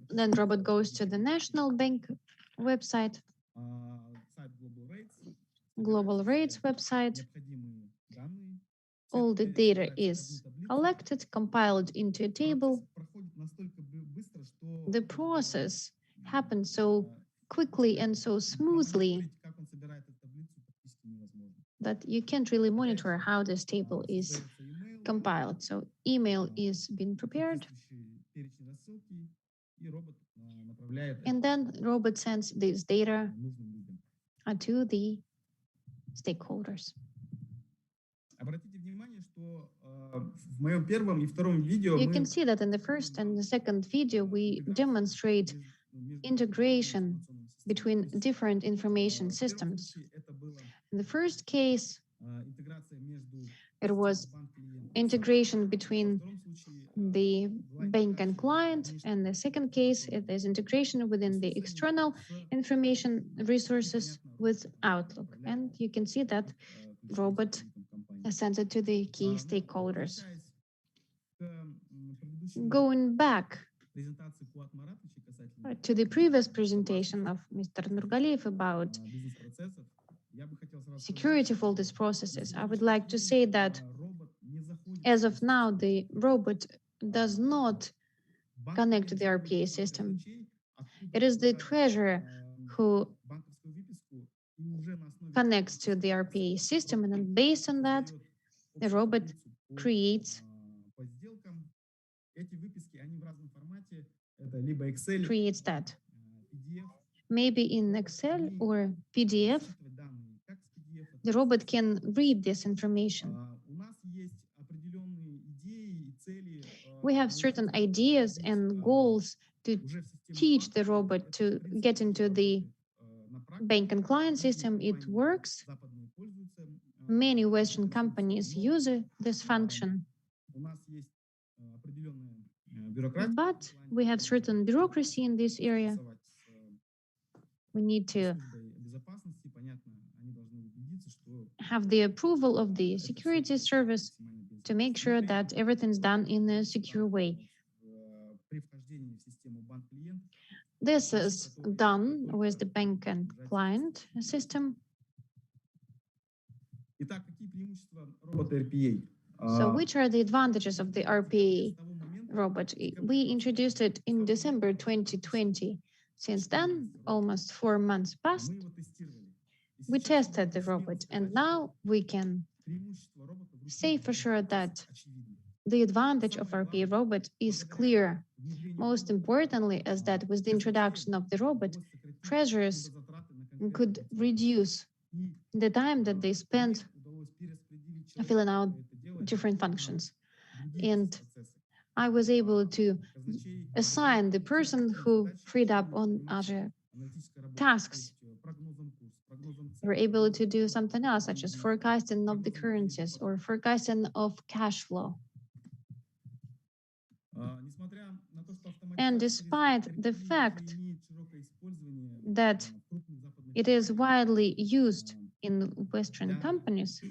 Then robot goes to the National Bank website, Global Rates website. All the data is collected, compiled into a table. The process happens so quickly and so smoothly that you can't really monitor how this table is compiled. So email is being prepared, and then robot sends this data to the stakeholders. You can see that in the first and the second video, we demonstrate integration between different information systems. In the first case, it was integration between the bank and client, and the second case, it is integration within the external information resources with Outlook. And you can see that robot sends it to the key stakeholders. Going back to the previous presentation of Mr. Nurgaliyev about security of all these processes, I would like to say that as of now, the robot does not connect to the RPA system. It is the treasurer who connects to the RPA system, and then based on that, the robot creates that. Maybe in Excel or PDF, the robot can read this information. We have certain ideas and goals to teach the robot to get into the bank and client system. It works. Many Western companies use this function. But we have certain bureaucracy in this area. We need to have the approval of the security service to make sure that everything's done in a secure way. This is done with the bank and client system. So which are the advantages of the RPA robot? We introduced it in December 2020. Since then, almost 4 months passed. We tested the robot, and now we can say for sure that the advantage of RPA robot is clear. Most importantly is that with the introduction of the robot, treasurers could reduce the time that they spend filling out different functions. And I was able to assign the person who freed up on other tasks. We're able to do something else, such as forecasting of the currencies or forecasting of cash flow. And despite the fact that it is widely used in Western companies,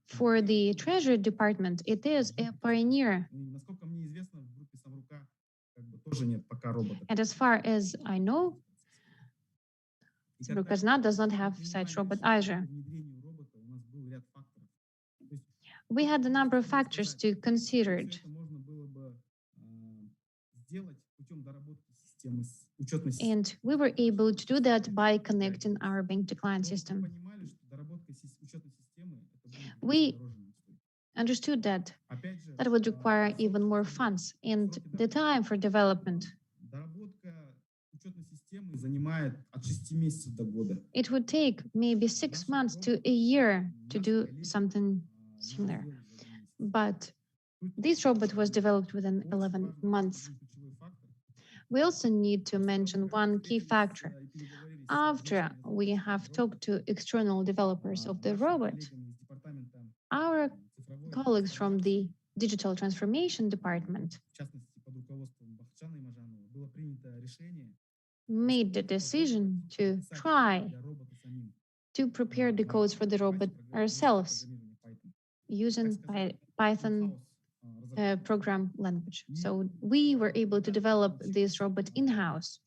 for the Treasury Department, it is a pioneer. And as far as I know, Kazna does not have such robot either. We had a number of factors to consider. And we were able to do that by connecting our bank-to-client system. We understood that would require even more funds and the time for development. It would take maybe 6 months to a year to do something similar. But this robot was developed within 11 months. We also need to mention one key factor. After we have talked to external developers of the robot, our colleagues from the Digital Transformation Department made the decision to try to prepare the codes for the robot ourselves using Python program language. So we were able to develop this robot in-house.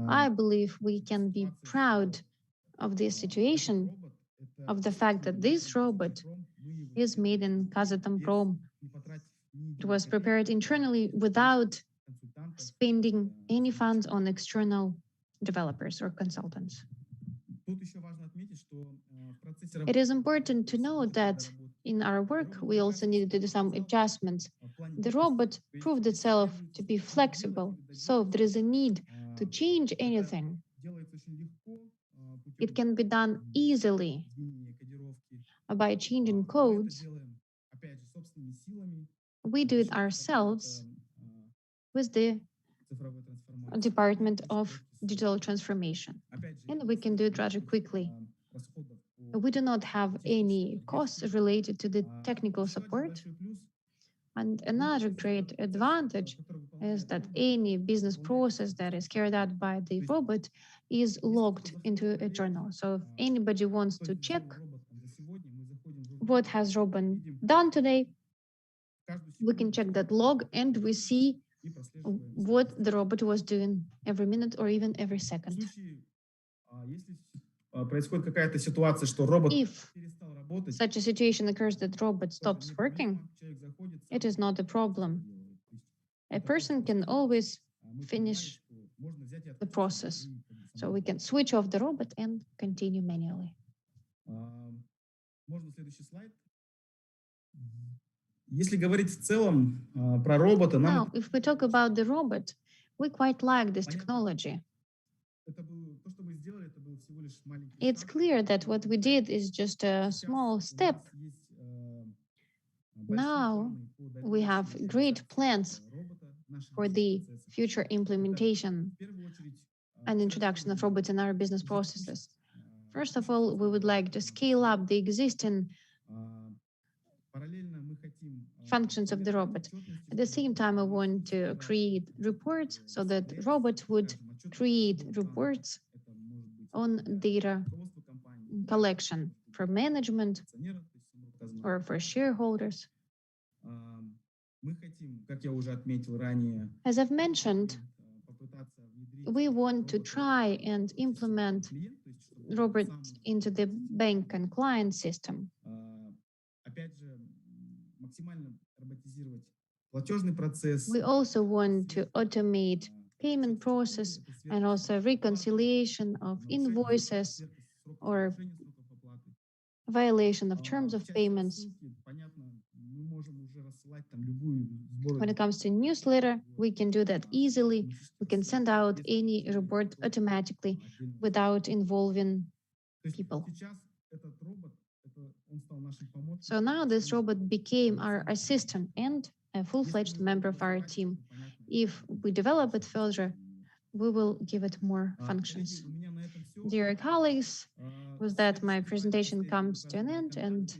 I believe we can be proud of this situation, of the fact that this robot is made in Kazatomprom. It was prepared internally without spending any funds on external developers or consultants. It is important to note that in our work, we also needed to do some adjustments. The robot proved itself to be flexible, so if there is a need to change anything, it can be done easily by changing codes we do it ourselves with the Department of Digital Transformation, and we can do it rather quickly. We do not have any costs related to the technical support. And another great advantage is that any business process that is carried out by the robot is logged into a journal. So if anybody wants to check what has robot done today, we can check that log and we see what the robot was doing every minute or even every second. Происходит какая-то ситуация, что робот If перестал работать, such a situation occurs that robot stops working, человек заходит, it is not a problem. A person can always finish the process. So we can switch off the robot and continue manually. Можно следующий слайд. Если говорить в целом про робота, Now, if we talk about the robot, we quite like this technology. It's clear that what we did is just a small step. Now we have great plans for the future implementation and introduction of robots in our business processes. First of all, we would like to scale up the existing functions of the robot. At the same time, I want to create reports so that robots would create reports on data collection for management or for shareholders. As I've mentioned, we want to try and implement robots into the bank and client system. We also want to automate payment process and also reconciliation of invoices or violation of terms of payments. When it comes to newsletter, we can do that easily. We can send out any report automatically without involving people. So now this robot became our assistant and a full-fledged member of our team. If we develop it further, we will give it more functions. Dear colleagues, with that, my presentation comes to an end. And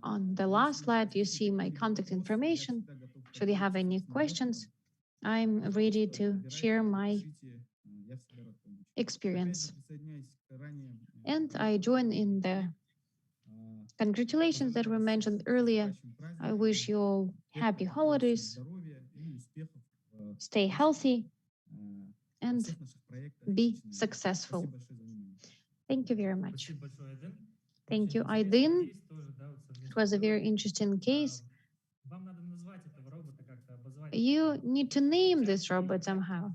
on the last slide, you see my contact information. Should you have any questions, I'm ready to share my experience. And I join in the congratulations that were mentioned earlier. I wish you all happy holidays, stay healthy, and be successful. Thank you very much. Thank you, Aydin. It was a very interesting case. You need to name this robot somehow.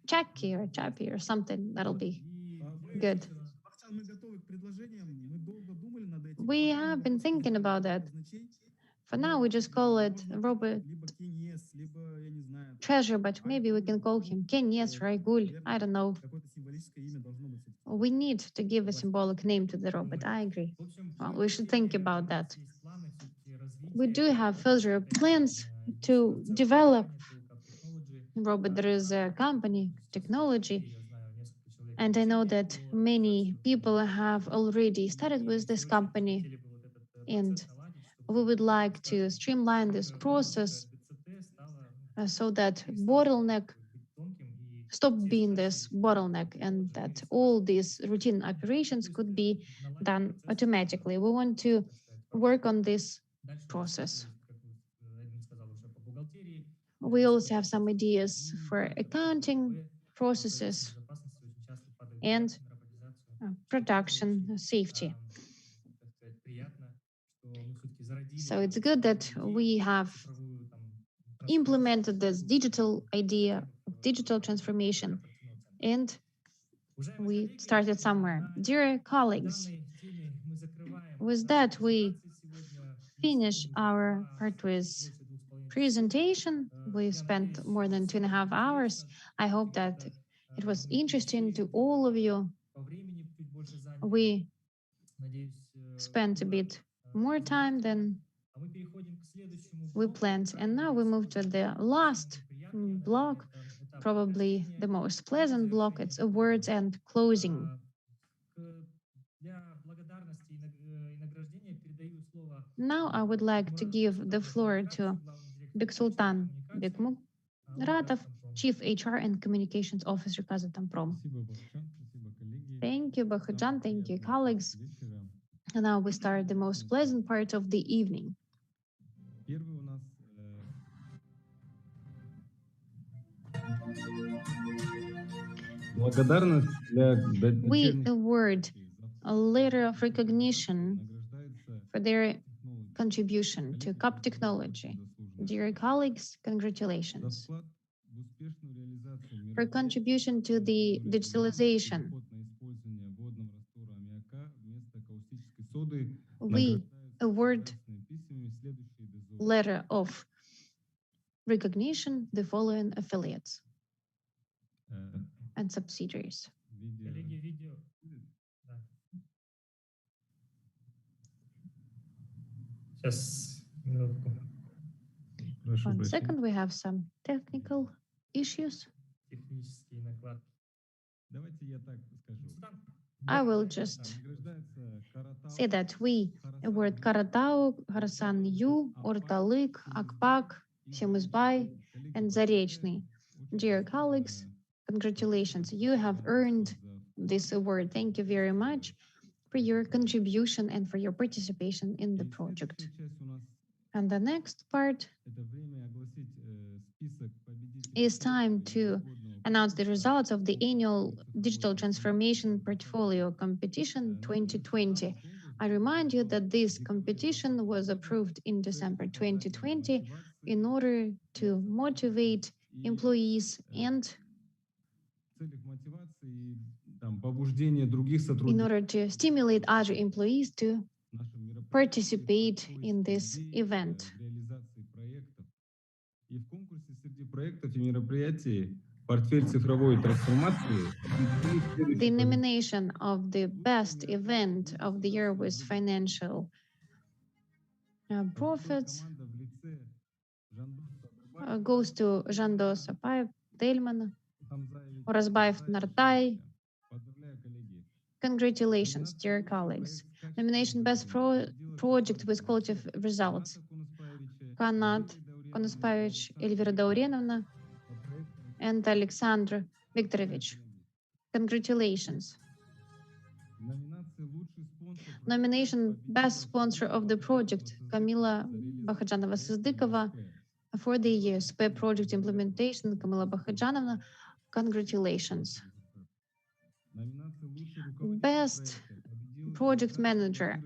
Chucky or Chappy or something. That'll be good. We have been thinking about that. For now, we just call it robot treasure, but maybe we can call him Kenyes Raigul. I don't know. We need to give a symbolic name to the robot. I agree. Well, we should think about that. We do have further plans to develop robot. There is a company, technology, and I know that many people have already started with this company, and we would like to streamline this process so that bottleneck stop being this bottleneck and that all these routine operations could be done automatically. We want to work on this process. We also have some ideas for accounting processes and production safety. So it's good that we have implemented this digital idea of digital transformation, and we started somewhere. Dear colleagues, with that, we finish our part with presentation. We spent more than 2.5 hours. I hope that it was interesting to all of you. We spent a bit more time than we planned. And now we move to the last block, probably the most pleasant block. It's awards and closing. Now I would like to give the floor to Beksultan Bekmuratov, Chief HR and Communications Officer Kazatomprom. Thank you, Bahujan. Thank you, colleagues. And now we start the most pleasant part of the evening. We award a letter of recognition for their contribution to CUP technology. Dear colleagues, congratulations. For contribution to the digitalization, we award letter of recognition the following affiliates and subsidiaries. One second, we have some technical issues. I will just say that we award Karatau, Harsan Yu, Ortalyk, Akpak, Semizbay, and Zarechny. Dear colleagues, congratulations. You have earned this award. Thank you very much for your contribution and for your participation in the project. And the next part is time to announce the results of the annual Digital Transformation Portfolio Competition 2020. I remind you that this competition was approved in December 2020 in order to motivate employees and in order to stimulate other employees to participate in this event. The nomination of the best event of the year with financial profits goes to Jandos Apayev, Telman, Orazbayev, Nartai. Congratulations, dear colleagues. Nomination Best Project with Quality Results. Kanat Konospavich, Elvira Daurenovna, and Alexander Viktorovich. Congratulations. Nomination Best Sponsor of the Project, Kamila Bakhajanova-Syzdykova. For the ESP project implementation, Kamila Bakhajanovna, congratulations. Best Project Manager.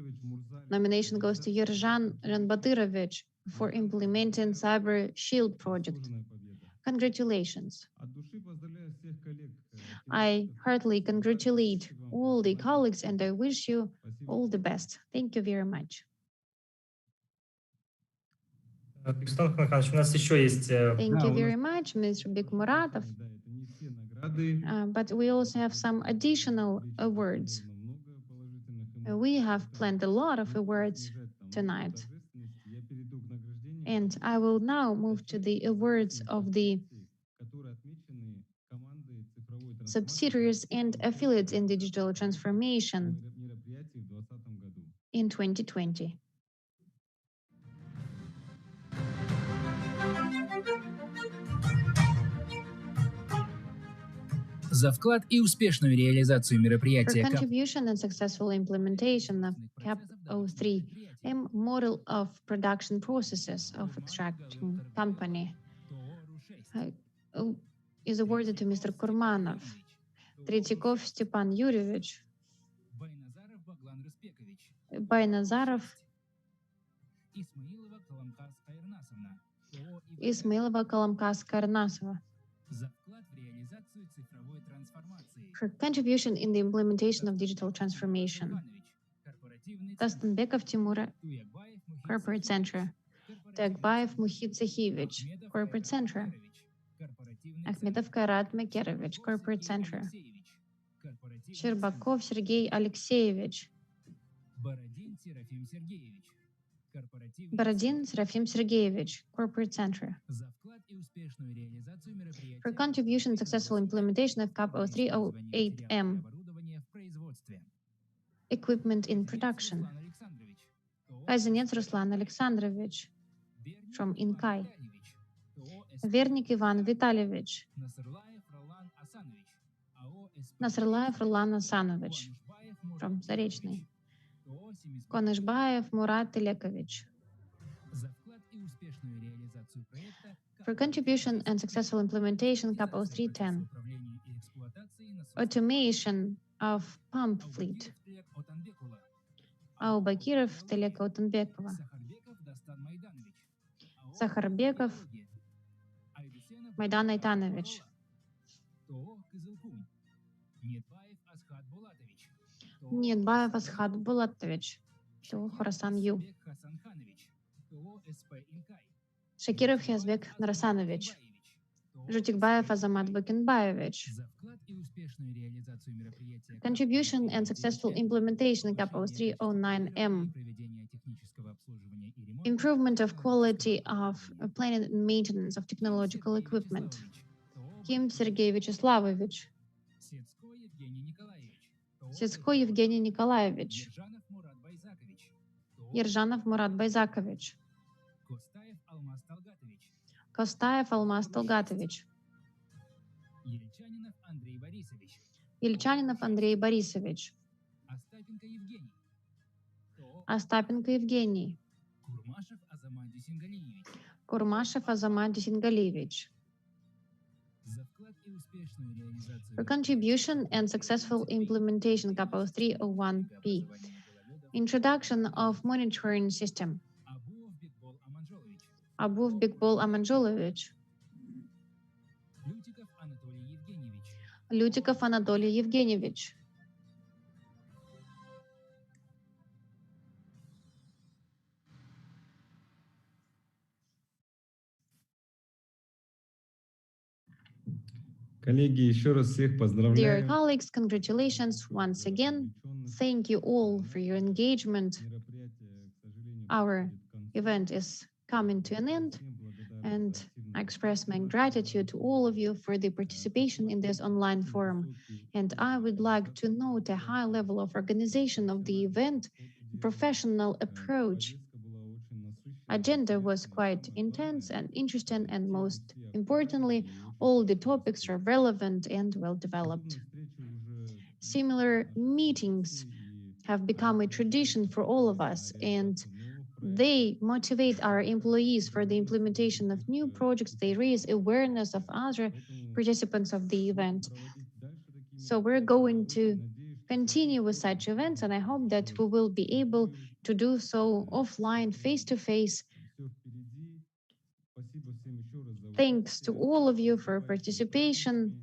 Nomination goes to Yerzhan Ranbatyrovich for implementing Cyber Shield project. Congratulations. I heartily congratulate all the colleagues and I wish you all the best. Thank you very much. Thank you very much, Mr. Bekmuratov. But we also have some additional awards. We have planned a lot of awards tonight. And I will now move to the awards of the subsidiaries and affiliates in digital transformation in 2020. За вклад и успешную реализацию мероприятия For contribution and successful implementation of CAP 03, a model of production processes of extracting company, is awarded to Mr. Kurmanov, Tretyakov Stepan Yurievich, Baynazarov, Ismailova Kalamkas-Karnasova. For contribution in the implementation of digital transformation. Tastanbekov Timur, Corporate Center. Tagbayev Muhit Zakhivich, Corporate Center. Akhmetov Kairat Mekerovich, Corporate Center. Sherbakov Sergei Alexeyevich. Borodin Serafim Sergeyevich, Corporate Center. For contribution and successful implementation of CAP 0308M, Equipment in Production. Kazanets Ruslan Alexandrovich from Inkai. Vernik Ivan Vitalyevich. Nasrlaev Roland Asanovich from Zarechny. Konышбаев Murat Telekovich. For contribution and successful implementation CAP 0310, automation of pump fleet. Aubakirov Teleka Utanbekova. Sakharbekov Майдан Айтанович. Недбаев Асхат Булатович, to Khorasan Ю. Shakirov Хязбек Нарасанович. Жутикбаев Азамат Бакенбаевич. Contribution and successful implementation CAP 0309M. Improvement of quality of planning and maintenance of technological equipment. Kim Sergey Vyacheslavovic. Сецко Евгений Николаевич. Ержанов Мурат Байзакович. Костаев Алмаз Талгатович. Ельчанинов Андрей Борисович. Остапенко Евгений. Курмашев Азамат Дюсингалиевич. For contribution and successful implementation CAP 0301P. Introduction of monitoring system. Abov Bikbol Amanjolovich. Люtikov Anatoly Евгеньевич. Коллеги, еще раз всех Dear поздравляю. colleagues, congratulations once again. Thank you all for your engagement. Our event is coming to an end, and I express my gratitude to all of you for the participation in this online forum. And I would like to note a high level of organization of the event, professional approach. Agenda was quite intense and interesting, and most importantly, all the topics are relevant and well developed. Similar meetings have become a tradition for all of us, and they motivate our employees for the implementation of new projects. They raise awareness of other participants of the event. So we're going to continue with such events, and I hope that we will be able to do so offline, face-to-face. Thanks to all of you for participation.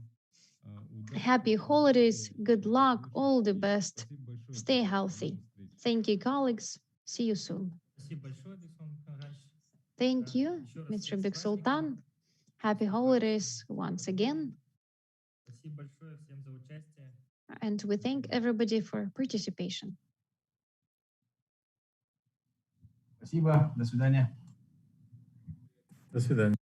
Happy holidays, good luck, all the best. Stay healthy. Thank you, colleagues. See you soon. Thank you, Mr. Big Sultan. Happy holidays once again. And we thank everybody for participation. Спасибо. До свидания. До свидания.